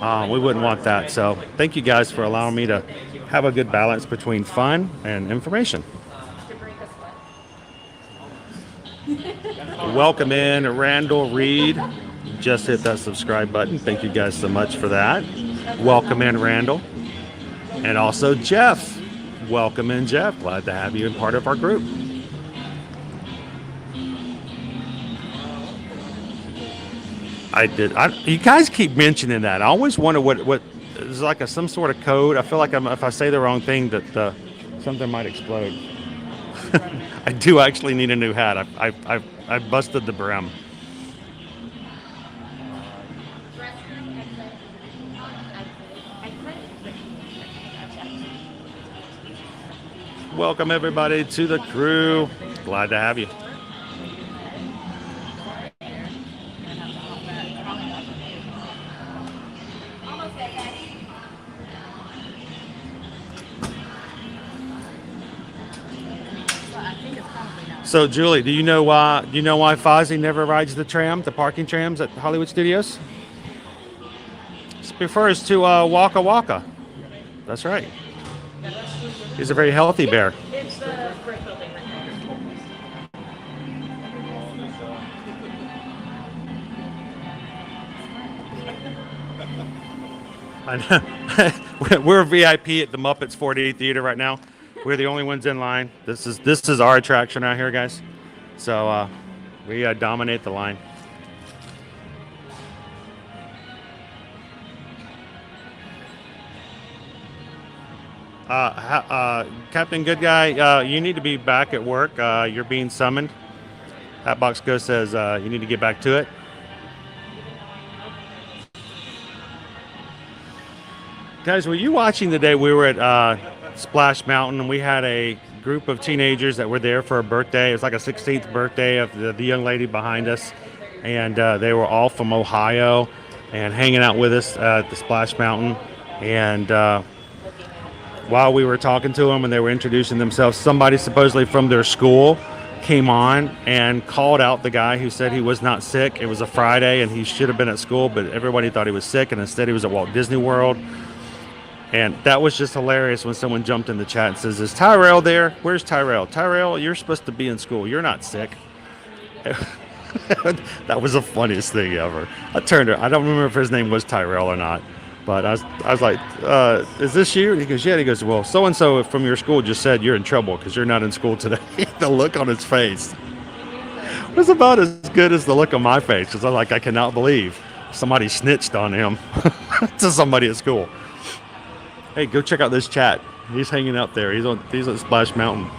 We wouldn't want that. So thank you guys for allowing me to have a good balance between fun and information. Welcome in Randall Reed. Just hit that subscribe button. Thank you guys so much for that. Welcome in Randall. And also Jeff. Welcome in Jeff. Glad to have you in part of our group. You guys keep mentioning that. I always wonder what is like some sort of code. I feel like if I say the wrong thing, that something might explode. I do actually need a new hat. I busted the brim. Welcome everybody to the crew. Glad to have you. So Julie, do you know why Fozzie never rides the parking trams at Hollywood Studios? It refers to Waka Waka. That's right. He's a very healthy bear. It's the brick building right I know. We're VIP at the Muppets 4D Theater right now. We're the only ones in line. This is our attraction out here, guys. So we dominate the line. Captain Good Guy, you need to be back at work. You're being summoned. Hatbox Ghost says you need to get back to it. Guys, were you watching today? We were at Splash Mountain, and we had a group of teenagers that were there for a birthday. It was like a 16th birthday of the young lady behind us, and they were all from Ohio and hanging out with us at the Splash Mountain. And while we were talking to them and they were introducing themselves, somebody supposedly from their school came on and called out the guy who said he was not sick. It was a Friday and he should have been at school, but everybody thought he was sick, and instead he was at Walt Disney World. And that was just hilarious when someone jumped in the chat and says, "Is Tyrell there? Where's Tyrell? Tyrell, you're supposed to be in school. You're not sick." That was the funniest thing ever. I don't remember if his name was Tyrell or not, but I was like, "Is this you?" And he goes, "Yeah." And he goes, "Well, so-and-so from your school just said you're in trouble because you're not in school today." The look on his face was about as good as the look on my face. Because I'm like, I cannot believe somebody snitched on him to somebody at school. Hey, go check out this chat. He's hanging out there. He's at Splash Mountain.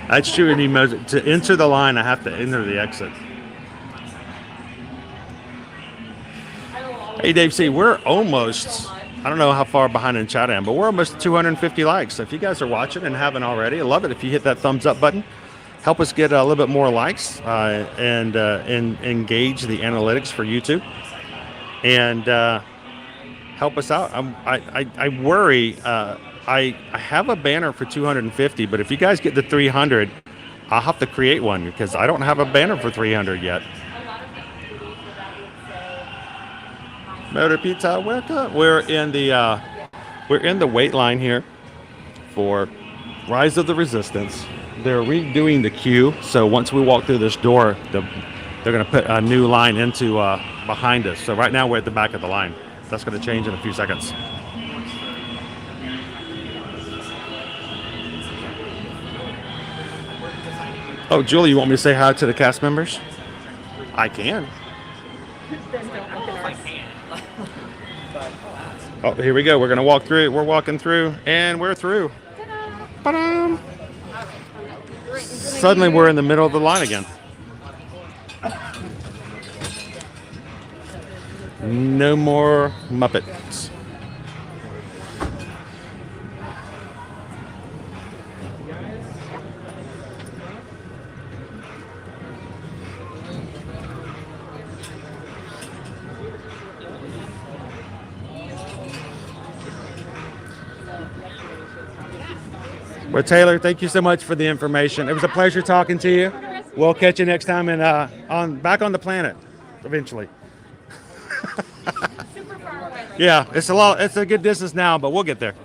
That's true. And he measures to enter the line. I have to enter the exit. Hey, Dave C, we're almost, I don't know how far behind in chat I am, but we're almost 250 likes. So if you guys are watching and haven't already, I love it if you hit that thumbs up button. Help us get a little bit more likes and engage the analytics for YouTube. And help us out. I worry. I have a banner for 250, but if you guys get to 300, I'll have to create one because I don't have a banner for 300 yet. Motor Pizza, welcome. We're in the wait line here for Rise of the Resistance. They're redoing the queue, so once we walk through this door, they're going to put a new line into behind us. So right now we're at the back of the line. That's going to change in a few seconds. Oh, Julie, you want me to say hi to the cast members? I can. Oh, here we go. We're going to walk through. We're walking through, and we're through. Ta-da! Suddenly, we're in the middle of the line again. No more Muppets. Well, Taylor, thank you so much for the information. It was a pleasure talking to you. We'll catch you next time and back on the planet eventually. Super far away. Yeah, it's a good distance now, but we'll get there.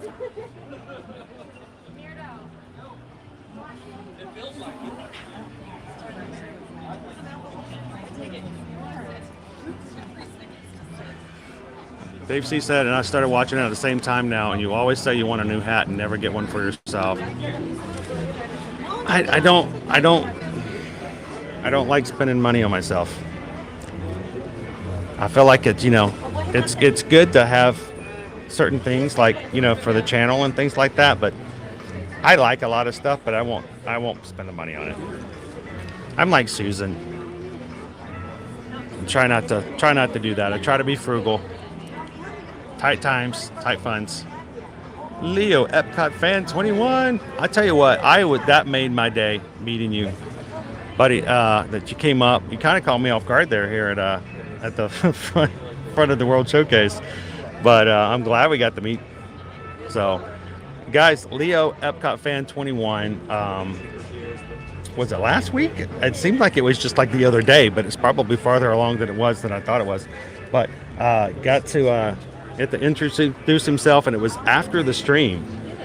Dave C said, and I started watching it at the same time now, and you always say you want a new hat and never get one for yourself. I don't like spending money on myself. I feel like it's good to have certain things like, for the channel and things like that, but I like a lot of stuff, but I won't spend the money on it. I'm like Susan. Try not to do that. I try to be frugal. Tight times, tight funds. Leo, Epcot fan 21. I tell you what, that made my day meeting you, buddy. That you came up. You kind of caught me off guard there here at the front of the World Showcase, but I'm glad we got to meet. So, guys, Leo, Epcot fan 21. Was it last week? It seemed like it was just like the other day, but it's probably farther along than I thought it was. But got to introduce himself, and it was after the stream,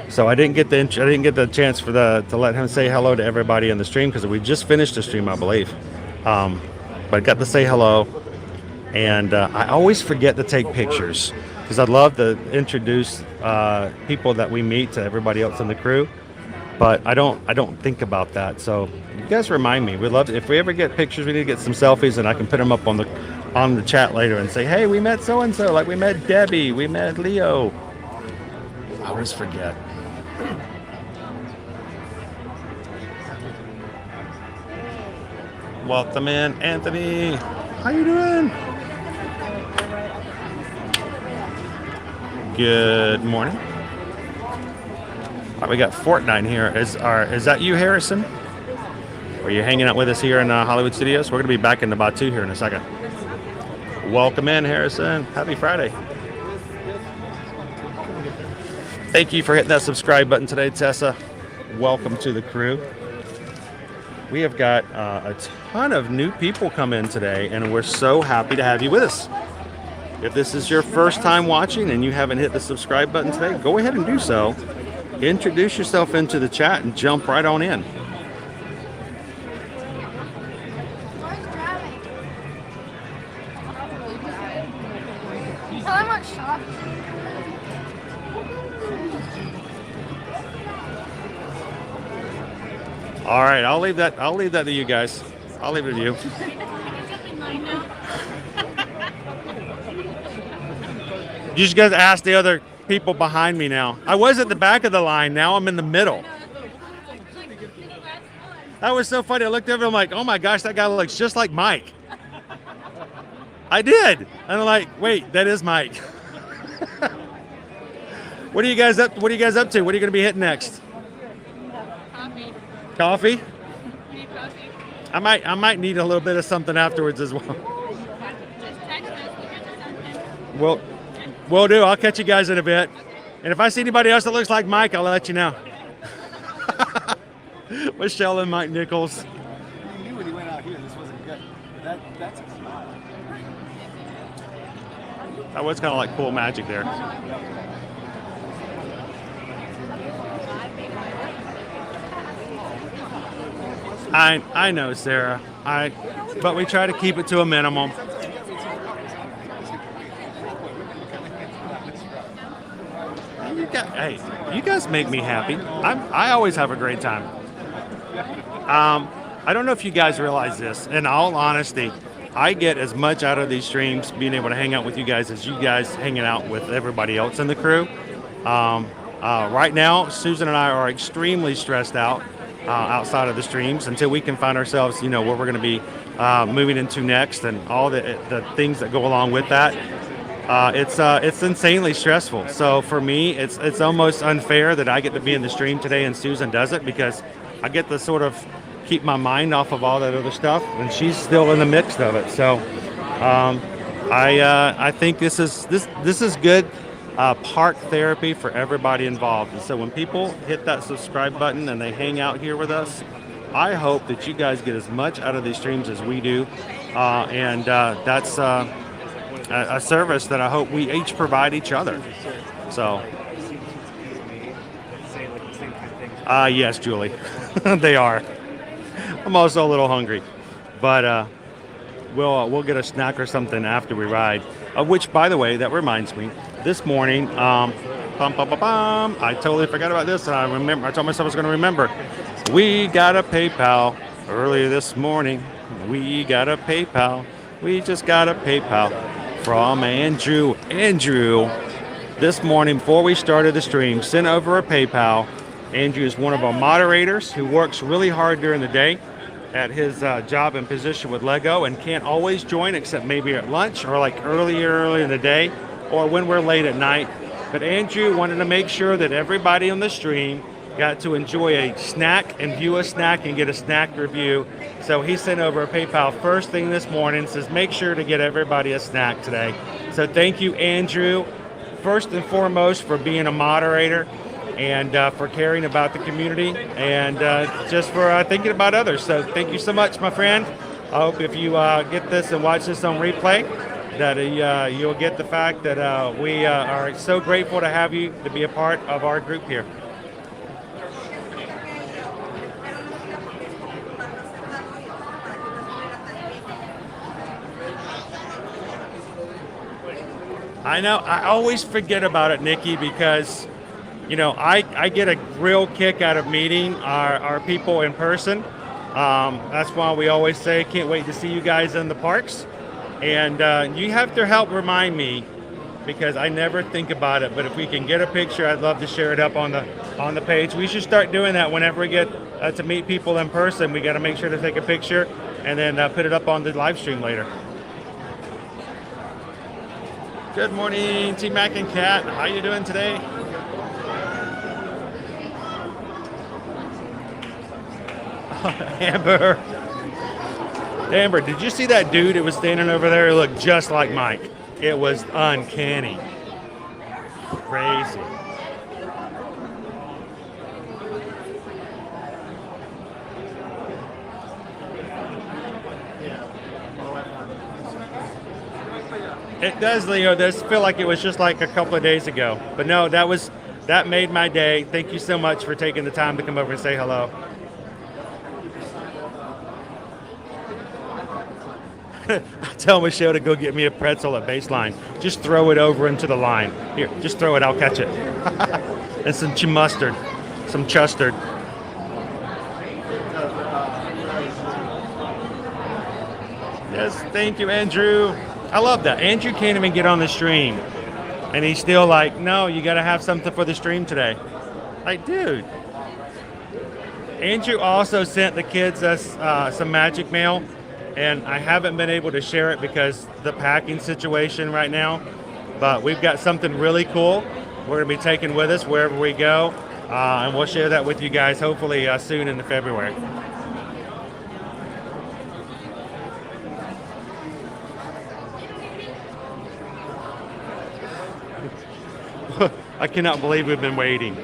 so I didn't get the chance to let him say hello to everybody in the stream because we just finished the stream, I believe. But got to say hello, and I always forget to take pictures because I'd love to introduce people that we meet to everybody else in the crew, but I don't think about that. So you guys remind me. We'd love to, if we ever get pictures, we need to get some selfies, and I can put them up on the chat later and say, hey, we met so-and-so, like we met Debbie, we met Leo. I always forget. Welcome in, Anthony. How you doing? Good morning. All right, we got Fortnite here. Is that you, Harrison? Are you hanging out with us here in Hollywood Studios? We're going to be back in the Batu here in a second. Welcome in, Harrison. Happy Friday. Thank you for hitting that subscribe button today, Tessa. Welcome to the crew. We have got a ton of new people come in today, and we're so happy to have you with us. If this is your first time watching and you haven't hit the subscribe button today, go ahead and do so. Introduce yourself into the chat and jump right on in. All right, I'll leave that to you guys. I'll leave it to you. You just got to ask the other people behind me now. I was at the back of the line. Now I'm in the middle. That was so funny. I looked over. I'm like, oh my gosh, that guy looks just like Mike. I did. And I'm like, wait, that is Mike. What are you guys up to? What are you going to be hitting next? Coffee. Coffee? Need coffee. I might need a little bit of something afterwards as well. Just text us. We'll get you something. Well, will do. I'll catch you guys in a bit. And if I see anybody else that looks like Mike, I'll let you know. Michelle and Mike Nichols. You knew when he went out here this wasn't good. That's a spot. That was kind of like cool magic there. I know, Sarah. But we try to keep it to a minimum. You guys make me happy. I always have a great time. I don't know if you guys realize this. In all honesty, I get as much out of these streams being able to hang out with you guys as you guys hanging out with everybody else in the crew. Right now, Susan and I are extremely stressed out outside of the streams until we can find ourselves, where we're going to be moving into next and all the things that go along with that. It's insanely stressful. So for me, it's almost unfair that I get to be in the stream today and Susan doesn't, because I get to sort of keep my mind off of all that other stuff, and she's still in the mix of it. So I think this is good park therapy for everybody involved. And so when people hit that subscribe button and they hang out here with us, I hope that you guys get as much out of these streams as we do, and that's a service that I hope we each provide each other. So, yes, Julie, they are. I'm also a little hungry, but we'll get a snack or something after we ride. Which, by the way, that reminds me, this morning, I totally forgot about this, and I told myself I was going to remember. We got a PayPal earlier this morning. We got a PayPal. We just got a PayPal from Andrew. Andrew, this morning before we started the stream, sent over a PayPal. Andrew is one of our moderators who works really hard during the day at his job and position with Lego and can't always join except maybe at lunch or like early in the day or when we're late at night. But Andrew wanted to make sure that everybody on the stream got to enjoy a snack and view a snack and get a snack review. So he sent over a PayPal first thing this morning, says make sure to get everybody a snack today. So thank you, Andrew, first and foremost for being a moderator and for caring about the community and just for thinking about others. So thank you so much, my friend. I hope if you get this and watch this on replay, that you'll get the fact that we are so grateful to have you to be a part of our group here. I know, I always forget about it, Nikki, because I get a real kick out of meeting our people in person. That's why we always say, can't wait to see you guys in the parks. And you have to help remind me, because I never think about it. But if we can get a picture, I'd love to share it up on the page. We should start doing that whenever we get to meet people in person. We got to make sure to take a picture and then put it up on the live stream later. Good morning, T Mac and Kat. How you doing today? Amber, did you see that dude that was standing over there who looked just like Mike? It was uncanny. Crazy. It does, Leo. It does feel like it was just like a couple of days ago. But no, that made my day. Thank you so much for taking the time to come over and say hello. Tell Michelle to go get me a pretzel at baseline. Just throw it over into the line. Here, just throw it. I'll catch it. And some mustard, some chustard. Yes, thank you, Andrew. I love that. Andrew can't even get on the stream. And he's still like, no, you got to have something for the stream today. Like, dude. Andrew also sent the kids us some magic mail, and I haven't been able to share it because the packing situation right now. But we've got something really cool we're going to be taking with us wherever we go, and we'll share that with you guys hopefully soon in February. I cannot believe we've been waiting.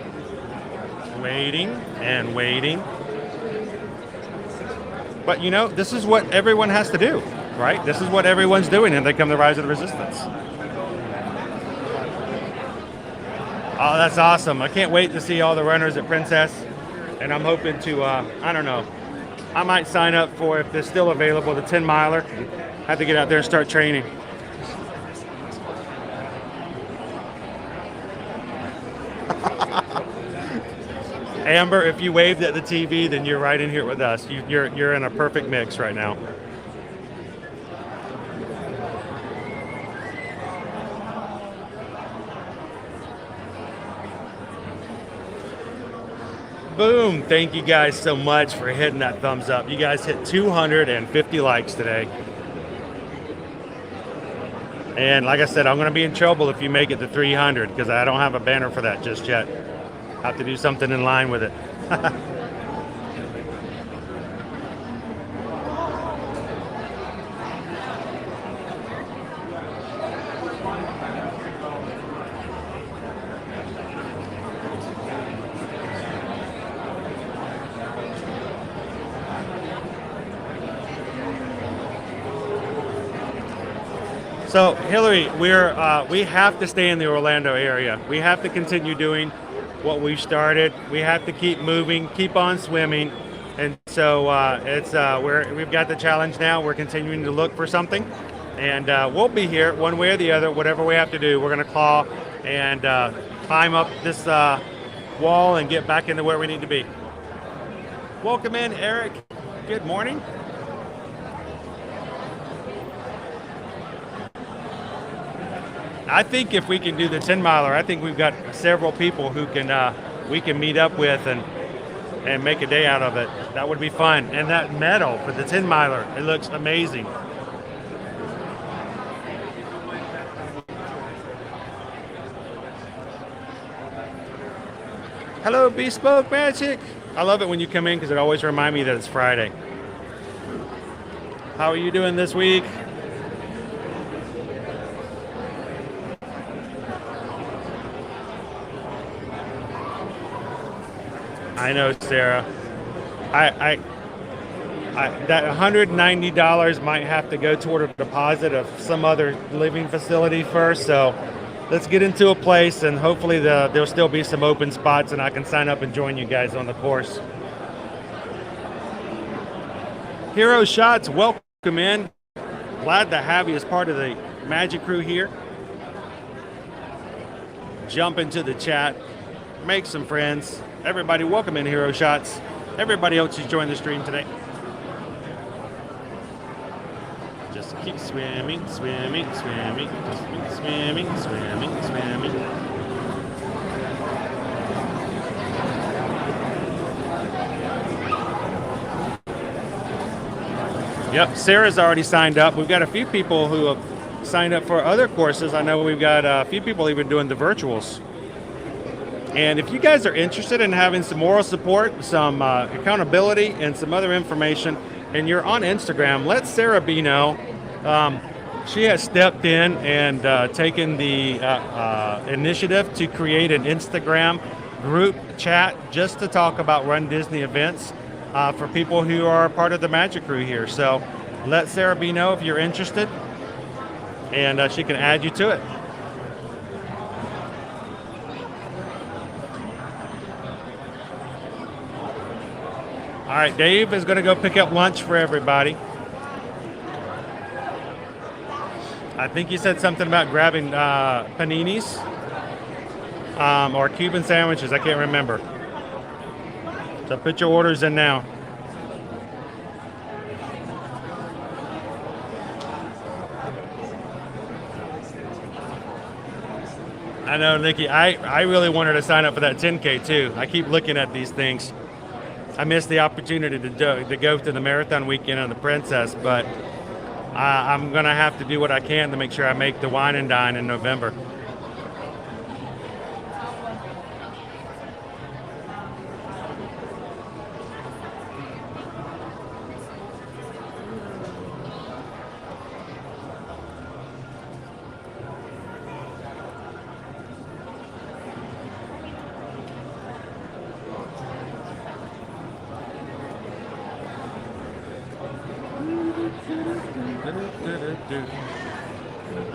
Waiting and waiting. But you know, this is what everyone has to do, right? This is what everyone's doing, and they come to Rise of the Resistance. Oh, that's awesome. I can't wait to see all the runners at Princess. And I'm hoping to, I don't know, I might sign up for, if they're still available, the 10 miler. Have to get out there and start training. Amber, if you waved at the TV, then you're right in here with us. You're in a perfect mix right now. Boom. Thank you guys so much for hitting that thumbs up. You guys hit 250 likes today. And like I said, I'm going to be in trouble if you make it to 300 because I don't have a banner for that just yet. Have to do something in line with it. So Hillary, we have to stay in the Orlando area. We have to continue doing what we've started. We have to keep moving, keep on swimming, and so we've got the challenge now. We're continuing to look for something, and we'll be here one way or the other. Whatever we have to do, we're going to claw and climb up this wall and get back into where we need to be. Welcome in, Eric. Good morning. I think if we can do the 10 miler, I think we've got several people who can we can meet up with and make a day out of it. That would be fun. And that medal for the 10 miler, it looks amazing. Hello, Bespoke Magic. I love it when you come in because it always reminds me that it's Friday. How are you doing this week? I know, Sarah. I that $190 might have to go toward a deposit of some other living facility first. So let's get into a place, and hopefully there'll still be some open spots, and I can sign up and join you guys on the course. Hero Shots, welcome in. Glad to have you as part of the Magic crew here. Jump into the chat, make some friends. Everybody, welcome in, Hero Shots. Everybody else who's joined the stream today. Just keep swimming, swimming, swimming. Just keep swimming, swimming, swimming. Yep, Sarah's already signed up. We've got a few people who have signed up for other courses. I know we've got a few people even doing the virtuals. And if you guys are interested in having some moral support, some accountability, and some other information, and you're on Instagram, let Sarah B know. She has stepped in and taken the initiative to create an Instagram group chat just to talk about Run Disney events for people who are part of the Magic crew here. So let Sarah B know if you're interested, and she can add you to it. All right, Dave is going to go pick up lunch for everybody. I think you said something about grabbing paninis or Cuban sandwiches. I can't remember. So put your orders in now. I know, Nikki. I really wanted to sign up for that 10K too. I keep looking at these things. I missed the opportunity to go to the marathon weekend on the Princess, but I'm going to have to do what I can to make sure I make the Wine and Dine in November.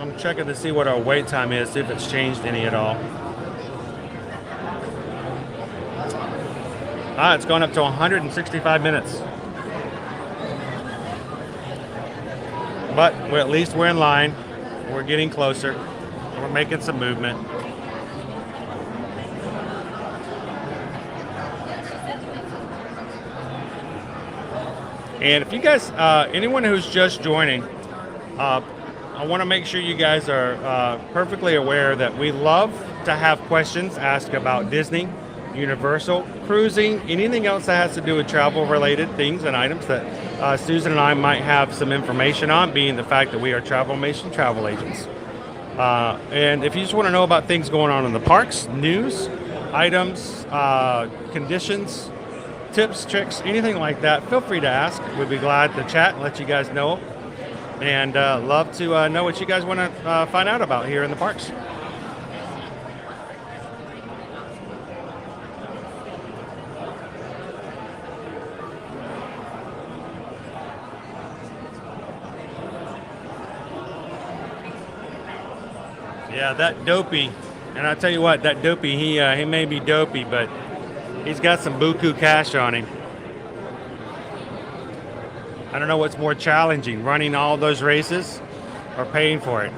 I'm checking to see what our wait time is, see if it's changed any at all. It's gone up to 165 minutes. But at least we're in line. We're getting closer. We're making some movement. And if you guys, anyone who's just joining, I want to make sure you guys are perfectly aware that we love to have questions asked about Disney, Universal, cruising, anything else that has to do with travel-related things and items that Susan and I might have some information on, being the fact that we are Travelmation travel agents. And if you just want to know about things going on in the parks, news, items, conditions, tips, tricks, anything like that, feel free to ask. We'd be glad to chat and let you guys know. And love to know what you guys want to find out about here in the parks. Yeah, that dopey, and I'll tell you what, that dopey, he may be dopey, but he's got some buku cash on him. I don't know what's more challenging, running all those races or paying for it.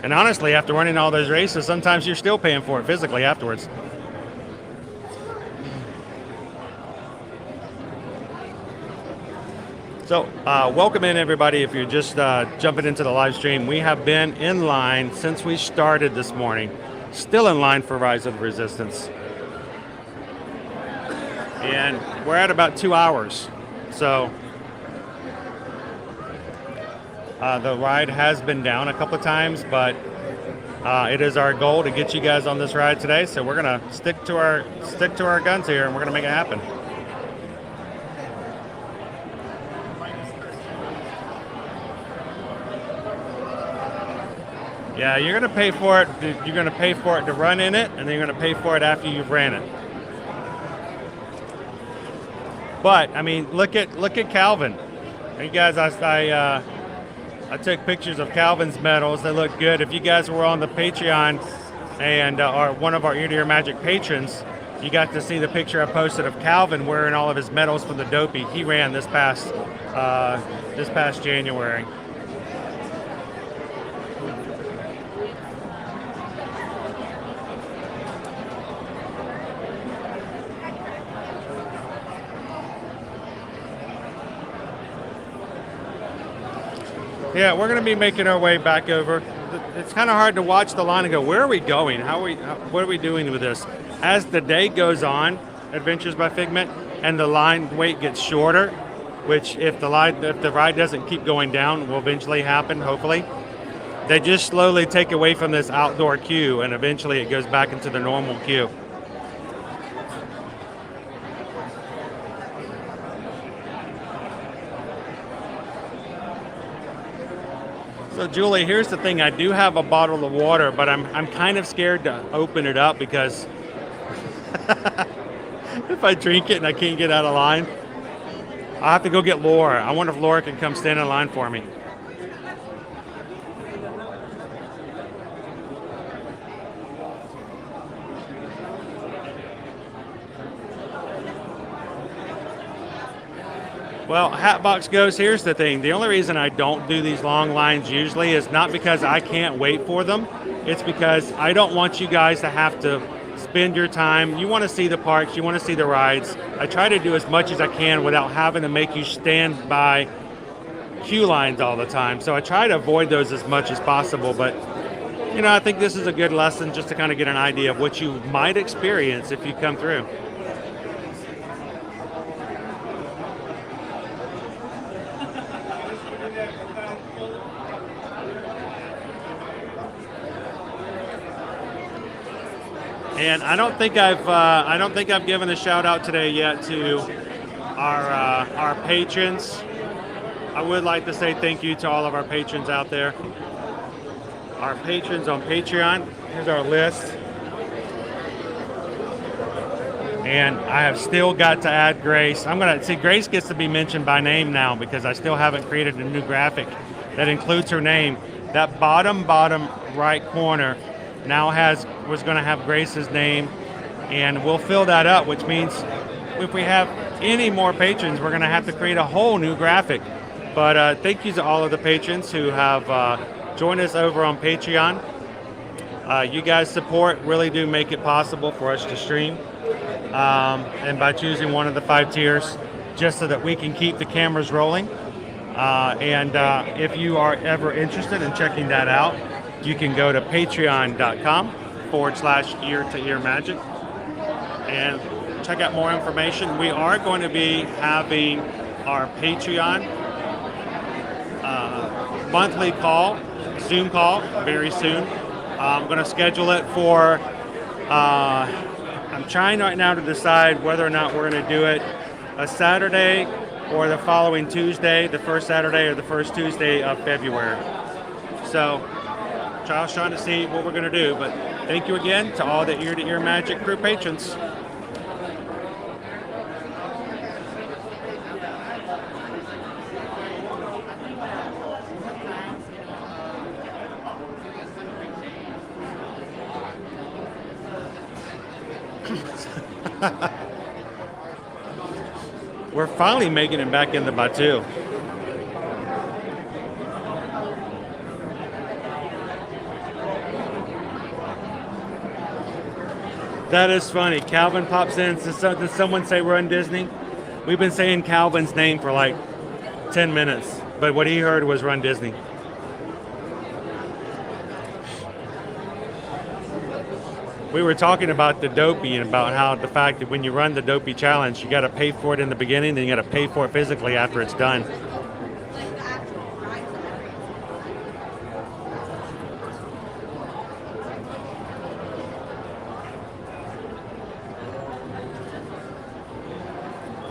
And honestly, after running all those races, sometimes you're still paying for it physically afterwards. So, welcome in everybody if you're just jumping into the live stream. We have been in line since we started this morning. Still in line for Rise of the Resistance. And we're at about 2 hours. So, the ride has been down a couple of times, but it is our goal to get you guys on this ride today. So we're gonna stick to our guns here, and we're gonna make it happen. Yeah, you're gonna pay for it. You're gonna pay for it to run in it, and then you're gonna pay for it after you've ran it. But I mean, look at Calvin. You guys, I took pictures of Calvin's medals. They look good. If you guys were on the Patreon and are one of our Ear to Ear Magic patrons, you got to see the picture I posted of Calvin wearing all of his medals from the Dopey. He ran this past January. Yeah, we're going to be making our way back over. It's kind of hard to watch the line and go, where are we going? What are we doing with this? As the day goes on, Adventures by Figment, and the line wait gets shorter, which if the ride doesn't keep going down, will eventually happen, hopefully. They just slowly take away from this outdoor queue, and eventually it goes back into the normal queue. So Julie, here's the thing. I do have a bottle of water, but I'm kind of scared to open it up because if I drink it and I can't get out of line, I'll have to go get Laura. I wonder if Laura can come stand in line for me. Well, Hatbox goes, here's the thing. The only reason I don't do these long lines usually is not because I can't wait for them. It's because I don't want you guys to have to spend your time. You want to see the parks. You want to see the rides. I try to do as much as I can without having to make you stand by queue lines all the time. So I try to avoid those as much as possible. But, you know, I think this is a good lesson just to kind of get an idea of what you might experience if you come through. And I don't think I've given a shout out today yet to our patrons. I would like to say thank you to all of our patrons out there. Our patrons on Patreon. Here's our list. And I have still got to add Grace. Grace gets to be mentioned by name now because I still haven't created a new graphic that includes her name. That bottom right corner now was going to have Grace's name, and we'll fill that up, which means if we have any more patrons, we're going to have to create a whole new graphic. But thank you to all of the patrons who have joined us over on Patreon. You guys' support really do make it possible for us to stream, and by choosing one of the 5 tiers, just so that we can keep the cameras rolling. And if you are ever interested in checking that out, you can go to patreon.com/ear-to-ear-magic and check out more information. We are going to be having our Patreon monthly Zoom call very soon. I'm going to schedule it for, I'm trying right now to decide whether or not we're going to do it a Saturday or the following Tuesday, the first Saturday or the first Tuesday of February. So, Charles trying to see what we're going to do, but thank you again to all the Ear to Ear Magic crew patrons. We're finally making it back in the Batu. That is funny. Calvin pops in. Did someone say Run Disney? We've been saying Calvin's name for like 10 minutes, but what he heard was Run Disney. We were talking about the Dopey and about how the fact that when you run the Dopey challenge, you got to pay for it in the beginning, then you got to pay for it physically after it's done.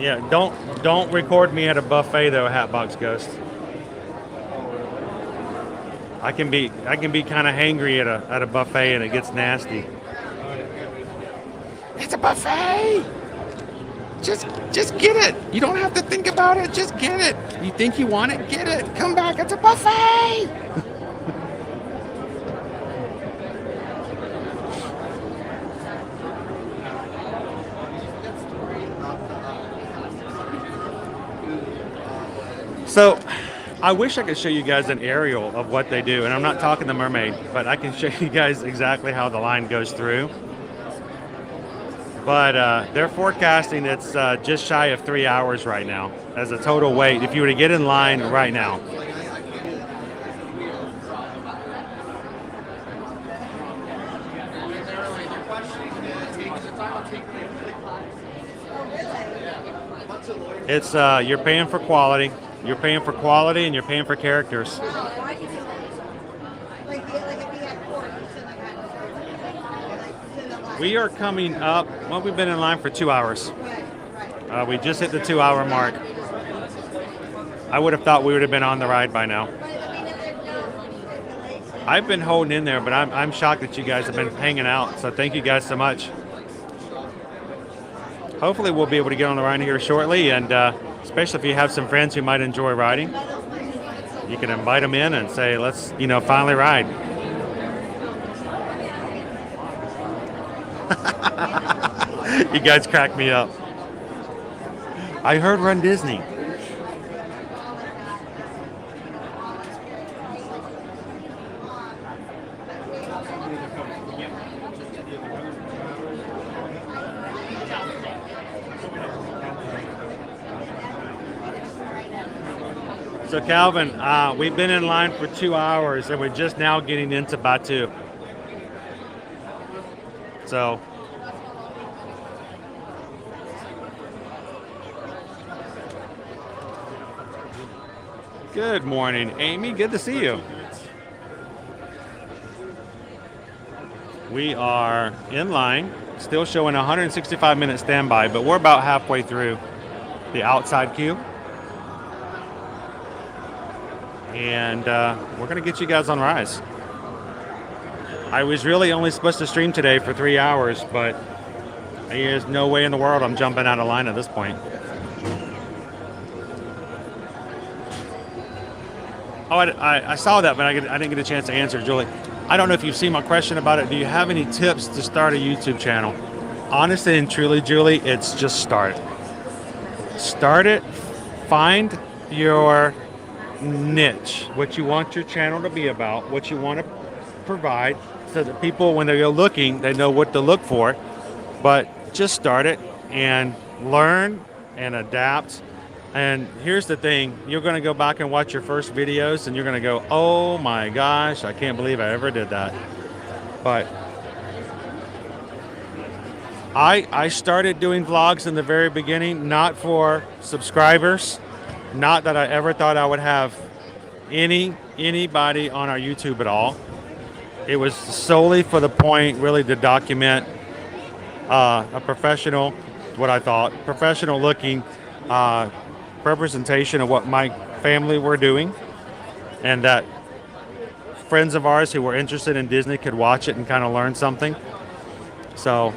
Yeah, don't record me at a buffet though, Hatbox Ghost. I can be kind of hangry at a buffet and it gets nasty. It's a buffet. Just get it. You don't have to think about it. Just get it. You think you want it? Get it. Come back. It's a buffet. So, I wish I could show you guys an aerial of what they do, and I'm not talking the mermaid, but I can show you guys exactly how the line goes through. But they're forecasting it's just shy of 3 hours right now as a total wait if you were to get in line right now. It's you're paying for quality. You're paying for quality and you're paying for characters. We are coming up, well, we've been in line for 2 hours. We just hit the 2 hour mark. I would have thought we would have been on the ride by now. I've been holding in there, but I'm shocked that you guys have been hanging out. So thank you guys so much. Hopefully we'll be able to get on the ride here shortly, and especially if you have some friends who might enjoy riding, you can invite them in and say, let's, finally ride. You guys crack me up. I heard Run Disney. So Calvin, we've been in line for 2 hours and we're just now getting into Batu. So good morning, Amy. Good to see you. We are in line, still showing 165-minute standby, but we're about halfway through the outside queue. And we're going to get you guys on Rise. I was really only supposed to stream today for 3 hours, but there's no way in the world I'm jumping out of line at this point. Oh, I saw that, but I didn't get a chance to answer, Julie. I don't know if you've seen my question about it. Do you have any tips to start a YouTube channel? Honestly and truly, Julie, it's just start. Start it. Find your niche, what you want your channel to be about, what you want to provide, so that people, when they go looking, they know what to look for. But just start it and learn and adapt. And here's the thing, you're going to go back and watch your first videos and you're going to go, oh my gosh, I can't believe I ever did that. But I started doing vlogs in the very beginning, not for subscribers, not that I ever thought I would have anybody on our YouTube at all. It was solely for the point really to document a professional, what I thought, professional looking representation of what my family were doing, and that friends of ours who were interested in Disney could watch it and kind of learn something. So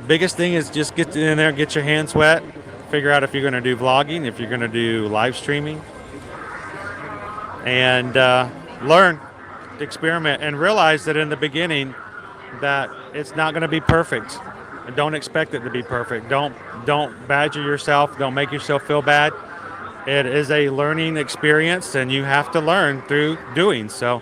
biggest thing is just get in there, get your hands wet, figure out if you're going to do vlogging, if you're going to do live streaming, and learn, experiment, and realize that in the beginning that it's not going to be perfect. Don't expect it to be perfect. Don't badger yourself. Don't make yourself feel bad. It is a learning experience, and you have to learn through doing so.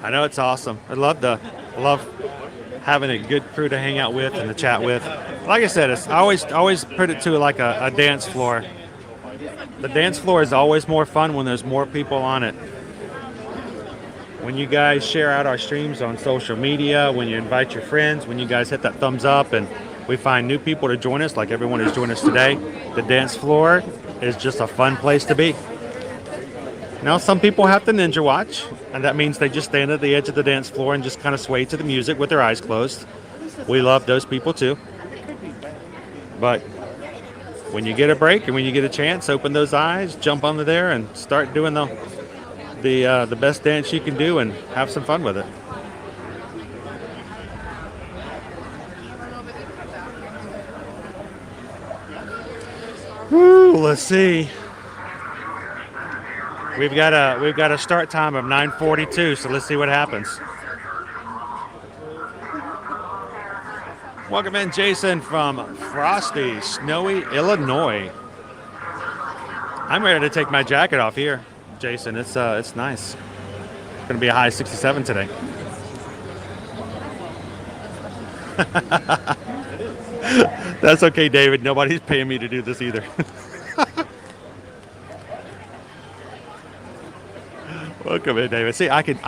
I know it's awesome. I love having a good crew to hang out with and to chat with. Like I said, I always put it to like a dance floor. The dance floor is always more fun when there's more people on it. When you guys share out our streams on social media, when you invite your friends, when you guys hit that thumbs up and we find new people to join us, like everyone who's joined us today, the dance floor is just a fun place to be. Now, some people have to ninja watch, and that means they just stand at the edge of the dance floor and just kind of sway to the music with their eyes closed. We love those people too. But when you get a break and when you get a chance, open those eyes, jump onto there, and start doing the best dance you can do and have some fun with it. Woo, let's see. We've got a start time of 9:42, so let's see what happens. Welcome in, Jason from frosty, snowy Illinois. I'm ready to take my jacket off here, Jason. It's nice. It's gonna be a high 67 today. That's okay, David. Nobody's paying me to do this either. Welcome in, David. See, I can.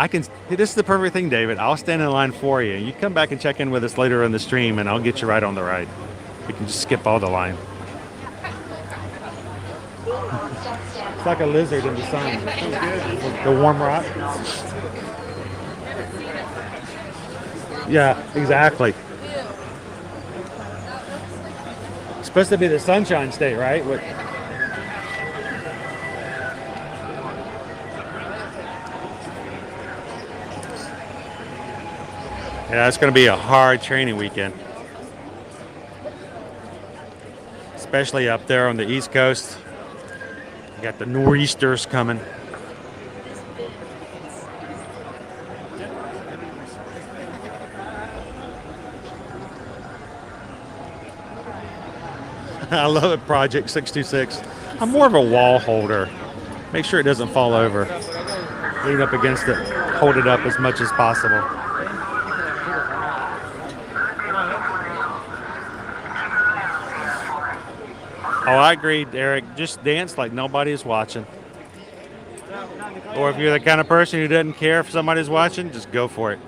This is the perfect thing, David. I'll stand in line for you. You come back and check in with us later in the stream, and I'll get you right on the ride. We can just skip all the line. It's like a lizard in the sun. The warm rock. Yeah, exactly. It's supposed to be the Sunshine State, right? Yeah, it's going to be a hard training weekend. Especially up there on the East Coast. You got the nor'easters coming. I love it, Project 626. I'm more of a wall holder. Make sure it doesn't fall over. Lean up against it. Hold it up as much as possible. Oh, I agree, Eric. Just dance like nobody's watching. Or if you're the kind of person who doesn't care if somebody's watching, just go for it.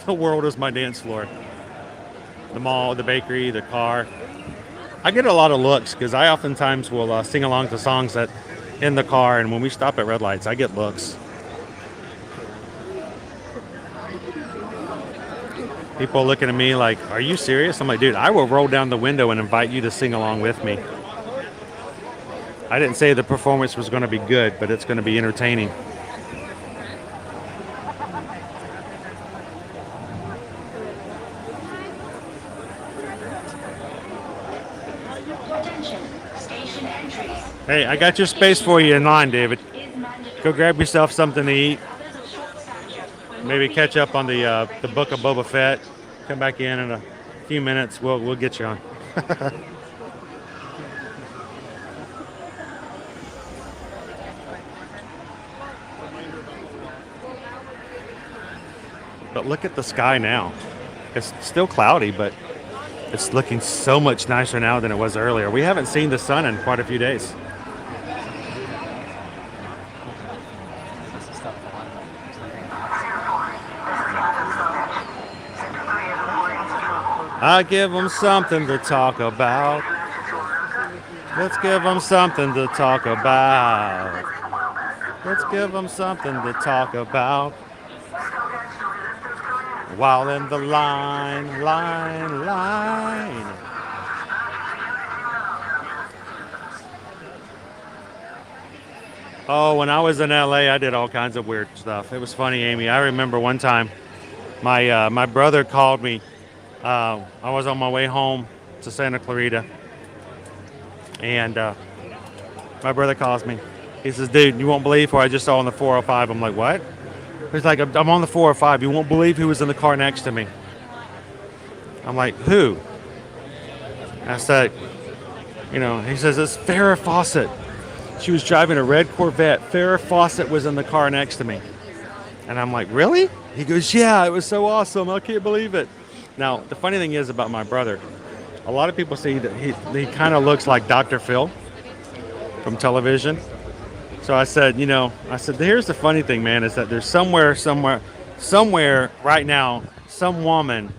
The world is my dance floor. The mall, the bakery, the car. I get a lot of looks because I oftentimes will sing along to songs that in the car, and when we stop at red lights, I get looks. People looking at me like, are you serious? I'm like, dude, I will roll down the window and invite you to sing along with me. I didn't say the performance was going to be good, but it's going to be entertaining. Hey, I got your space for you in line, David. Go grab yourself something to eat. Maybe catch up on the Book of Boba Fett. Come back in a few minutes. We'll get you on. But look at the sky now. It's still cloudy, but it's looking so much nicer now than it was earlier. We haven't seen the sun in quite a few days. I give them something to talk about. Let's give them something to talk about. Let's give them something to talk about. While in the line. Oh, when I was in LA, I did all kinds of weird stuff. It was funny, Amy. I remember one time my brother called me. I was on my way home to Santa Clarita, and my brother calls me. He says, dude, you won't believe who I just saw on the 405. I'm like, what? He's like, I'm on the 405. You won't believe who was in the car next to me. I'm like, who? I said, he says, it's Farrah Fawcett. She was driving a red Corvette. Farrah Fawcett was in the car next to me. And I'm like, really? He goes, yeah, it was so awesome. I can't believe it. Now, the funny thing is about my brother, a lot of people say that he kind of looks like Dr. Phil from television. So I said, here's the funny thing, man, is that there's somewhere right now, some woman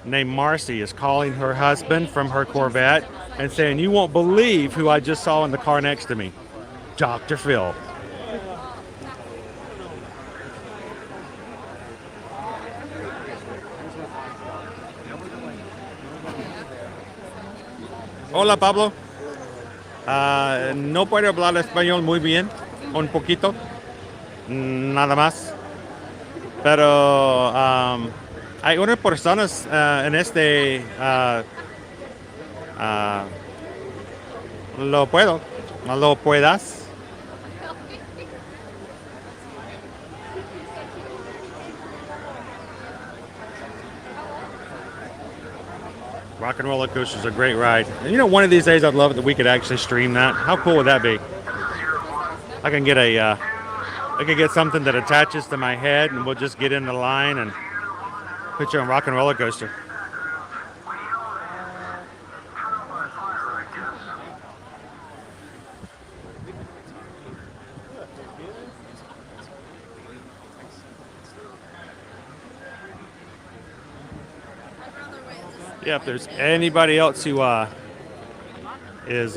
named Marcy is calling her husband from her Corvette and saying, you won't believe who I just saw in the car next to me, Dr. Phil. Hola, Pablo. No puedo hablar español muy bien, un poquito, nada más. Pero hay unas personas en lo puedo, no lo puedas. Rock and Roller Coaster is a great ride. And one of these days I'd love it that we could actually stream that. How cool would that be? I can get something that attaches to my head, and we'll just get in the line and put you on Rock and Roller Coaster. Yeah, if there's anybody else who is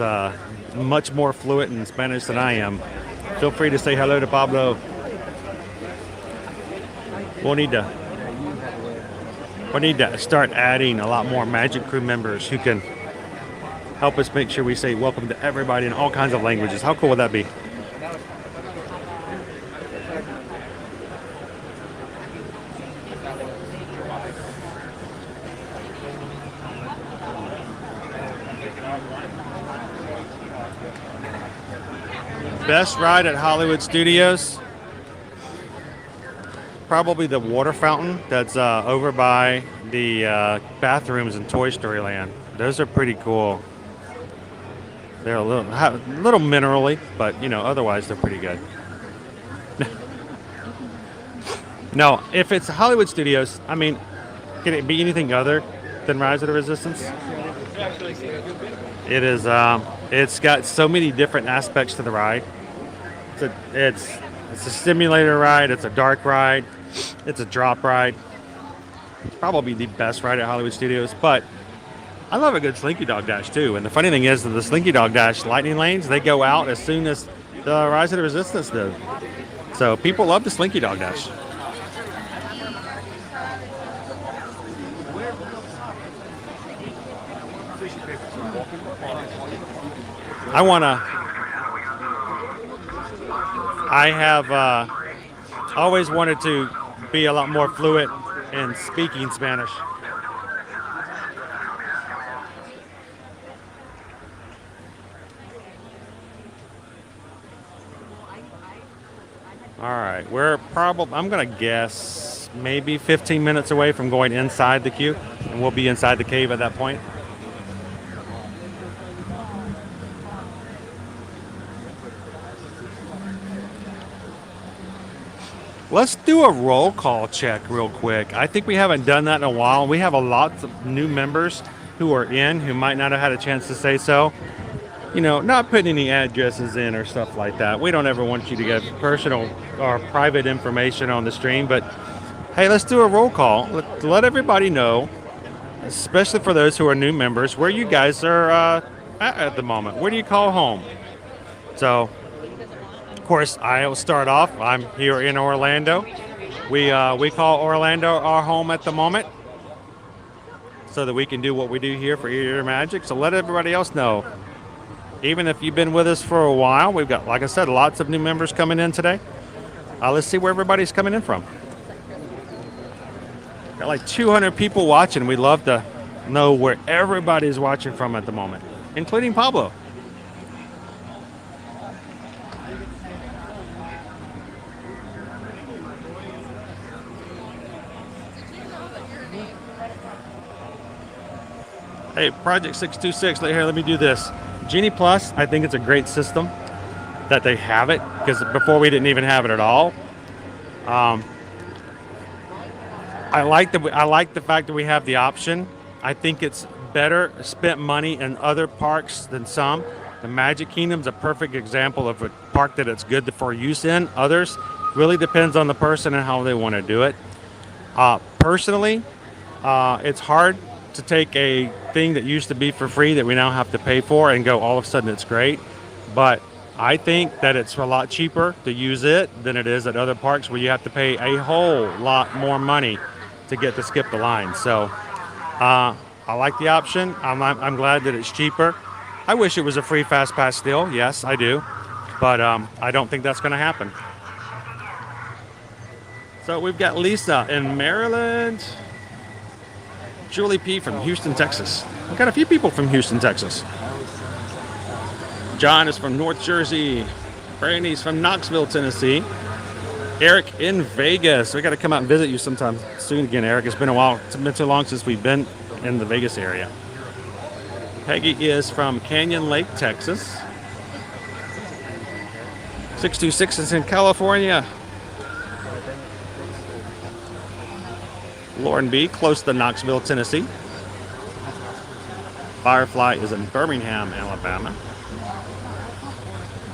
much more fluent in Spanish than I am, feel free to say hello to Pablo. We'll need to start adding a lot more Magic Crew members who can help us make sure we say welcome to everybody in all kinds of languages. How cool would that be? Best ride at Hollywood Studios. probably the water fountain that's over by the bathrooms in Toy Story Land. Those are pretty cool. They're a little minerally, but you know, otherwise they're pretty good. No, if it's Hollywood Studios, I mean, can it be anything other than Rise of the Resistance? It is. It's got so many different aspects to the ride. It's a simulator ride. It's a dark ride. It's a drop ride. It's probably the best ride at Hollywood Studios. But I love a good Slinky Dog Dash too. And the funny thing is that the Slinky Dog Dash lightning lanes, they go out as soon as the Rise of the Resistance do. So people love the Slinky Dog Dash. I have always wanted to be a lot more fluent in speaking Spanish. All right, I'm gonna guess maybe 15 minutes away from going inside the queue, and we'll be inside the cave at that point. Let's do a roll call check real quick. I think we haven't done that in a while. We have a lot of new members who are in who might not have had a chance to say so. You know, not putting any addresses in or stuff like that. We don't ever want you to get personal or private information on the stream, but hey, let's do a roll call. Let everybody know, especially for those who are new members, where you guys are at the moment. Where do you call home? So, of course, I'll start off. I'm here in Orlando. We call Orlando our home at the moment, so that we can do what we do here for Ear Magic. So let everybody else know. Even if you've been with us for a while, we've got, like I said, lots of new members coming in today. Let's see where everybody's coming in from. Got like 200 people watching. We'd love to know where everybody's watching from at the moment, including Pablo. Hey, Project 626, let me do this. Genie Plus, I think it's a great system that they have it, because before we didn't even have it at all. I like the fact that we have the option. I think it's better spent money in other parks than some. The Magic Kingdom's a perfect example of a park that it's good for use in. Others really depends on the person and how they want to do it. Personally, it's hard to take a thing that used to be for free that we now have to pay for and go all of a sudden it's great. But I think that it's a lot cheaper to use it than it is at other parks where you have to pay a whole lot more money to get to skip the line. So I like the option. I'm glad that it's cheaper. I wish it was a free Fast Pass still. Yes, I do. But I don't think that's going to happen. So we've got Lisa in Maryland. Julie P. from Houston, Texas. We've got a few people from Houston, Texas. John is from North Jersey. Brandy's from Knoxville, Tennessee. Eric in Vegas. We got to come out and visit you sometime soon again, Eric. It's been a while. It's been too long since we've been in the Vegas area. Peggy is from Canyon Lake, Texas. 626 is in California. Lauren B., close to Knoxville, Tennessee. Firefly is in Birmingham, Alabama.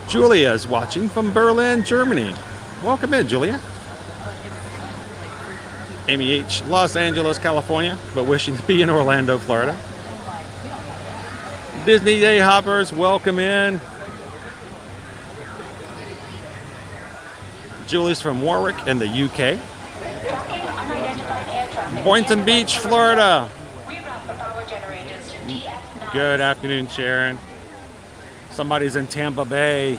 Julia is watching from Berlin, Germany. Welcome in, Julia. Amy H., Los Angeles, California, but wishing to be in Orlando, Florida. Disney Day Hoppers, welcome in. Julie's from Warwick in the UK. Boynton Beach, Florida. Good afternoon, Sharon. Somebody's in Tampa Bay.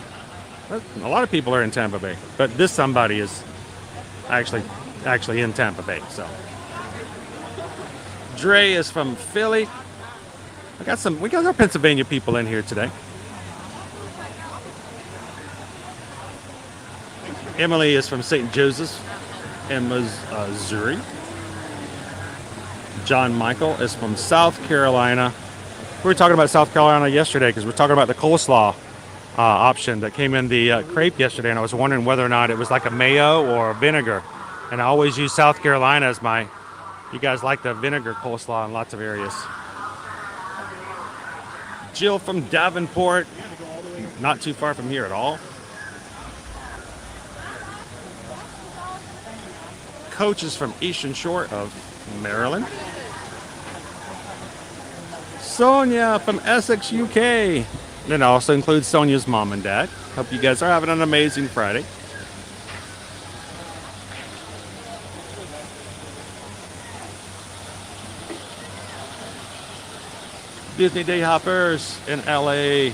A lot of people are in Tampa Bay, but this somebody is actually in Tampa Bay. So, Dre is from Philly. We got our Pennsylvania people in here today. Emily is from St. Joseph's. in Missouri. John Michael is from South Carolina. We were talking about South Carolina yesterday because we're talking about the coleslaw option that came in the crepe yesterday, and I was wondering whether or not it was like a mayo or vinegar. And I always use South Carolina as my. You guys like the vinegar coleslaw in lots of areas. Jill from Davenport, not too far from here at all. Coach is from Eastern Shore of Maryland. Sonia from Essex, UK. And it also includes Sonia's mom and dad. Hope you guys are having an amazing Friday. Disney Day Hoppers in LA.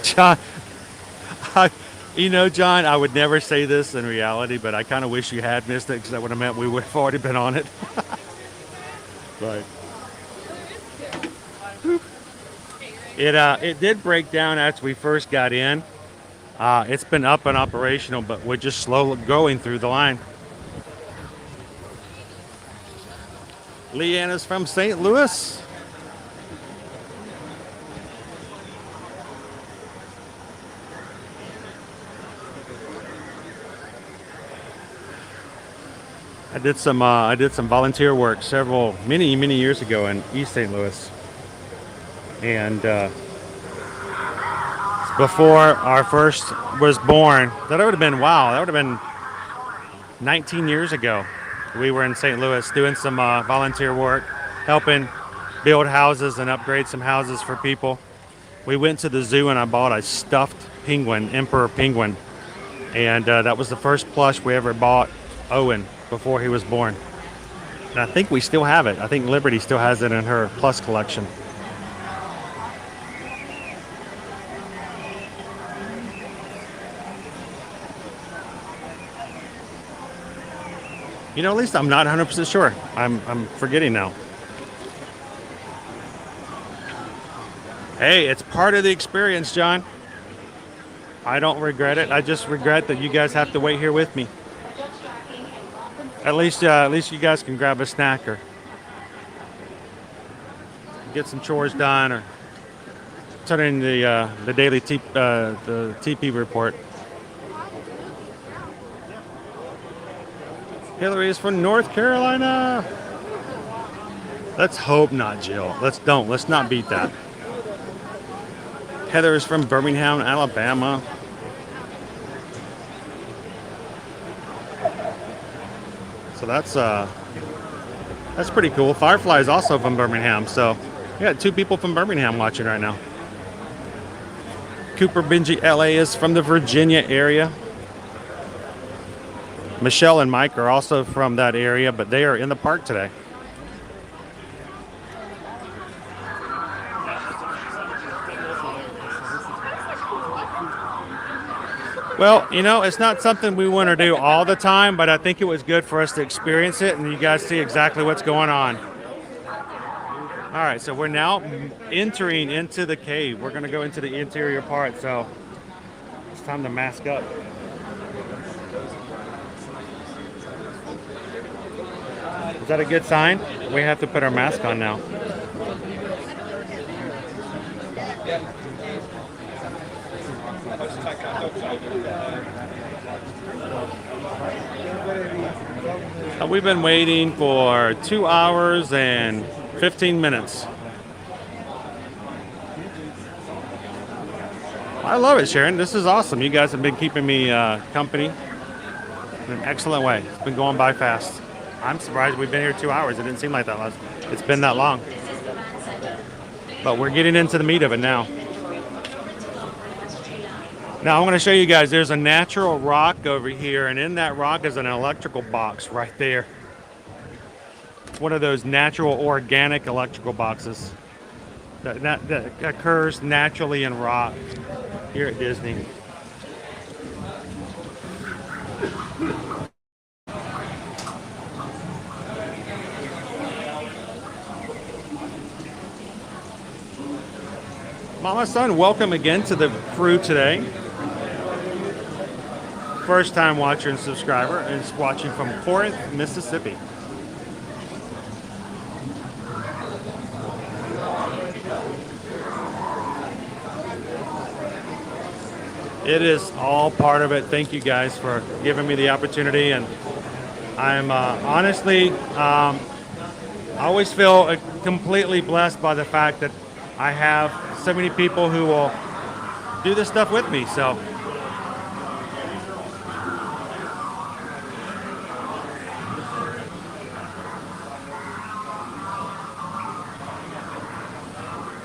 John, John, I would never say this in reality, but I kind of wish you had missed it because that would have meant we would have already been on it. Right. It did break down after we first got in. It's been up and operational, but we're just slowly going through the line. Leanna's from St. Louis. I did some volunteer work many years ago in East St. Louis, and before our first was born. That would have been 19 years ago. We were in St. Louis doing some volunteer work, helping build houses and upgrade some houses for people. We went to the zoo and I bought a stuffed penguin, emperor penguin, and that was the first plush we ever bought Owen before he was born. And I think we still have it. I think Liberty still has it in her plus collection. At least I'm not 100% sure. I'm forgetting now. Hey, it's part of the experience, John. I don't regret it. I just regret that you guys have to wait here with me. At least you guys can grab a snack or get some chores done or turn in the daily the TP report. Hillary is from North Carolina. Let's hope not, Jill. Let's not beat that. Heather is from Birmingham, Alabama. So that's pretty cool. Firefly is also from Birmingham, so we got 2 people from Birmingham watching right now. Cooper Benji LA is from the Virginia area. Michelle and Mike are also from that area, but they are in the park today. Well, it's not something we want to do all the time, but I think it was good for us to experience it and you guys see exactly what's going on. All right, so we're now entering into the cave. We're going to go into the interior part, so it's time to mask up. Is that a good sign? We have to put our mask on now. We've been waiting for 2 hours and 15 minutes. I love it, Sharon. This is awesome. You guys have been keeping me company in an excellent way. It's been going by fast. I'm surprised we've been here 2 hours. It didn't seem like that. It's been that long. But we're getting into the meat of it now. Now I'm going to show you guys, there's a natural rock over here, and in that rock is an electrical box right there. One of those natural organic electrical boxes that occurs naturally in rock here at Disney. Mama, son, welcome again to the crew today. First time watcher and subscriber, and is watching from Corinth, Mississippi. It is all part of it. Thank you guys for giving me the opportunity, and I'm honestly, I always feel completely blessed by the fact that I have so many people who will do this stuff with me. So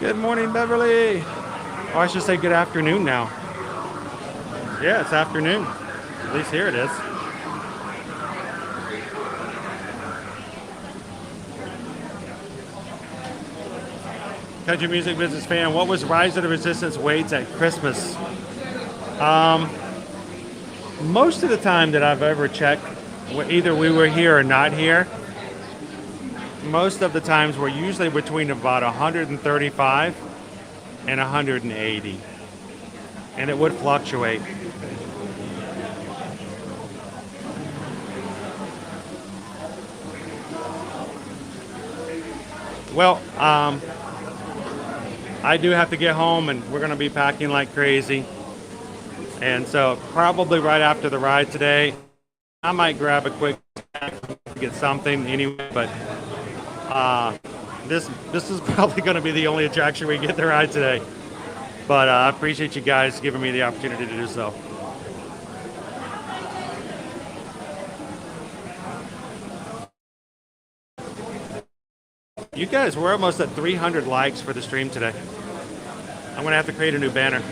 good morning, Beverly. Or I should say good afternoon now. Yeah, it's afternoon. At least here it is. Country music business fan, what was Rise of the Resistance weights at Christmas? Most of the time that I've ever checked, either we were here or not here, most of the times we're usually between about 135 and 180. And it would fluctuate. Well, I do have to get home, and we're going to be packing like crazy. And so probably right after the ride today, I might grab a quick snack to get something anyway. But this is probably going to be the only attraction we get the ride today. But I appreciate you guys giving me the opportunity to do so. You guys, we're almost at 300 likes for the stream today. I'm going to have to create a new banner.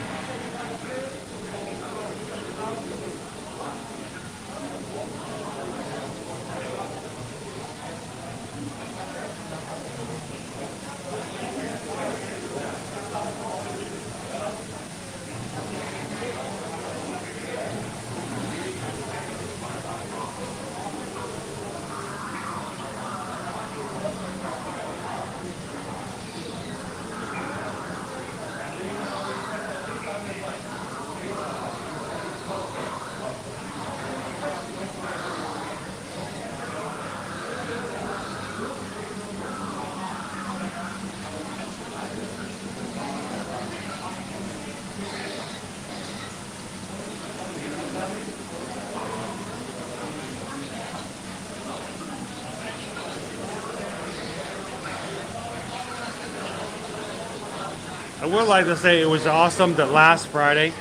I would like to say it was awesome that last Friday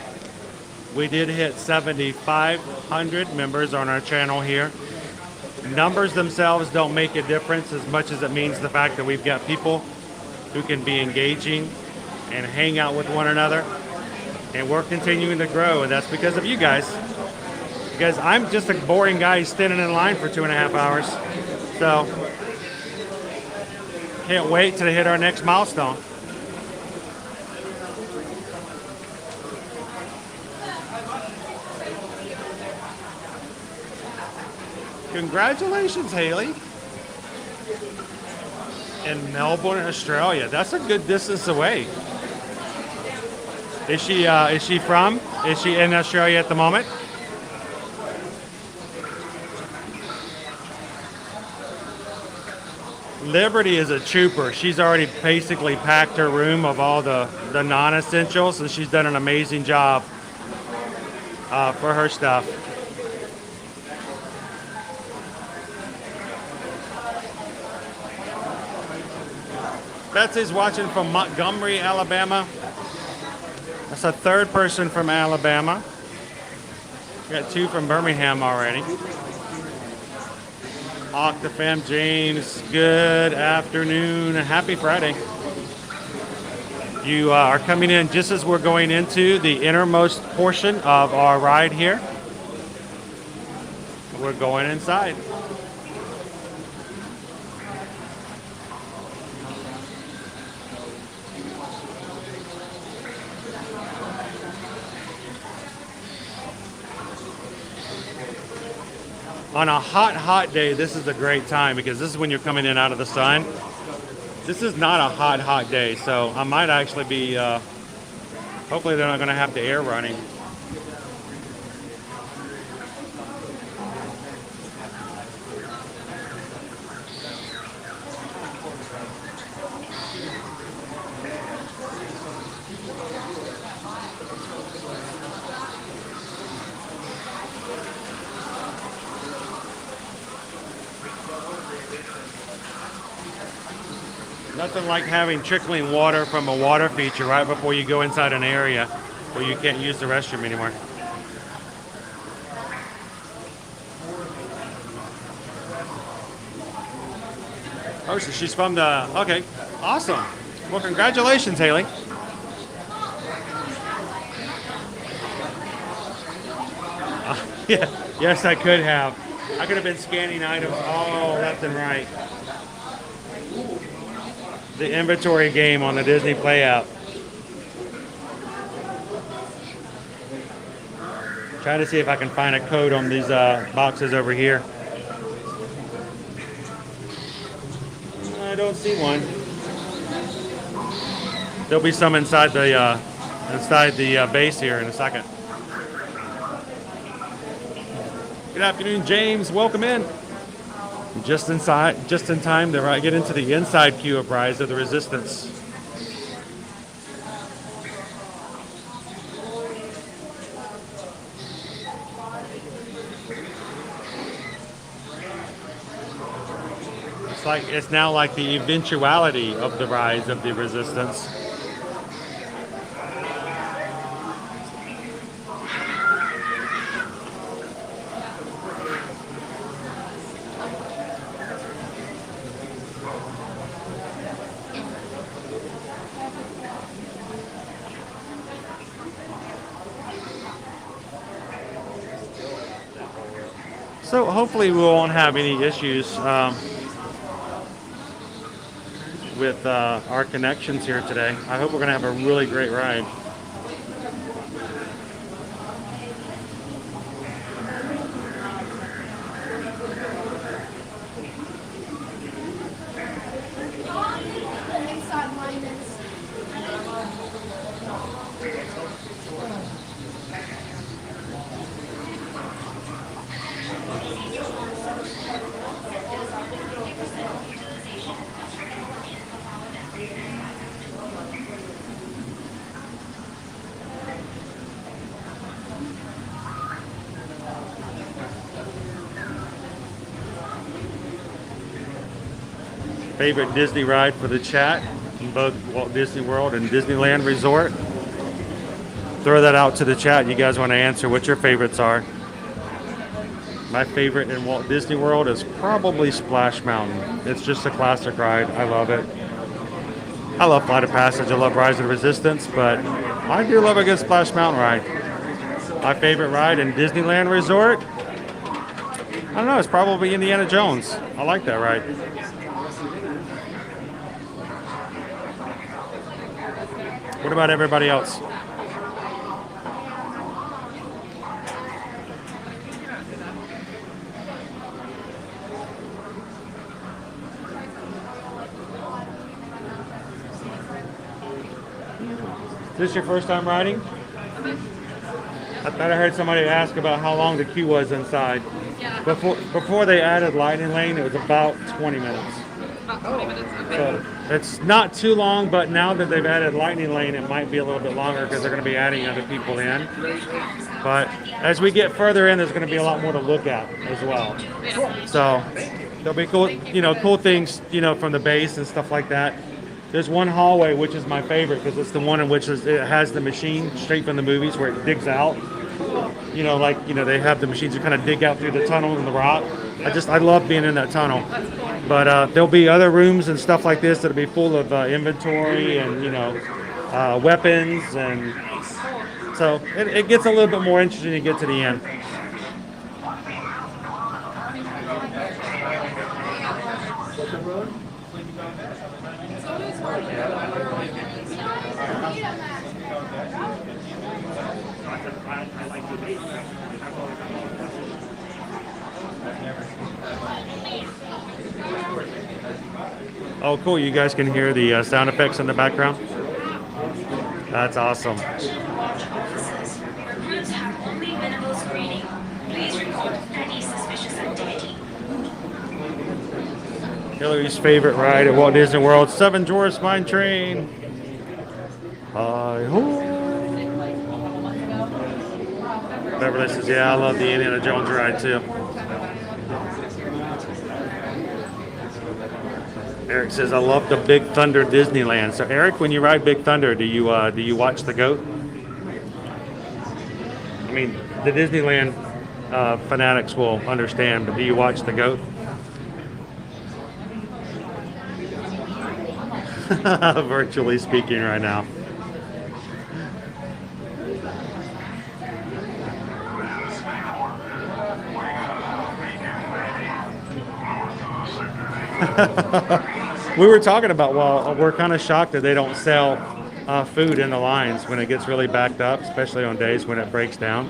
we did hit 7,500 members on our channel here. Numbers themselves don't make a difference as much as it means the fact that we've got people who can be engaging and hang out with one another. And we're continuing to grow, and that's because of you guys. Because I'm just a boring guy who's standing in line for 2.5 hours. So, can't wait to hit our next milestone. Congratulations, Haley. In Melbourne, Australia. That's a good distance away. Is she in Australia at the moment? Liberty is a trooper. She's already basically packed her room of all the non-essentials, and she's done an amazing job for her stuff. Betsy's watching from Montgomery, Alabama. That's a third person from Alabama. Got 2 from Birmingham already. Octafam James, good afternoon. Happy Friday. You are coming in just as we're going into the innermost portion of our ride here. We're going inside. On a hot day, this is a great time because this is when you're coming in out of the sun. This is not a hot day, so I might actually be Hopefully they're not going to have the air running. Nothing like having trickling water from a water feature right before you go inside an area where you can't use the restroom anymore. Oh, so she's from the... Okay, awesome. Well, congratulations, Haley. Yeah, yes, I could have. I could have been scanning items all left and right. The inventory game on the Disney Play app. Trying to see if I can find a code on these boxes over here. I don't see one. There'll be some inside the base here in a second. Good afternoon, James. Welcome in. Just in time to get into the inside queue of Rise of the Resistance. It's now like the eventuality of the Rise of the Resistance. So hopefully we won't have any issues with our connections here today. I hope we're going to have a really great ride. Favorite Disney ride for the chat in both Walt Disney World and Disneyland Resort. Throw that out to the chat. You guys want to answer what your favorites are. My favorite in Walt Disney World is probably Splash Mountain. It's just a classic ride. I love it. I love Flight of Passage. I love Rise of the Resistance, but I do love a good Splash Mountain ride. My favorite ride in Disneyland Resort, I don't know, it's probably Indiana Jones. I like that ride. What about everybody else? Is this your first time riding? I thought I heard somebody ask about how long the queue was inside. Yeah. Before they added Lightning Lane, it was about 20 minutes. About 20 minutes. Okay. So it's not too long, but now that they've added Lightning Lane, it might be a little bit longer because they're going to be adding other people in. But as we get further in, there's going to be a lot more to look at as well. So there'll be cool, cool things, from the base and stuff like that. There's one hallway which is my favorite because it's the one in which it has the machine straight from the movies where it digs out. They have the machines that kind of dig out through the tunnel in the rock. I love being in that tunnel. But there'll be other rooms and stuff like this that'll be full of inventory and weapons, and so it gets a little bit more interesting to get to the end. Oh, cool. You guys can hear the sound effects in the background? That's awesome. Hillary's favorite ride at Walt Disney World, Seven Dwarfs Mine Train. Hi-ho. Beverly says, yeah, I love the Indiana Jones ride too. Eric says, I love the Big Thunder Disneyland. So Eric, when you ride Big Thunder, do you watch the goat? I mean, the Disneyland fanatics will understand, but do you watch the goat? Virtually speaking right now. We were talking about, well, we're kind of shocked that they don't sell food in the lines when it gets really backed up, especially on days when it breaks down.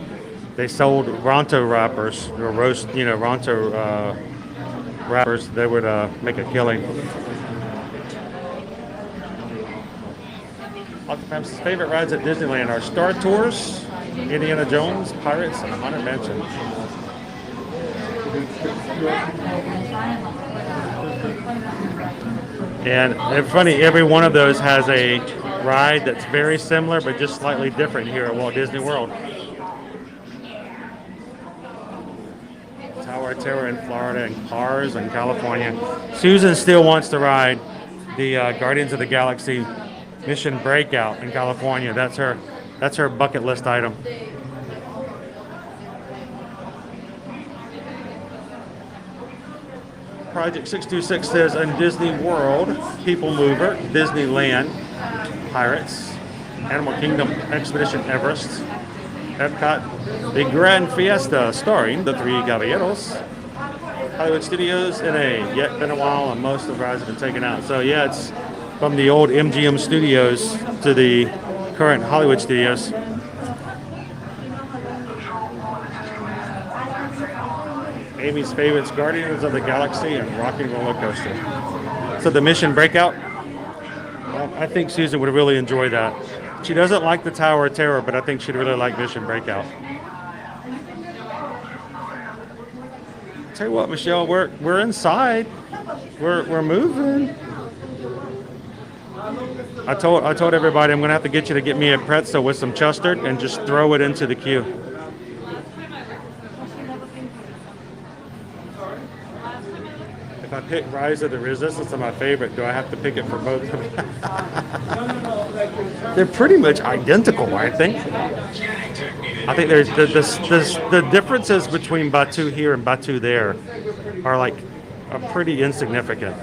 They sold Ronto wrappers, or roast, Ronto wrappers. They would make a killing. Octopus's favorite rides at Disneyland are Star Tours, Indiana Jones, Pirates, and Haunted Mansion. And it's funny, every one of those has a ride that's very similar but just slightly different here at Walt Disney World. Tower of Terror in Florida and Cars in California. Susan still wants to ride the Guardians of the Galaxy Mission Breakout in California. That's her bucket list item. Project 626 says, in Disney World, People Mover, Disneyland, Pirates, Animal Kingdom, Expedition Everest, Epcot, the Grand Fiesta starring the Three Caballeros, Hollywood Studios, NA. Yet been a while and most of the rides have been taken out. So yeah, it's from the old MGM Studios to the current Hollywood Studios. Amy's favorites, Guardians of the Galaxy and Rocky Roller Coaster. So the Mission Breakout, I think Susan would really enjoy that. She doesn't like the Tower of Terror, but I think she'd really like Mission Breakout. Tell you what, Michelle, we're inside. We're moving. I told everybody I'm gonna have to get you to get me a pretzel with some custard and just throw it into the queue. If I pick Rise of the Resistance as my favorite, do I have to pick it for both of them? They're pretty much identical, I think. I think there's the differences between Batuu here and Batuu there are pretty insignificant.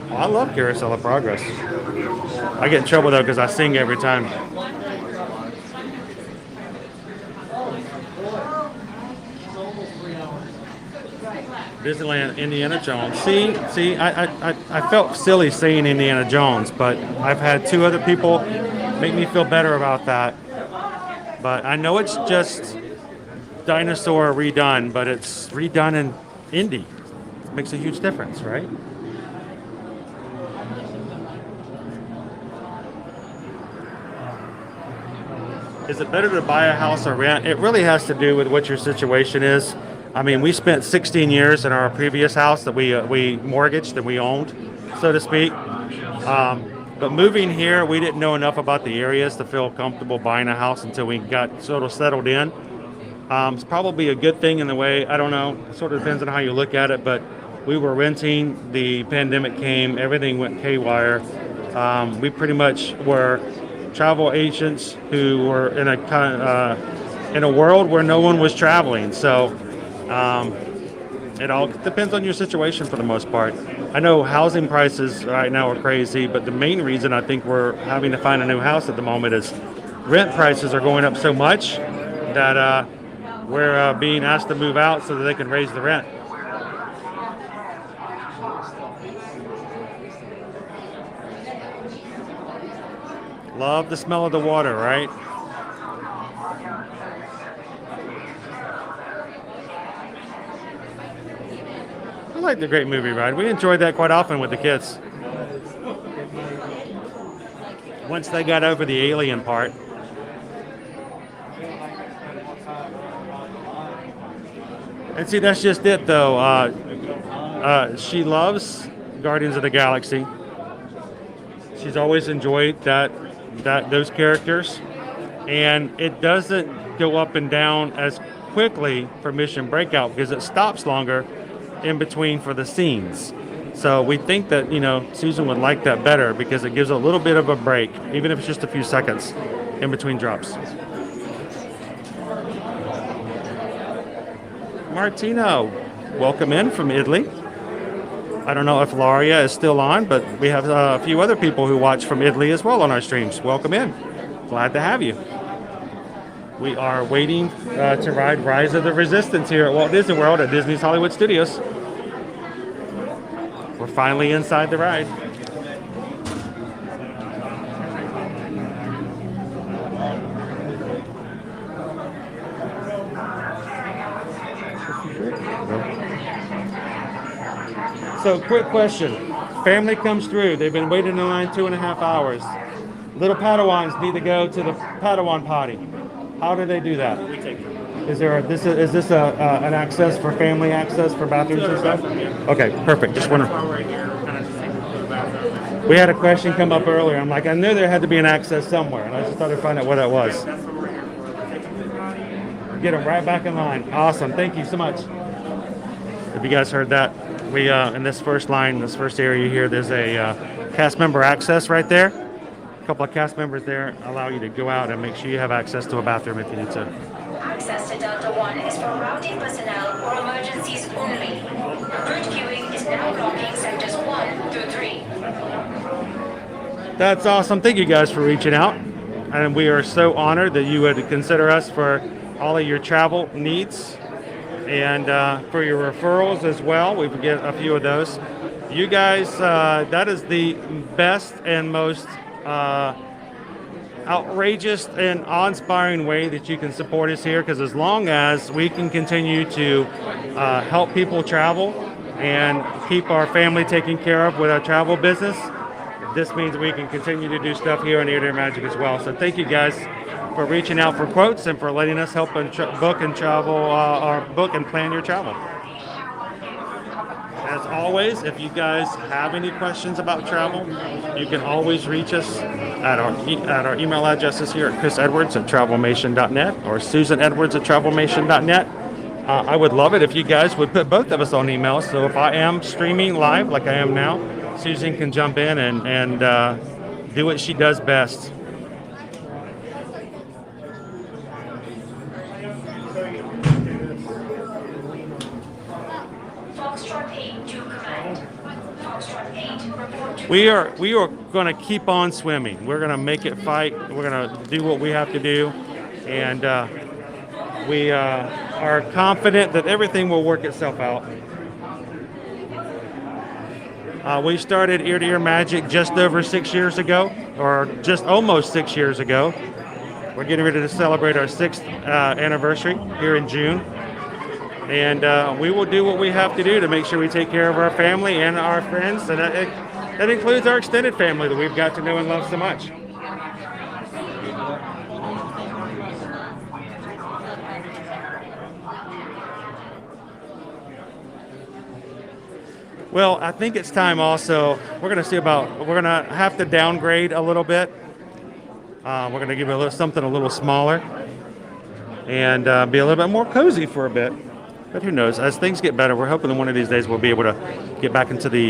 Oh, I love Carousel of Progress. I get in trouble though because I sing every time. Disneyland, Indiana Jones. See, I felt silly saying Indiana Jones, but I've had two other people make me feel better about that. But I know it's just dinosaur redone, but it's redone in Indy. It makes a huge difference, right? Is it better to buy a house or rent? It really has to do with what your situation is. I mean, we spent 16 years in our previous house that we mortgaged and we owned, so to speak. But moving here, we didn't know enough about the areas to feel comfortable buying a house until we got sort of settled in. It's probably a good thing in the way, I don't know, it sort of depends on how you look at it, but we were renting, the pandemic came, everything went haywire. We pretty much were travel agents who were in a world where no one was traveling. So it all depends on your situation for the most part. I know housing prices right now are crazy, but the main reason I think we're having to find a new house at the moment is rent prices are going up so much that we're being asked to move out so that they can raise the rent. Love the smell of the water, right? I like the Great Movie Ride. We enjoyed that quite often with the kids. Once they got over the alien part. And see, that's just it, though. She loves Guardians of the Galaxy. She's always enjoyed those characters, and it doesn't go up and down as quickly for Mission Breakout because it stops longer in between for the scenes. So we think that, Susan would like that better because it gives a little bit of a break, even if it's just a few seconds in between drops. Martino, welcome in from Italy. I don't know if Laria is still on, but we have a few other people who watch from Italy as well on our streams. Welcome in. Glad to have you. We are waiting to ride Rise of the Resistance here at Walt Disney World at Disney's Hollywood Studios. We're finally inside the ride. So, quick question. Family comes through. They've been waiting in line 2.5 hours. Little Padawans need to go to the Padawan potty. How do they do that? We take them. Is this an access for family access for bathrooms and stuff? Okay, perfect. Just wondering. We had a question come up earlier. I'm like, I knew there had to be an access somewhere, and I just thought I'd find out what that was. Get them right back in line. Awesome. Thank you so much. If you guys heard that, we in this first line, this first area here, there's a cast member access right there. A couple of cast members there allow you to go out and make sure you have access to a bathroom if you need to. Access to Delta 1 is for routing personnel or emergencies only. Route queuing is now blocking sectors 1 through 3. That's awesome. Thank you guys for reaching out. And we are so honored that you would consider us for all of your travel needs and for your referrals as well. We get a few of those. You guys, that is the best and most outrageous and awe-inspiring way that you can support us here, because as long as we can continue to help people travel and keep our family taken care of with our travel business, this means we can continue to do stuff here on Ear to Ear Magic as well. So thank you guys for reaching out for quotes and for letting us help and book and travel or book and plan your travel. As always, if you guys have any questions about travel, you can always reach us at our email addresses here at chrisedwards@travelmation.net or susanedwards@travelmation.net. I would love it if you guys would put both of us on email, so if I am streaming live like I am now, Susan can jump in and do what she does best. We are going to keep on swimming. We're going to make it fight. We're going to do what we have to do, and we are confident that everything will work itself out. We started Ear to Ear Magic just over 6 years ago, or just almost 6 years ago. We're getting ready to celebrate our 6th anniversary here in June. And we will do what we have to do to make sure we take care of our family and our friends. And that includes our extended family that we've got to know and love so much. Well, I think it's time also. We're going to have to downgrade a little bit. We're going to give it something a little smaller and be a little bit more cozy for a bit. But who knows? As things get better, we're hoping that one of these days we'll be able to get back into the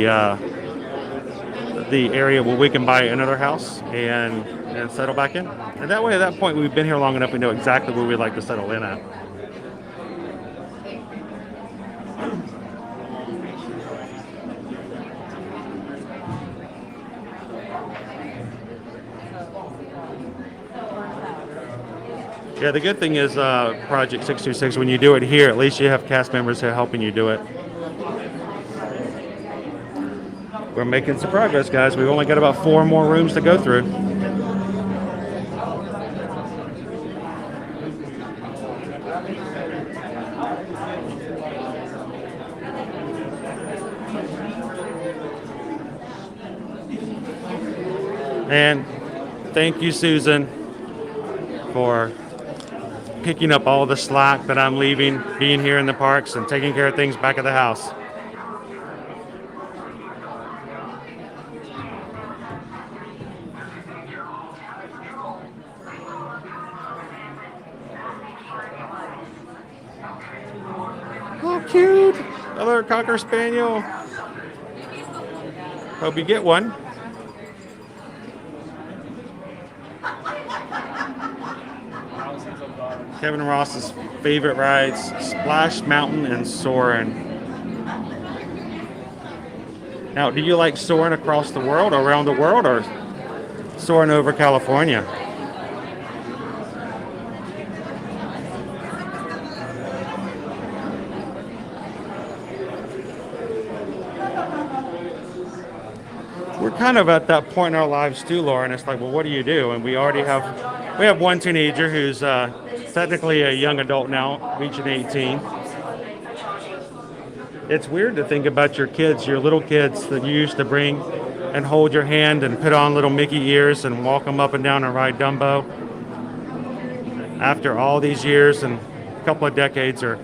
area where we can buy another house and settle back in. And that way, at that point, we've been here long enough, we know exactly where we'd like to settle in at. Yeah, the good thing is Project 626, when you do it here, at least you have cast members who are helping you do it. We're making some progress, guys. We've only got about 4 more rooms to go through. And thank you, Susan, for picking up all the slack that I'm leaving, being here in the parks and taking care of things back at the house. Oh, cute! Another Cocker Spaniel. Hope you get one. Kevin Ross's favorite rides, Splash Mountain and Soarin'. Now, do you like soaring across the world, or around the world, or soaring over California? We're kind of at that point in our lives too, Lauren. It's like, well, what do you do? And we have one teenager who's technically a young adult now, reaching 18. It's weird to think about your kids, your little kids that you used to bring and hold your hand and put on little Mickey ears and walk them up and down and ride Dumbo. After all these years and a couple of decades, are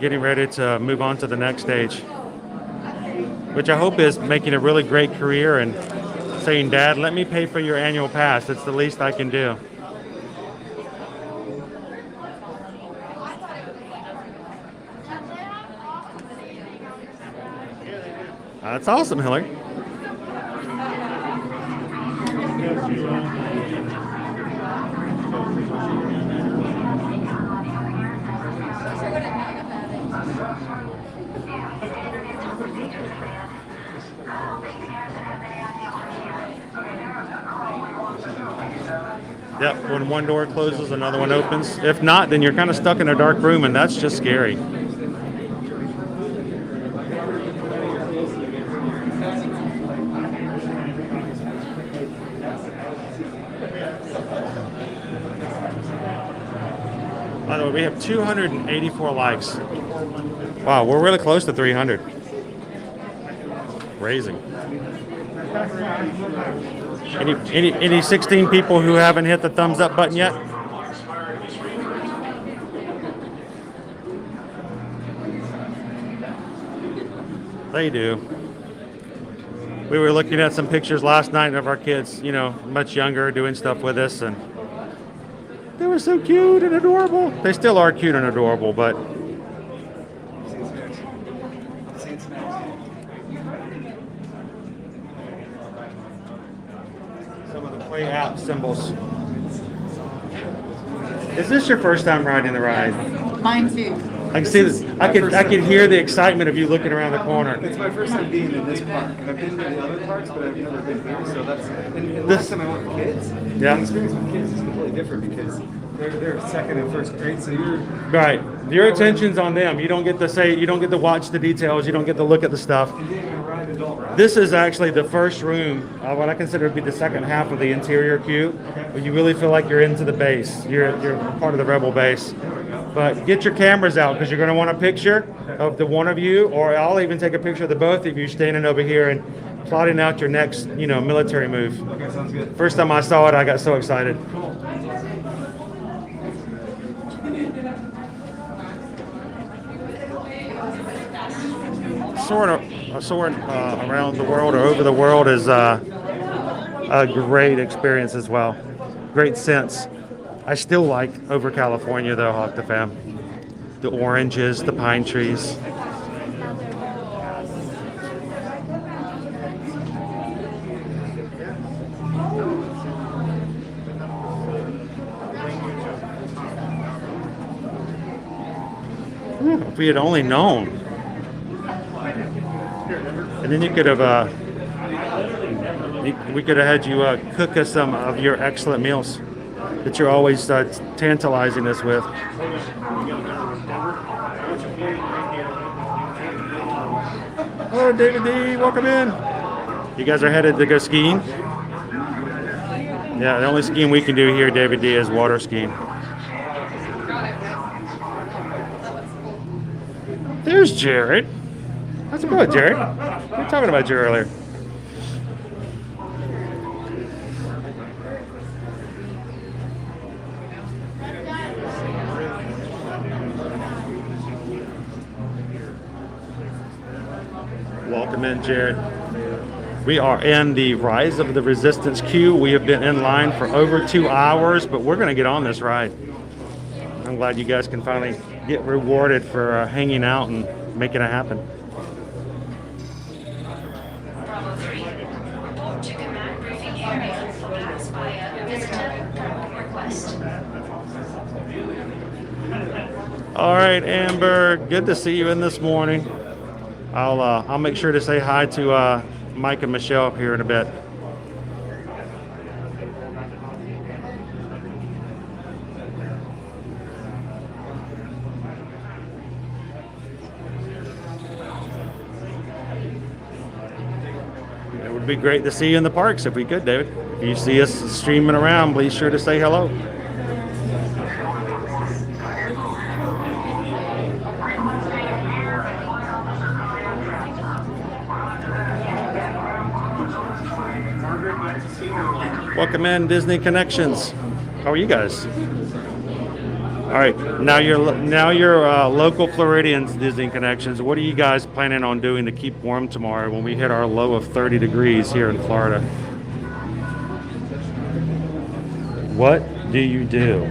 getting ready to move on to the next stage, which I hope is making a really great career and saying, Dad, let me pay for your annual pass. It's the least I can do. That's awesome, Hillary. Yep, when one door closes, another one opens. If not, then you're kind of stuck in a dark room, and that's just scary. By the way, we have 284 likes. Wow, we're really close to 300. Raising. Any 16 people who haven't hit the thumbs up button yet? They do. We were looking at some pictures last night of our kids, you know, much younger, doing stuff with us, and they were so cute and adorable. They still are cute and adorable, but some of the play app symbols. Is this your first time riding the ride? Mine too. I can see this. I can hear the excitement of you looking around the corner. It's my first time being in this park. I've been to the other parks, but I've never been here. So that's and last time I went with kids. Yeah. The experience with kids is completely different because they're second and first grade. So you're Right. Your attention's on them. You don't get to say. You don't get to watch the details. You don't get to look at the stuff. This is actually the first room, what I consider to be the second half of the interior queue, where you really feel like you're into the base. You're part of the Rebel base. But get your cameras out because you're going to want a picture of the one of you, or I'll even take a picture of the both of you standing over here and plotting out your next, military move. okay. Sounds good. First time I saw it, I got so excited. Soaring around the world or over the world is a great experience as well. Great sense. I still like over California though, Octafam. The oranges, the pine trees. If we had only known. And then you could have, we could have had you cook us some of your excellent meals that you're always tantalizing us with. Oh, David D, welcome in. You guys are headed to go skiing? Yeah, the only skiing we can do here, David D, is water skiing. There's Jared. How's it going, Jared? We were talking about you earlier. Welcome in, Jared. We are in the Rise of the Resistance queue. We have been in line for over 2 hours, but we're going to get on this ride. I'm glad you guys can finally get rewarded for hanging out and making it happen. Bravo 3. Report to command briefing area for pass via visitor prompt request. All right, Amber, good to see you in this morning. I'll make sure to say hi to Mike and Michelle up here in a bit. It would be great to see you in the parks if we could, David. If you see us streaming around, be sure to say hello. Welcome in, Disney Connections. How are you guys? All right, now you're local Floridians, Disney Connections. What are you guys planning on doing to keep warm tomorrow when we hit our low of 30 degrees here in Florida? What do you do?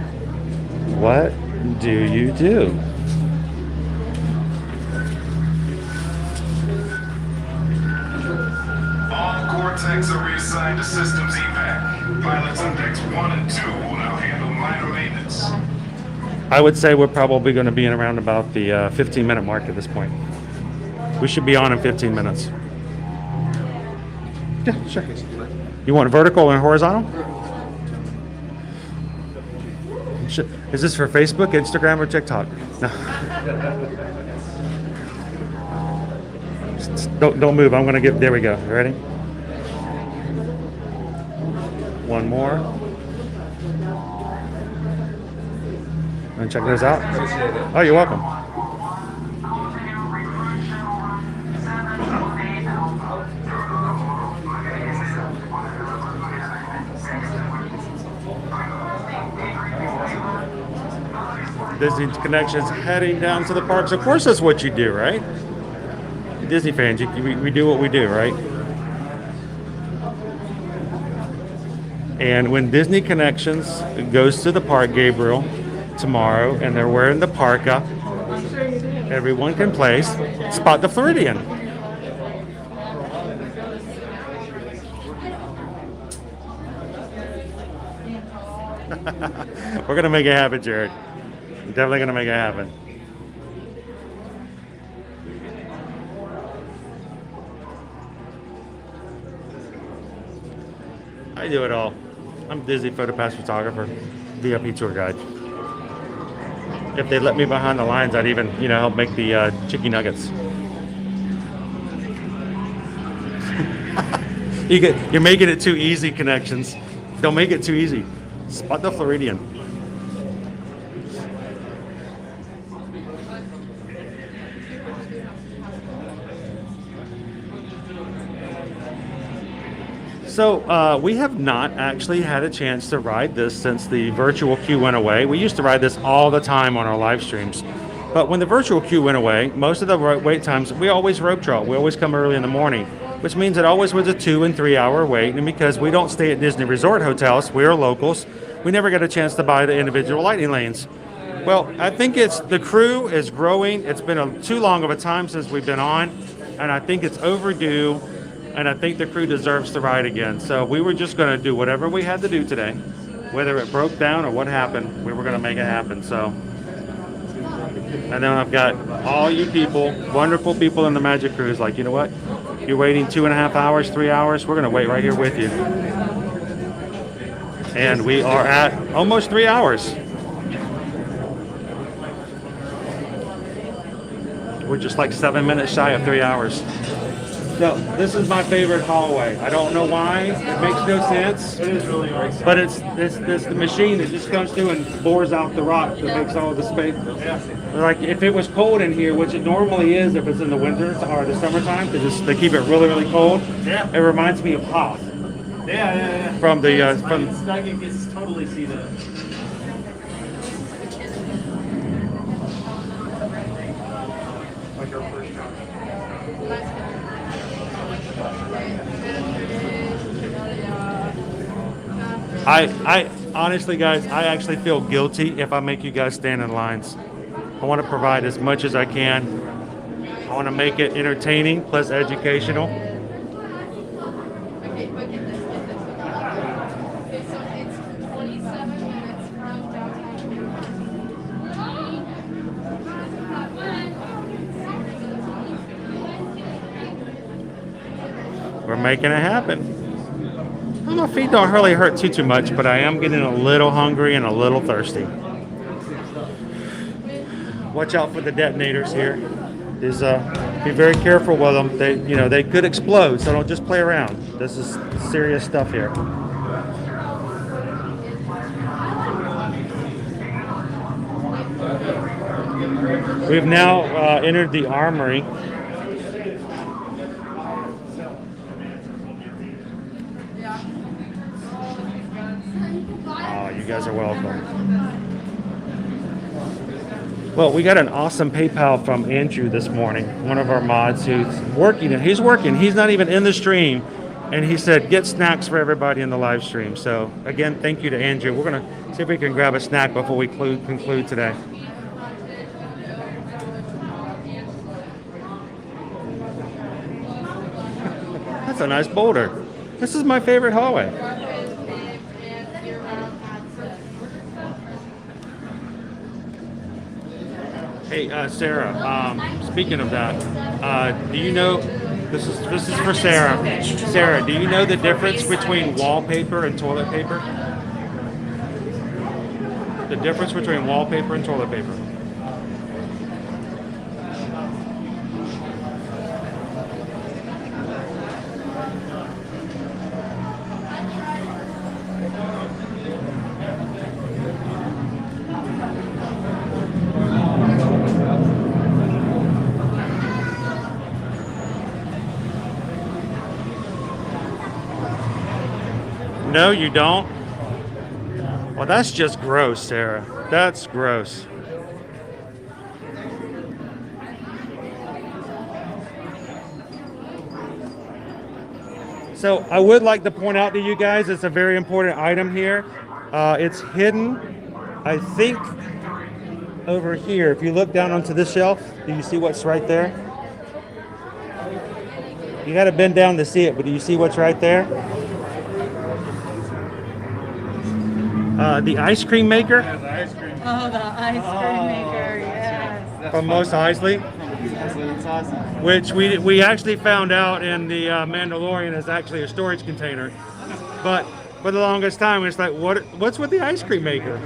What do you do? Cortex are reassigned to systems evac. Pilots on decks 1 and 2 will now handle minor maintenance. I would say we're probably going to be in around about the 15-minute mark at this point. We should be on in 15 minutes. Yeah, sure. You want vertical and horizontal? Is this for Facebook, Instagram, or TikTok? No. Don't move. I'm going to get. There we go. You ready? One more. And check those out. Oh, you're welcome. Disney Connections heading down to the parks. Of course, that's what you do, right? Disney fans, we do what we do, right? And when Disney Connections goes to the park, Gabriel, tomorrow, and they're wearing the parka, everyone can place Spot the Floridian. We're going to make it happen, Jared. We're definitely going to make it happen. I do it all. I'm a Disney PhotoPass photographer, VIP tour guide. If they let me behind the lines, I'd even, help make the chicken nuggets. You're making it too easy, Connections. Don't make it too easy. Spot the Floridian. So we have not actually had a chance to ride this since the virtual queue went away. We used to ride this all the time on our live streams. But when the virtual queue went away, most of the wait times, we always rope draw. We always come early in the morning, which means it always was a 2 and 3 hour wait. And because we don't stay at Disney Resort hotels, we are locals, we never get a chance to buy the individual lightning lanes. Well, I think the crew is growing. It's been too long of a time since we've been on, and I think it's overdue. And I think the crew deserves to ride again. So we were just going to do whatever we had to do today. Whether it broke down or what happened, we were going to make it happen. So, and then I've got all you people, wonderful people in the Magic Cruise, like, you know what? You're waiting 2.5 hours, 3 hours. We're going to wait right here with you. And we are at almost 3 hours. We're just like 7 minutes shy of 3 hours. So this is my favorite hallway. I don't know why. It makes no sense. It is really nice. But it's the machine that just comes through and bores out the rock that makes all the space. Yeah. Like if it was cold in here, which it normally is if it's in the winter or the summertime, they keep it really, really cold. Yeah. It reminds me of Hoth. Yeah. From the I can totally see that. Like our first time. I honestly, guys, I actually feel guilty if I make you guys stand in lines. I want to provide as much as I can. I want to make it entertaining plus educational. Okay, but get this. Okay, so it's 27 minutes from downtown. We're making it happen. Well, my feet don't really hurt too much, but I am getting a little hungry and a little thirsty. Watch out for the detonators here. Be very careful with them. They could explode, so don't just play around. This is serious stuff here. We've now entered the armory. Oh, you guys are welcome. Well, we got an awesome PayPal from Andrew this morning, one of our mods who's working. He's working. He's not even in the stream. And he said, get snacks for everybody in the live stream. So, again, thank you to Andrew. We're going to see if we can grab a snack before we conclude today. That's a nice boulder. This is my favorite hallway. Hey, Sarah, speaking of that, do you know, this is for Sarah. Sarah, do you know the difference between wallpaper and toilet paper? The difference between wallpaper and toilet paper. No, you don't? Well, that's just gross, Sarah. That's gross. So I would like to point out to you guys, it's a very important item here. It's hidden, I think, over here. If you look down onto this shelf, do you see what's right there? You got to bend down to see it, but do you see what's right there? The ice cream maker. Oh, the ice cream maker, yes. From Mos Eisley. Which we actually found out in the Mandalorian is actually a storage container. But for the longest time, it's like, what's with the ice cream maker?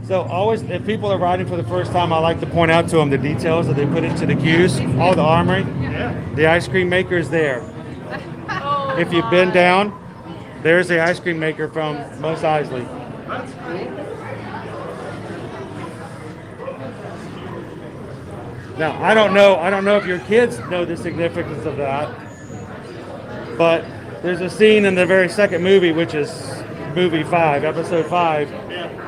So always, if people are riding for the first time, I like to point out to them the details that they put into the queues. All the armory, the ice cream maker is there. If you bend down, there's the ice cream maker from Mos Eisley. Now I don't know if your kids know the significance of that, but there's a scene in the very second movie, which is movie 5, episode 5,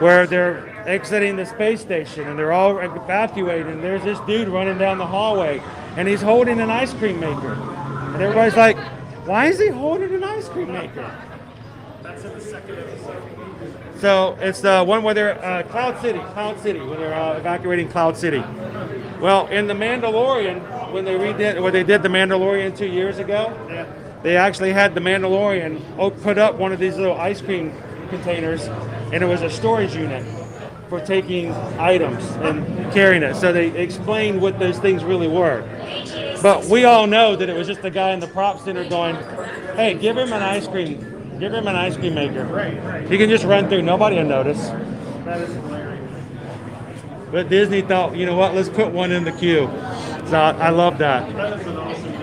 where they're exiting the space station and they're all evacuating. There's this dude running down the hallway and he's holding an ice cream maker. And everybody's like, why is he holding an ice cream maker? That's in the second episode. So it's the one where they're Cloud City, when they're evacuating Cloud City. Well, in The Mandalorian, when they did The Mandalorian 2 years ago, they actually had The Mandalorian put up one of these little ice cream containers, and it was a storage unit for taking items and carrying it. So they explained what those things really were. But we all know that it was just the guy in the prop center going, hey, give him an ice cream maker. Right. He can just run through, nobody will notice. That is hilarious. But Disney thought, you know what, let's put one in the queue. So I love that. That is an awesome feature.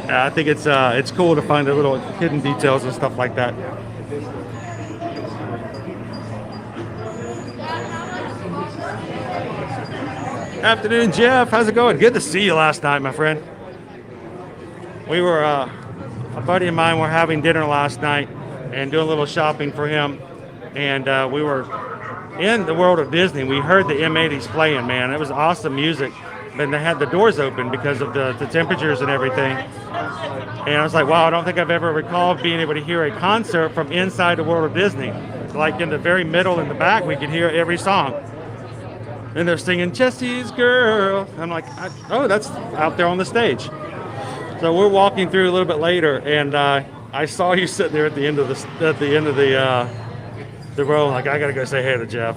Yeah, I think it's cool to find the little hidden details and stuff like that. Afternoon, Jeff. How's it going? Good to see you last night, my friend. We were, a buddy of mine were having dinner last night, and doing a little shopping for him. And we were in the world of Disney. We heard the M80s playing, man. It was awesome music. And they had the doors open because of the temperatures and everything. And I was like, wow, I don't think I've ever recalled being able to hear a concert from inside the world of Disney. Like in the very middle in the back, we could hear every song. And they're singing Jesse's Girl. I'm like, oh, that's out there on the stage. So we're walking through a little bit later, and I saw you sitting there at the end of the row. Like, I gotta go say hey to Jeff.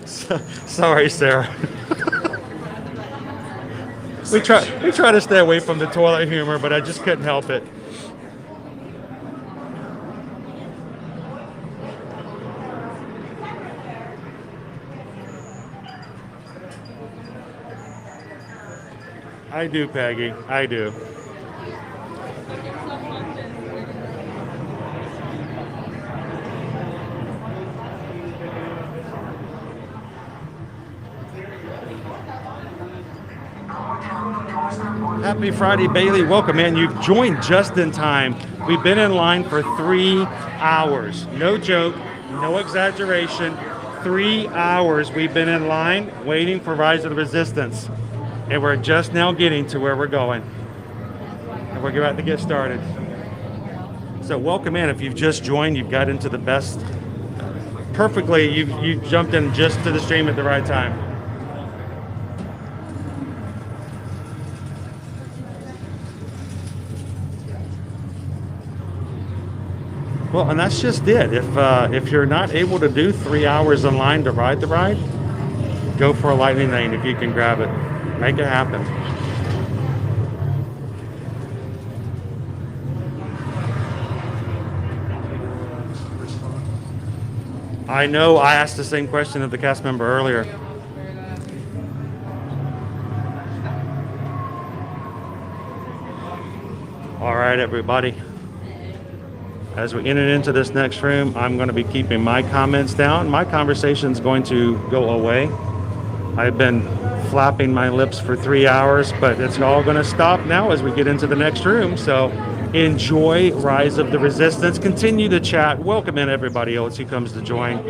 Sorry, Sarah. we try to stay away from the toilet humor, but I just couldn't help it. I do, Peggy. I do. Happy Friday, Bailey. Welcome in. You've joined just in time. We've been in line for 3 hours. No joke, no exaggeration. 3 hours we've been in line waiting for Rise of the Resistance. And we're just now getting to where we're going. And we're about to get started. So welcome in. If you've just joined, you've got into the best. Perfectly, you jumped in just to the stream at the right time. Well, and that's just it. If you're not able to do 3 hours in line to ride the ride, go for a lightning lane if you can grab it. Make it happen. I know I asked the same question of the cast member earlier. All right, everybody. As we enter into this next room, I'm going to be keeping my comments down. My conversation's going to go away. I've been flapping my lips for 3 hours, but it's all going to stop now as we get into the next room. So enjoy Rise of the Resistance. Continue to chat. Welcome in everybody else who comes to join.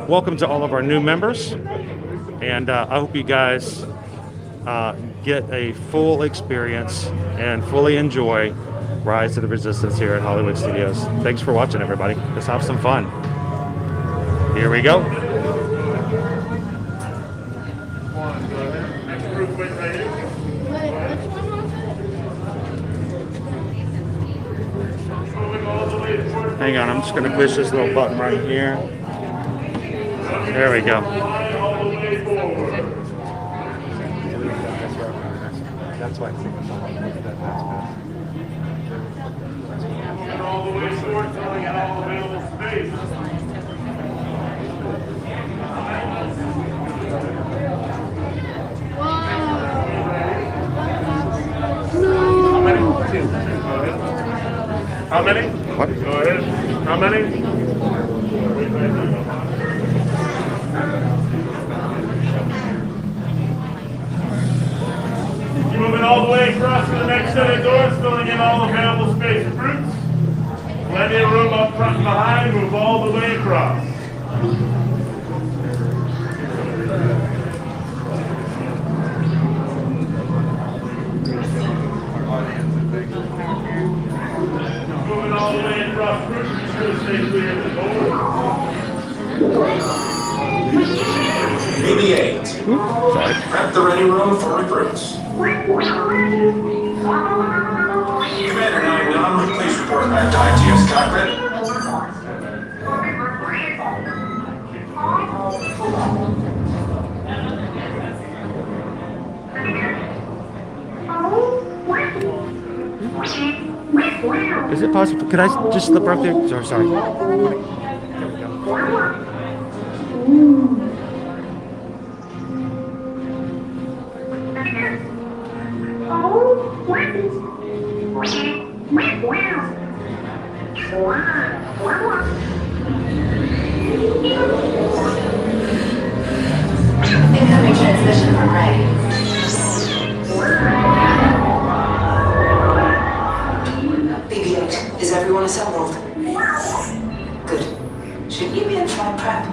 Welcome to all of our new members. And I hope you guys get a full experience and fully enjoy Rise of the Resistance here at Hollywood Studios. Thanks for watching, everybody. Let's have some fun. Here we go. Hang on, I'm just going to push this little button right here. There we go. That's why all the way forward, filling out all available space. How many? What? Go ahead. How many? Keep moving all the way across to the next set of doors, filling in all available space. Fruits. Plenty of room up front and behind. Move all the way across. Moving all the way across. Fruits. Be sure to stay clear of the door. BB-8. Prep the ready room for recruits. Commander 9-1, please report back to ITS cockpit. Is it possible? Could I just slip right there? Sorry. Incoming transmission from Ray. assembled? Good. Should you be in flight prep?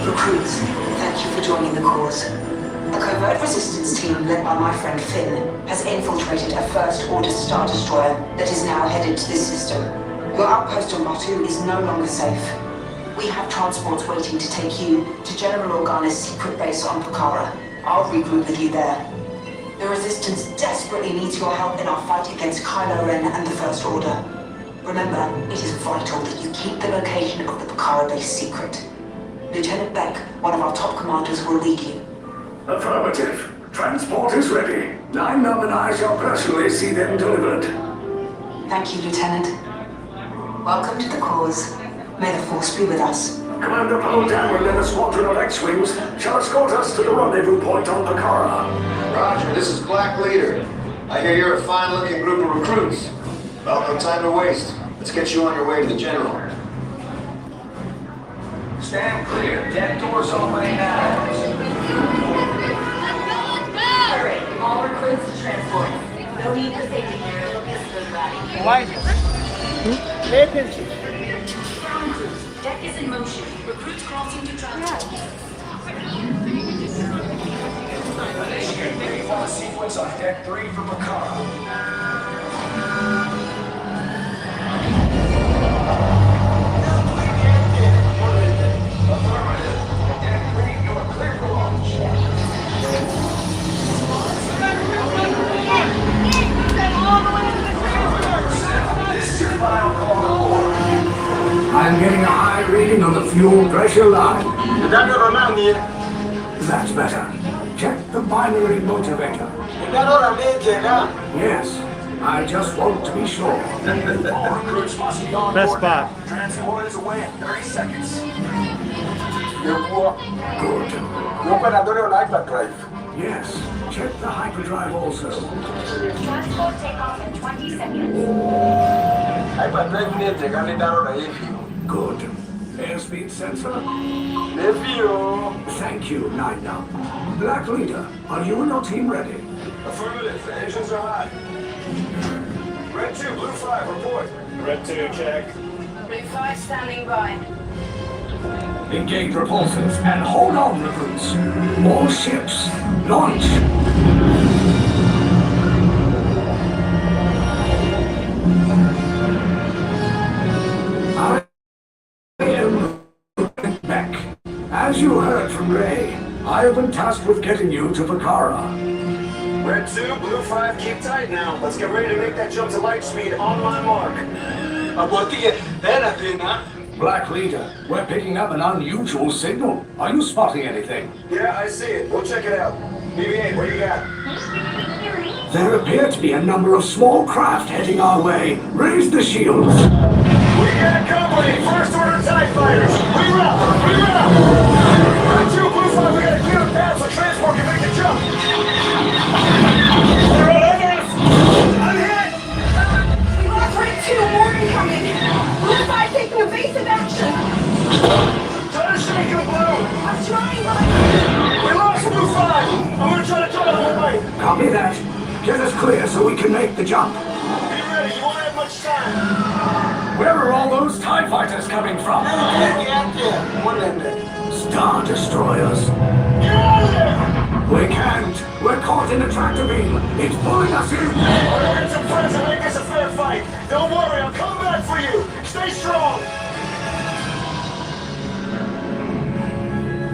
Recruits, thank you for joining the cause. A covert resistance team led by my friend Finn has infiltrated a First Order Star Destroyer that is now headed to this system. Your outpost on Batu is no longer safe. We have transports waiting to take you to General Organa's secret base on Pucara. I'll regroup with you there. The Resistance desperately needs your help in our fight against Kylo Ren and the First Order. Remember, it is vital that you keep the location of the Pucara base secret. Lieutenant Beck, one of our top commanders, will lead you. Affirmative. Transport is ready. Nine and I shall personally see them delivered. Thank you, Lieutenant. Welcome to the cause. May the Force be with us. Commander Poldan and a squadron of X-Wings shall escort us to the rendezvous point on Pucara. Roger, this is Black Leader. I hear you're a fine-looking group of recruits. Well, no time to waste. Let's get you on your way to the General. Stand clear. Deck doors opening now. Hurry, all recruits to transport. No need for safety gear, it'll be a smooth ride. Why? Pay attention. Deck is in motion. Recruits crossing to transport. Initiate pre-flight sequence on Deck 3 for Pucara. Affirmative. Deck 3, you are clear for launch. This is your final call to order. I'm getting a high reading on the fuel pressure line. That's better. Check the binary motivator. Yes, I just want to be sure. All recruits must be on Best board spot. now. Transport is away in 30 seconds. Good. Yes, check the hyperdrive also. Transport takeoff in 20 seconds. Good. Airspeed sensor? Thank you, Nine Now. Black Leader, are you and your team ready? Affirmative. The engines are hot. Red 2, Blue 5, report. Red 2, check. Blue 5 standing by. Engage repulsors and hold on, recruits. All ships, launch! I am Beck. As you heard from Ray, I have been tasked with getting you to Pucara. Red 2, Blue 5, keep tight now. Let's get ready to make that jump to light speed on my mark. Black Leader, we're picking up an unusual signal. Are you spotting anything? Yeah, I see it. We'll check it out. BB-8, what do you got? There appear to be a number of small craft heading our way. Raise the shields. We got company! First Order TIE Fighters! Reroute! Reroute! Red 2, Blue 5, we got a clear path so transport can make the jump! They're all over us! I'm hit! We lost Red 2, more incoming. Blue 5 taking evasive action. Try to shake him, Blue! I'm trying, but We lost Blue 5! I'm gonna try to turn the whole way! Copy that. Get us clear so we can make the jump. Be ready, you won't have much time! Where are all those TIE fighters coming from? Star Destroyers. Get out of there! We can't. We're caught in a tractor beam. It's pulling us in. I'll get some friends and make this a fair fight! Don't worry, I'll come back for you! Stay strong!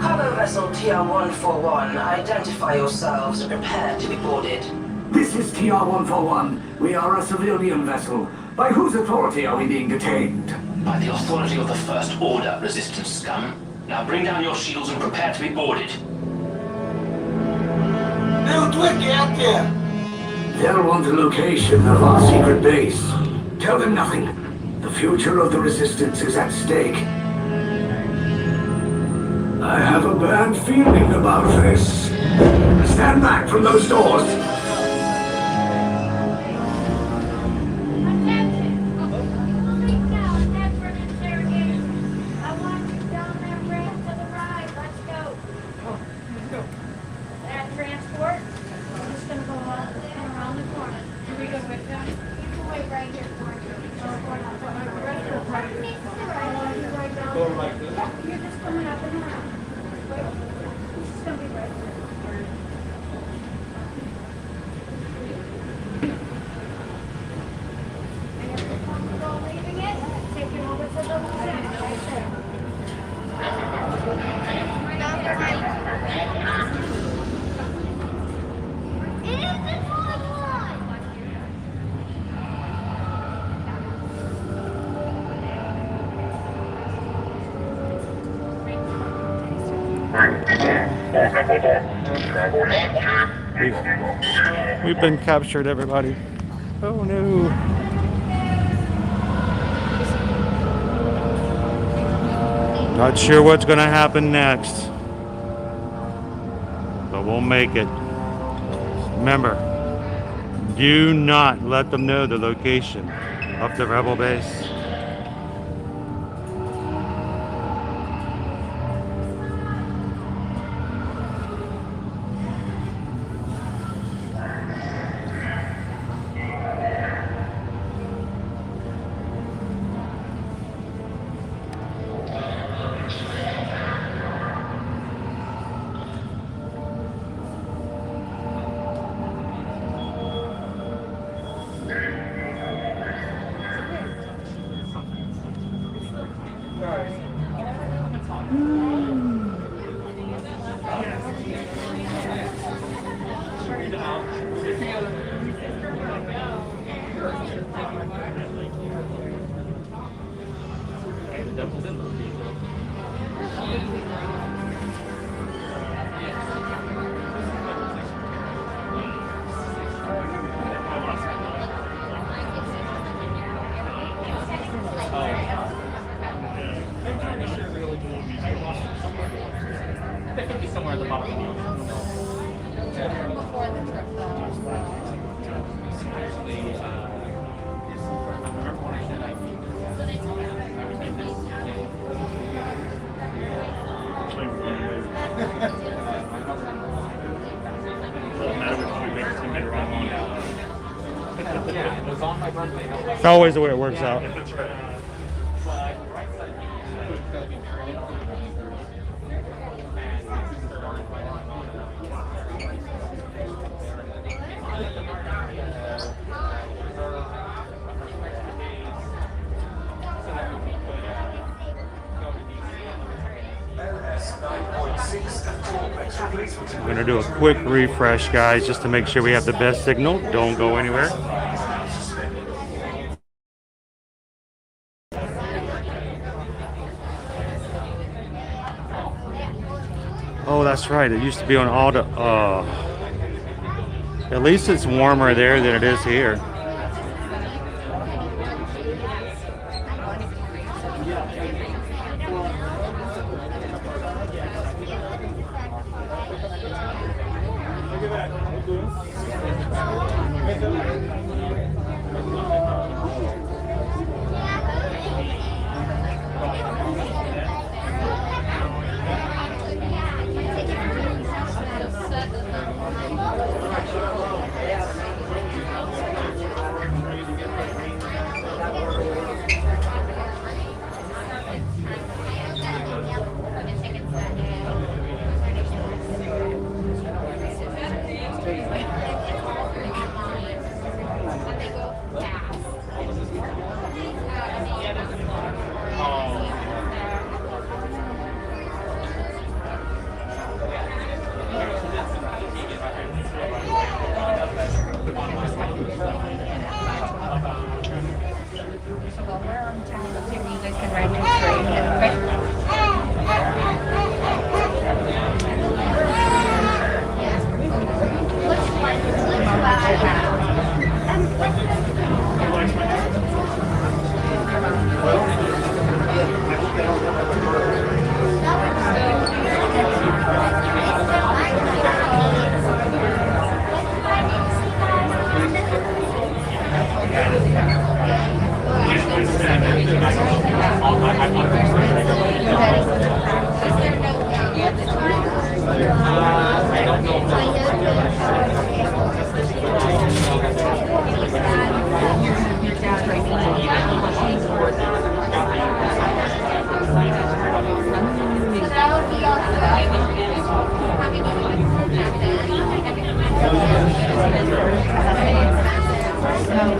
Cargo vessel TR-141, identify yourselves and prepare to be boarded. This is TR-141. We are a civilian vessel. By whose authority are we being detained? By the authority of the First Order, Resistance scum. Now bring down your shields and prepare to be boarded. They'll want the location of our secret base. Tell them nothing. The future of the Resistance is at stake. I have a bad feeling about this. Stand back from those doors. Transport. I'm just gonna go around the corner. Here we go, Victor. You can wait right here for me. We've been captured, everybody. Oh no. Not sure what's going to happen next, but we'll make it. Remember, do not let them know the location of the rebel base. It's always the way it works out. I'm going to do a quick refresh, guys, just to make sure we have the best signal. Don't go anywhere. Oh, that's right. It used to be on all the... at least it's warmer there than it is here.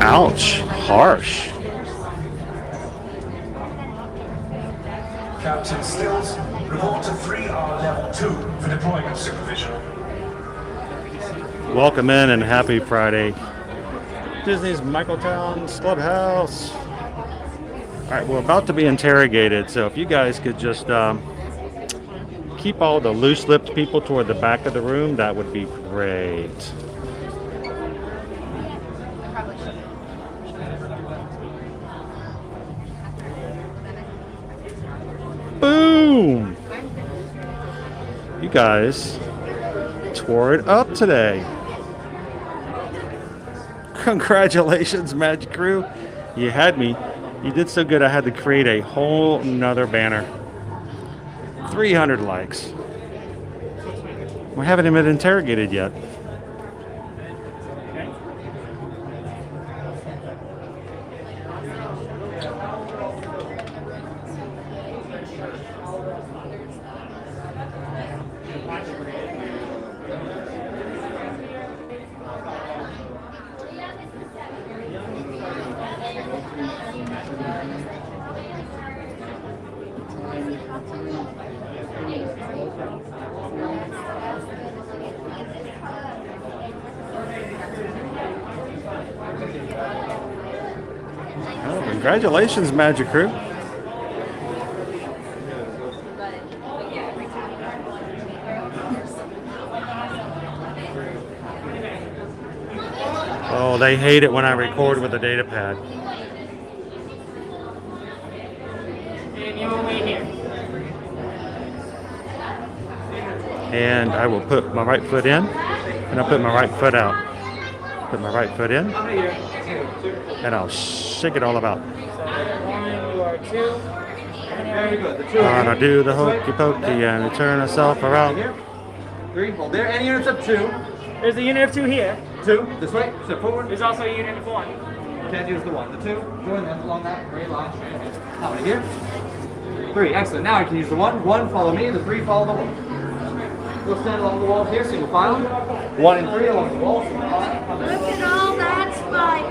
Ouch, harsh. Captain Stills, report to 3R Level 2 for deployment supervision. Welcome in and happy Friday. Disney's Michaeltown's Clubhouse. All right, we're about to be interrogated, so if you guys could just keep all the loose-lipped people toward the back of the room, that would be great. Boom! You guys tore it up today. Congratulations, Magic Crew. You had me. You did so good I had to create a whole nother banner. 300 likes. We haven't even been interrogated yet. Oh, congratulations, Magic Crew. Oh, they hate it when I record with a data pad. And you'll wait here. And I will put my right foot in, and I'll put my right foot out. Put my right foot in, and I'll shake it all about. You are two. Very good. The two. And I'll do the hokey pokey and turn myself around. Three. Hold there. Any units of two. There's a unit of two here. Two. This way. Step forward. There's also a unit of one. Can't use the one. The two. Join them along that gray line. How many here? Three. Excellent. Now I can use the one. One. Follow me. The three. Follow the one. We'll stand along the wall here. Single file. 1 and 3 along the wall. Single file. Look at all that spike.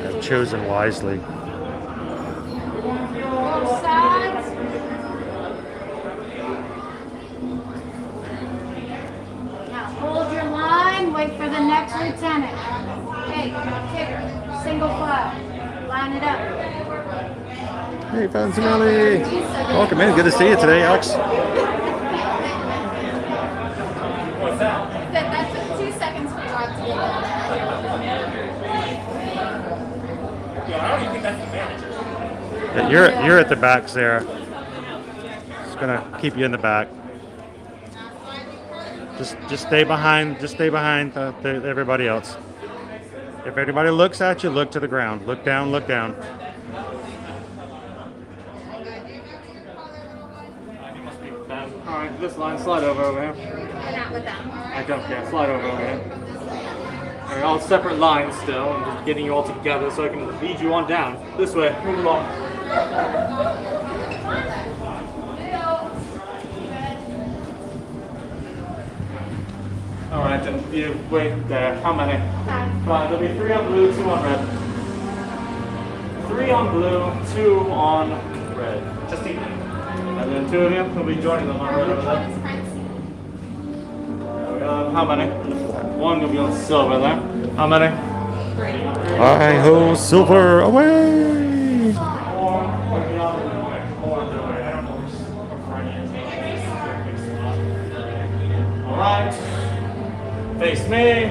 I've chosen wisely. Both sides. Now hold your line, wait for the next lieutenant. Hey, kicker, single file. Line it up. Hey, Fancinelli. Welcome in. Good to see you today, Alex. What's that? That took 2 seconds for Rob to get done. Yo, I don't even think that's the manager. Yeah, you're at the back, Sarah. Just gonna keep you in the back. Just stay behind. Just stay behind everybody else. If anybody looks at you, look to the ground. Look down. Look down. Alright, this line, slide over here. You're not with them. I don't care, slide over here. Alright, all separate lines still. I'm just getting you all together so I can lead you on down. This way, move along. Alright, then you wait there. How many? 5. There'll be 3 on blue, 2 on red. 3 on blue, 2 on red. Just even. And then 2 of you will be joining them on red over there. How many? 1 will be on silver there. How many? 3. Hi ho, silver away! Alright. Face me.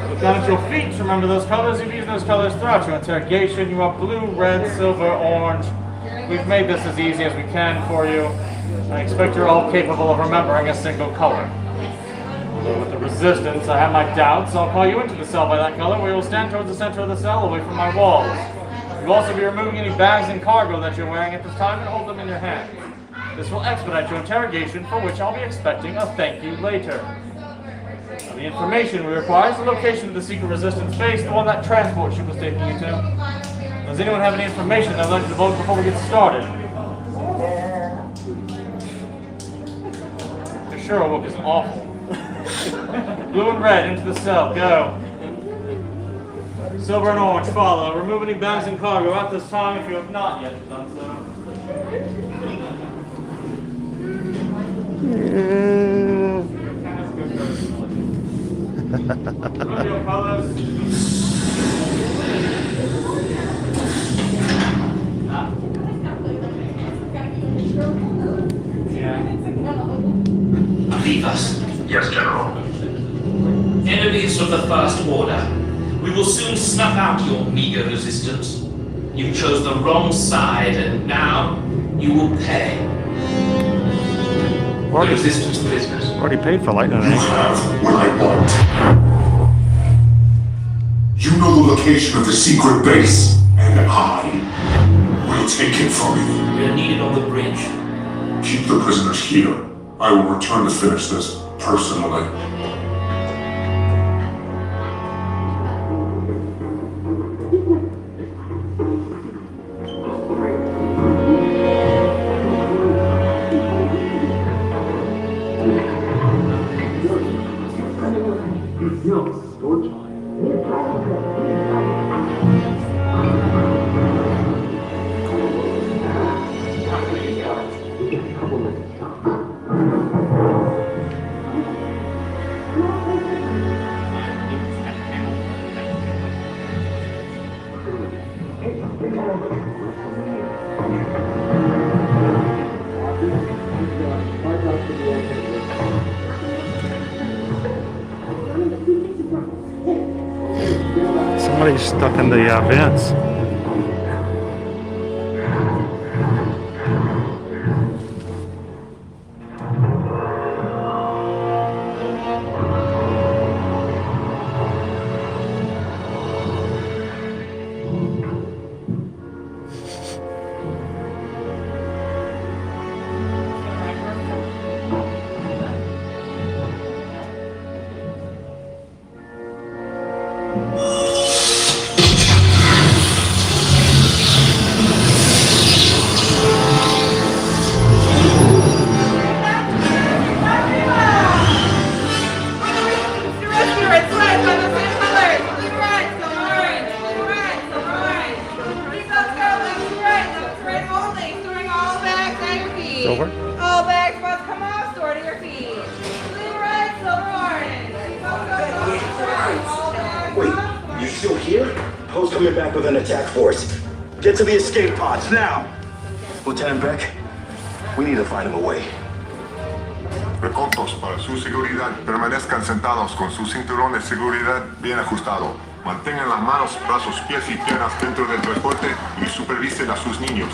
Look down at your feet. Remember those colors. You've used those colors throughout your interrogation. You are blue, red, silver, orange. We've made this as easy as we can for you. I expect you're all capable of remembering a single color. Although with the resistance, I have my doubts. I'll call you into the cell by that color, where you'll stand towards the center of the cell, away from my walls. You'll also be removing any bags and cargo that you're wearing at this time and hold them in your hand. This will expedite your interrogation, for which I'll be expecting a thank you later. Now, the information we require is the location of the secret resistance base, the one that transport ship was taking you to. Does anyone have any information they'd like to divulge before we get started? The sure book is awful. Blue and red into the cell. Go. Silver and orange follow. Remove any bags and cargo at this time if you have not yet done so. Leave us. Yes, General. Enemies of the First Order. We will soon snuff out your meager resistance. You chose the wrong side, and now you will pay. The resistance prisoners. Already paid for lightning. You have what I want. You know the location of the secret base, and I will take it from you. We are needed on the bridge. Keep the prisoners here. I will return to finish this personally. Somebody's stuck in the vents. Silver? All bags must come off, store to your feet. Blue, red, silver, orange. Wait, you still here? Poe's coming back with an attack force. Get to the escape pods now. Lieutenant Beck, we need to find him a way. Recortos para su seguridad. Permanezcan sentados con su cinturón de seguridad bien ajustado. Mantengan las manos, brazos, pies y piernas dentro del transporte y supervisen a sus niños.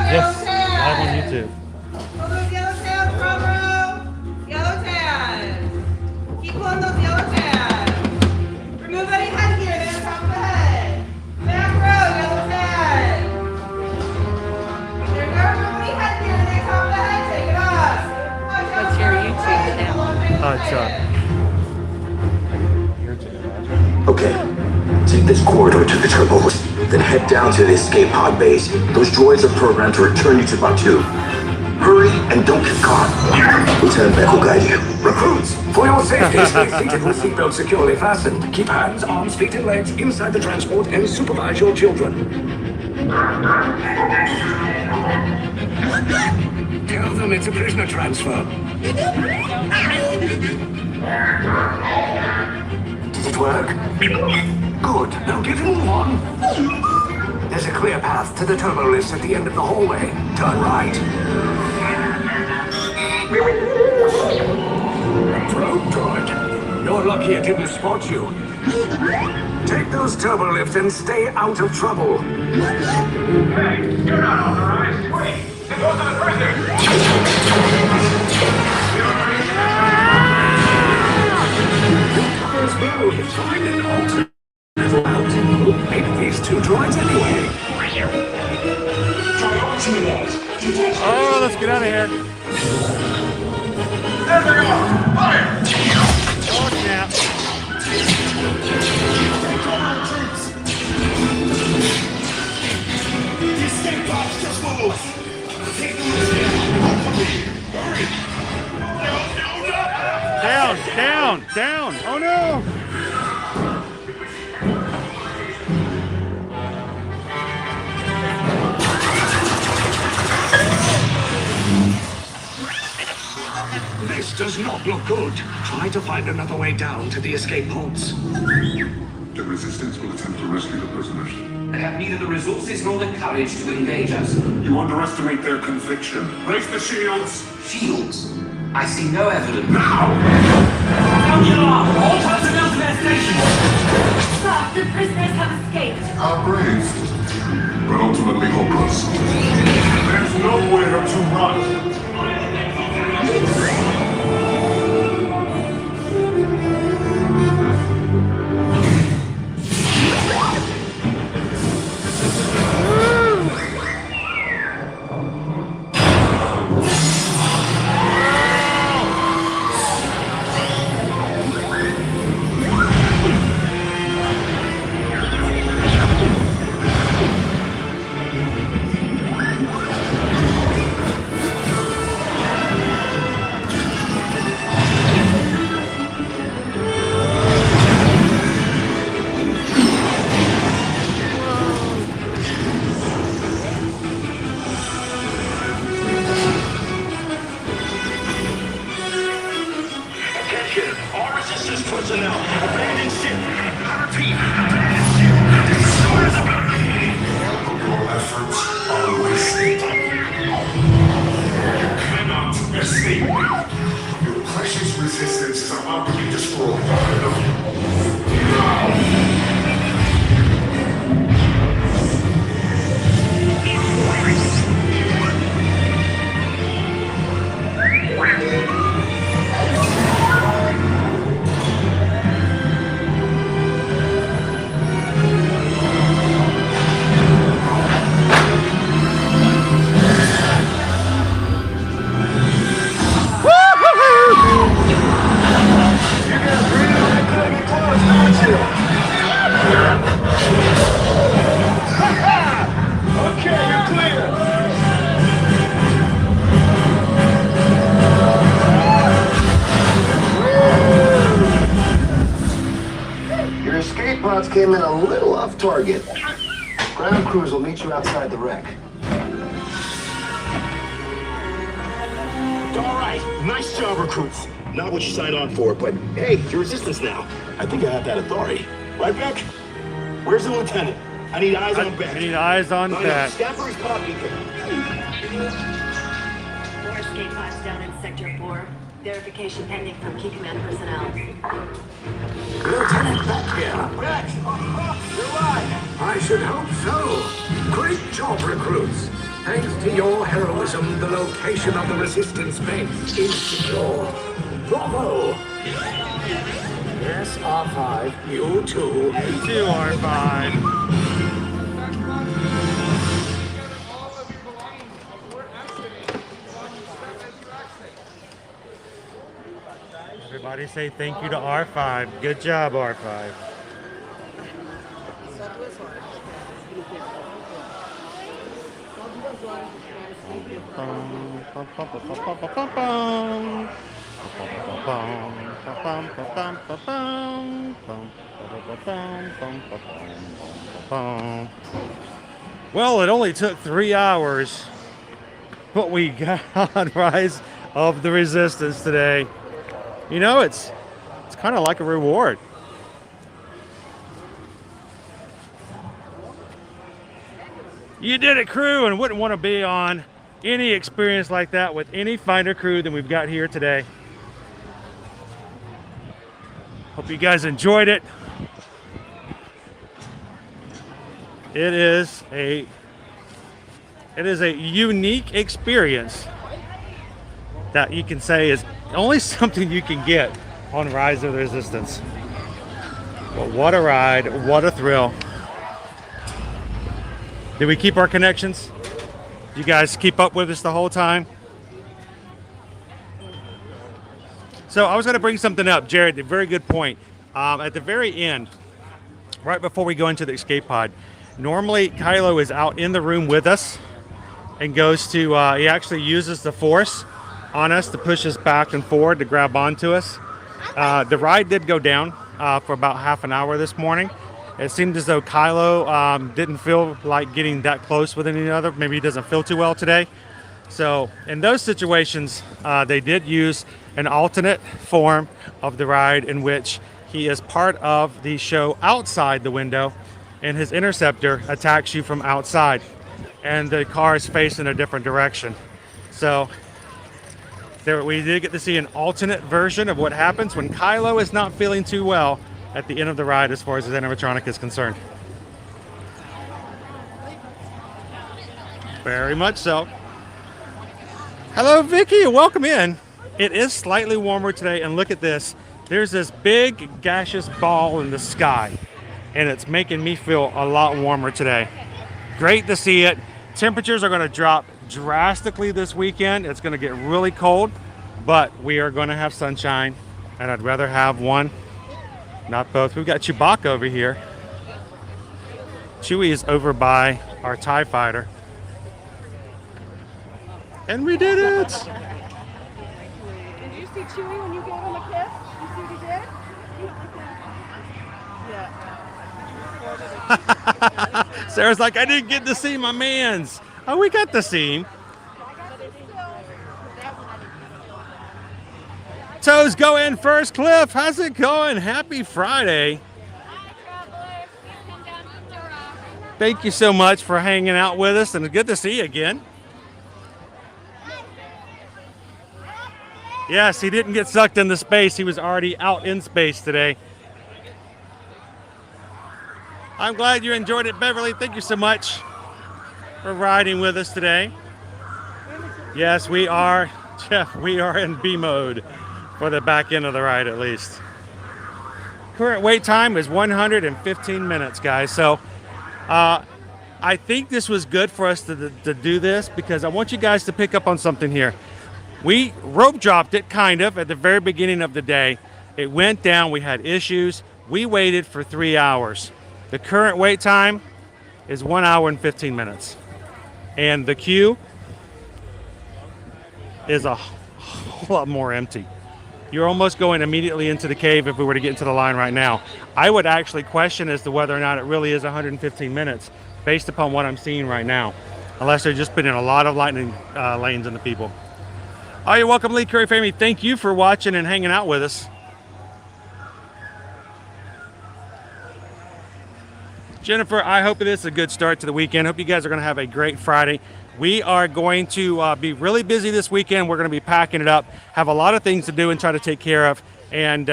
Yes, live on YouTube. Pull those yellow tails, front row. Yellow tails. Keep pulling those yellow tails. Remove any headgear there, top of the head. Back row, yellow tails. There you go, remove any headgear there, top of the head, take it off. What's your YouTube channel? Okay, take this corridor to the turbo, then head down to the escape pod base. Those droids are programmed to return you to Batu. Hurry and don't get caught. Lieutenant Beck will guide you. Recruits, for your safety, stay seated with seatbelts securely fastened. Keep hands, arms, feet, and legs inside the transport and supervise your children. Tell them it's a prisoner transfer. Did it work? Good. Now get a move on. There's a clear path to the turbo lifts at the end of the hallway. Turn right. Drone droid. You're lucky it didn't spot you. Take those turbo lifts and stay out of trouble. Hey, you're not authorized. Wait, it goes to the prisoners. Find an alternate route. Make these two droids anyway. Oh, let's get out of here. There they are! Fire! Oh, snap. escape pods just move! Take the risk now! Come here! Hurry! Down! Oh no! This does not look good. Try to find another way down to the escape pods. The resistance will attempt to rescue the prisoners. They have neither the resources nor the courage to engage us. You underestimate their conviction. Raise the shields! Shields? I see no evidence. Now! Sound your alarm! All personnel to their stations! Sir, the prisoners have escaped. How brave, but ultimately hopeless. There's nowhere to run. Personnel, abandon ship. I repeat, abandon ship. Destroy the... Your efforts are wasted. You cannot escape. Your precious resistance is about to be destroyed. Came in a little off target. Ground crews will meet you outside the wreck. All right, nice job, recruits. Not what you signed on for, but hey, you're resistance now. I think I have that authority. Right, Beck? Where's the lieutenant? I need eyes on Beck. I need eyes on Beck. Scaffold's pod beacon. 4 escape pods down in Sector 4. Verification pending from Key Command personnel. Lieutenant Beck here. Beck! You're alive! I should hope so. Great job, recruits. Thanks to your heroism, the location of the resistance base is secure. Bravo! Yes, R5. You too. You too, R5. Everybody say thank you to R5. Good job, R5. Well, it only took 3 hours, but we got on Rise of the Resistance today. You know, it's kind of like a reward. You did it, crew, and wouldn't want to be on any experience like that with any finer crew than we've got here today. Hope you guys enjoyed it. It is a unique experience that you can say is only something you can get on Rise of the Resistance. But what a ride, what a thrill. Did we keep our connections? You guys keep up with us the whole time? So I was going to bring something up, Jared, a very good point. At the very end, right before we go into the escape pod, Normally, Kylo is out in the room with us and goes to, he actually uses the force on us to push us back and forward to grab onto us. The ride did go down for about half an hour this morning. It seemed as though Kylo didn't feel like getting that close with any other. Maybe he doesn't feel too well today. So in those situations, they did use an alternate form of the ride in which he is part of the show outside the window, and his interceptor attacks you from outside, and the car is facing a different direction. So there, we did get to see an alternate version of what happens when Kylo is not feeling too well at the end of the ride as far as his animatronic is concerned. Very much so. Hello, Vicky, welcome in. It is slightly warmer today, and look at this. There's this big gaseous ball in the sky, and it's making me feel a lot warmer today. Great to see it. Temperatures are going to drop drastically this weekend. It's going to get really cold, but we are going to have sunshine, and I'd rather have one, not both. We've got Chewbacca over here. Chewie is over by our TIE fighter. And we did it! Did you see Chewie when you gave him a kiss? You see what he did? Yeah. Sarah's like, I didn't get to see my mans. Oh, we got to see him. Toes go in first. Cliff, how's it going? Happy Friday. Thank you so much for hanging out with us, and it's good to see you again. Yes, he didn't get sucked into space. He was already out in space today. I'm glad you enjoyed it, Beverly. Thank you so much for riding with us today. Yes, we are, Jeff, we are in B mode for the back end of the ride at least. Current wait time is 115 minutes, guys. So I think this was good for us to do this because I want you guys to pick up on something here. We rope dropped it kind of at the very beginning of the day. It went down, we had issues. We waited for 3 hours. The current wait time is 1 hour and 15 minutes. And the queue is a whole lot more empty. You're almost going immediately into the cave if we were to get into the line right now. I would actually question as to whether or not it really is 115 minutes based upon what I'm seeing right now. Unless they're just putting a lot of lightning lanes into people. Oh, you're welcome, Lee Curry family. Thank you for watching and hanging out with us. Jennifer, I hope it is a good start to the weekend. Hope you guys are going to have a great Friday. We are going to be really busy this weekend. We're going to be packing it up, have a lot of things to do and try to take care of. And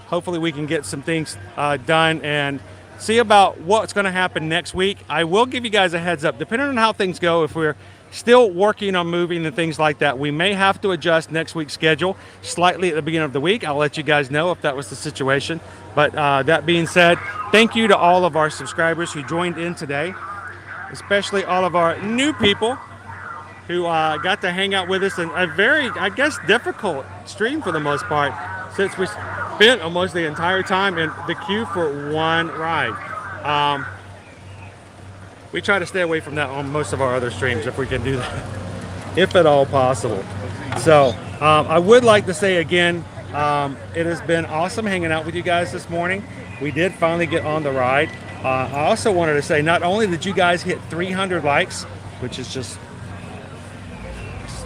hopefully we can get some things done and see about what's going to happen next week. I will give you guys a heads up. Depending on how things go, if we're still working on moving and things like that, we may have to adjust next week's schedule slightly at the beginning of the week. I'll let you guys know if that was the situation. But that being said, thank you to all of our subscribers who joined in today, especially all of our new people who got to hang out with us in a very, I guess, difficult stream for the most part, since we spent almost the entire time in the queue for one ride. We try to stay away from that on most of our other streams if we can do that, if at all possible. So I would like to say again, it has been awesome hanging out with you guys this morning. We did finally get on the ride. I also wanted to say, not only did you guys hit 300 likes, which is just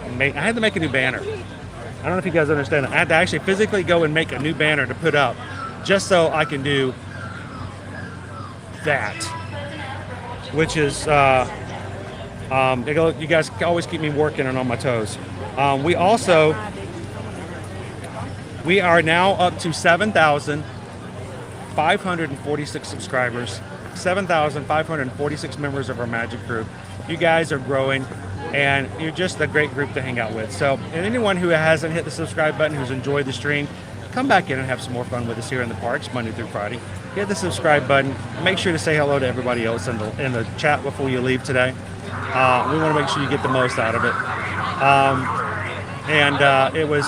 amazing. I had to make a new banner. I don't know if you guys understand that. I had to actually physically go and make a new banner to put up just so I can do that. Which is, you guys always keep me working and on my toes. We are now up to 7,546 subscribers, 7,546 members of our Magic group. You guys are growing, and you're just a great group to hang out with. So, and anyone who hasn't hit the subscribe button, who's enjoyed the stream, come back in and have some more fun with us here in the parks Monday through Friday. Hit the subscribe button. Make sure to say hello to everybody else in the chat before you leave today. We want to make sure you get the most out of it. It was,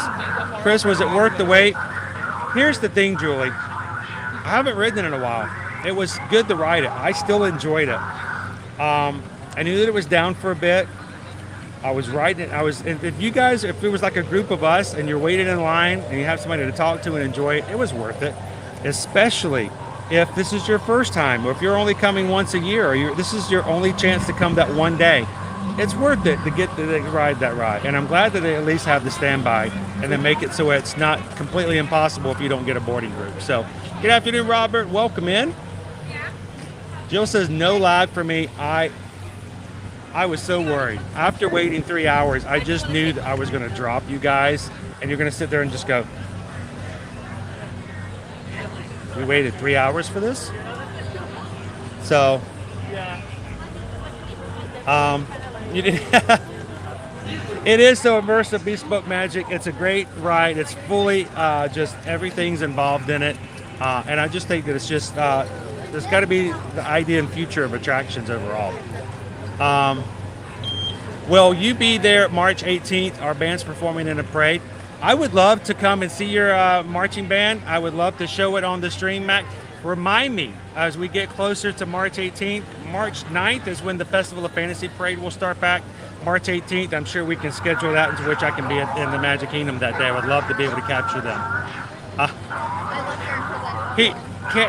Chris was at work to wait. Here's the thing, Julie. I haven't ridden it in a while. It was good to ride it. I still enjoyed it. I knew that it was down for a bit. I was riding. If you guys, if it was like a group of us and you're waiting in line and you have somebody to talk to and enjoy it, it was worth it. Especially if this is your first time, or if you're only coming once a year, or this is your only chance to come that one day. It's worth it to get to ride that ride. And I'm glad that they at least have the standby and then make it so it's not completely impossible if you don't get a boarding group. So, good afternoon, Robert. Welcome in. Jill says no lag for me. I was so worried. After waiting 3 hours, I just knew that I was going to drop you guys, and you're going to sit there and just go, we waited 3 hours for this? So, you didn't it is so immersive, Bespoke Magic. It's a great ride. It's fully just everything's involved in it. And I just think that it's just, there's got to be the idea and future of attractions overall. Will you be there March 18th? Our band's performing in a parade. I would love to come and see your marching band. I would love to show it on the stream, Mac. Remind me as we get closer to March 18th. March 9th is when the Festival of Fantasy Parade will start back. March 18th, I'm sure we can schedule that into which I can be in the Magic Kingdom that day. I would love to be able to capture them.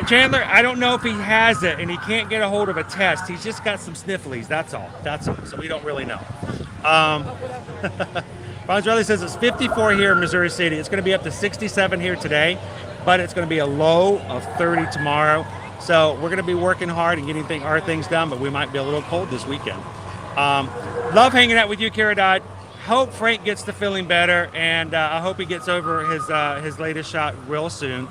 Chandler, I don't know if he has it, and he can't get a hold of a test. He's just got some snifflies. That's all. So we don't really know. Bonzarelli says it's 54 here in Missouri City. It's going to be up to 67 here today, but it's going to be a low of 30 tomorrow. So we're going to be working hard and getting our things done, but we might be a little cold this weekend. Love hanging out with you, Kara Dodd. Hope Frank gets to feeling better, and I hope he gets over his latest shot real soon.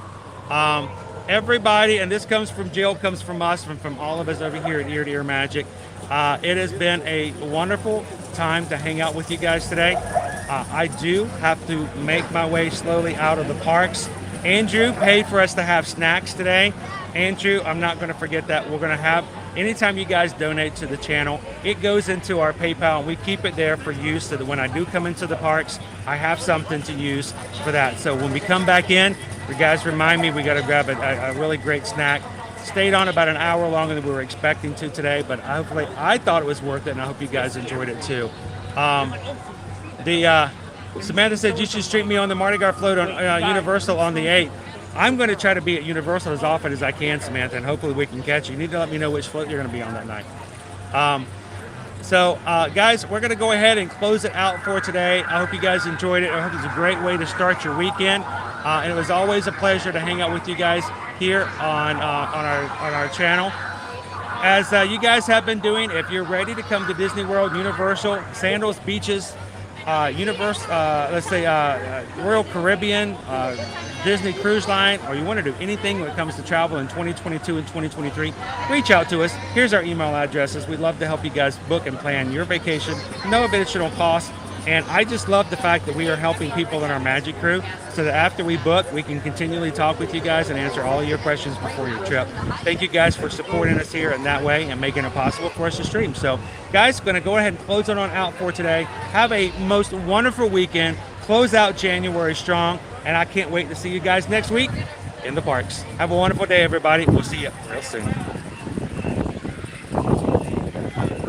Everybody, and this comes from Jill, comes from us, from all of us over here at Ear to Ear Magic. It has been a wonderful time to hang out with you guys today. I do have to make my way slowly out of the parks. Andrew paid for us to have snacks today. Andrew, I'm not going to forget that. We're going to have, anytime you guys donate to the channel, it goes into our PayPal, and we keep it there for use so that when I do come into the parks, I have something to use for that. So when we come back in, you guys remind me we got to grab a really great snack. Stayed on about an hour longer than we were expecting to today, but hopefully I thought it was worth it, and I hope you guys enjoyed it too. Samantha said you should stream me on the Mardi Gras float on Universal on the 8th. I'm going to try to be at Universal as often as I can, Samantha, and hopefully we can catch you. You need to let me know which float you're going to be on that night. Guys, we're going to go ahead and close it out for today. I hope you guys enjoyed it. I hope it's a great way to start your weekend. And it was always a pleasure to hang out with you guys here on our channel. As you guys have been doing, if you're ready to come to Disney World, Universal, Sandals, Beaches, Royal Caribbean, Disney Cruise Line, or you want to do anything when it comes to travel in 2022 and 2023, reach out to us. Here's our email addresses. We'd love to help you guys book and plan your vacation, no additional cost. And I just love the fact that we are helping people in our Magic crew so that after we book, we can continually talk with you guys and answer all of your questions before your trip. Thank you guys for supporting us here in that way and making it possible for us to stream. So, guys, going to go ahead and close it on out for today. Have a most wonderful weekend. Close out January strong. And I can't wait to see you guys next week in the parks. Have a wonderful day, everybody. We'll see you real soon.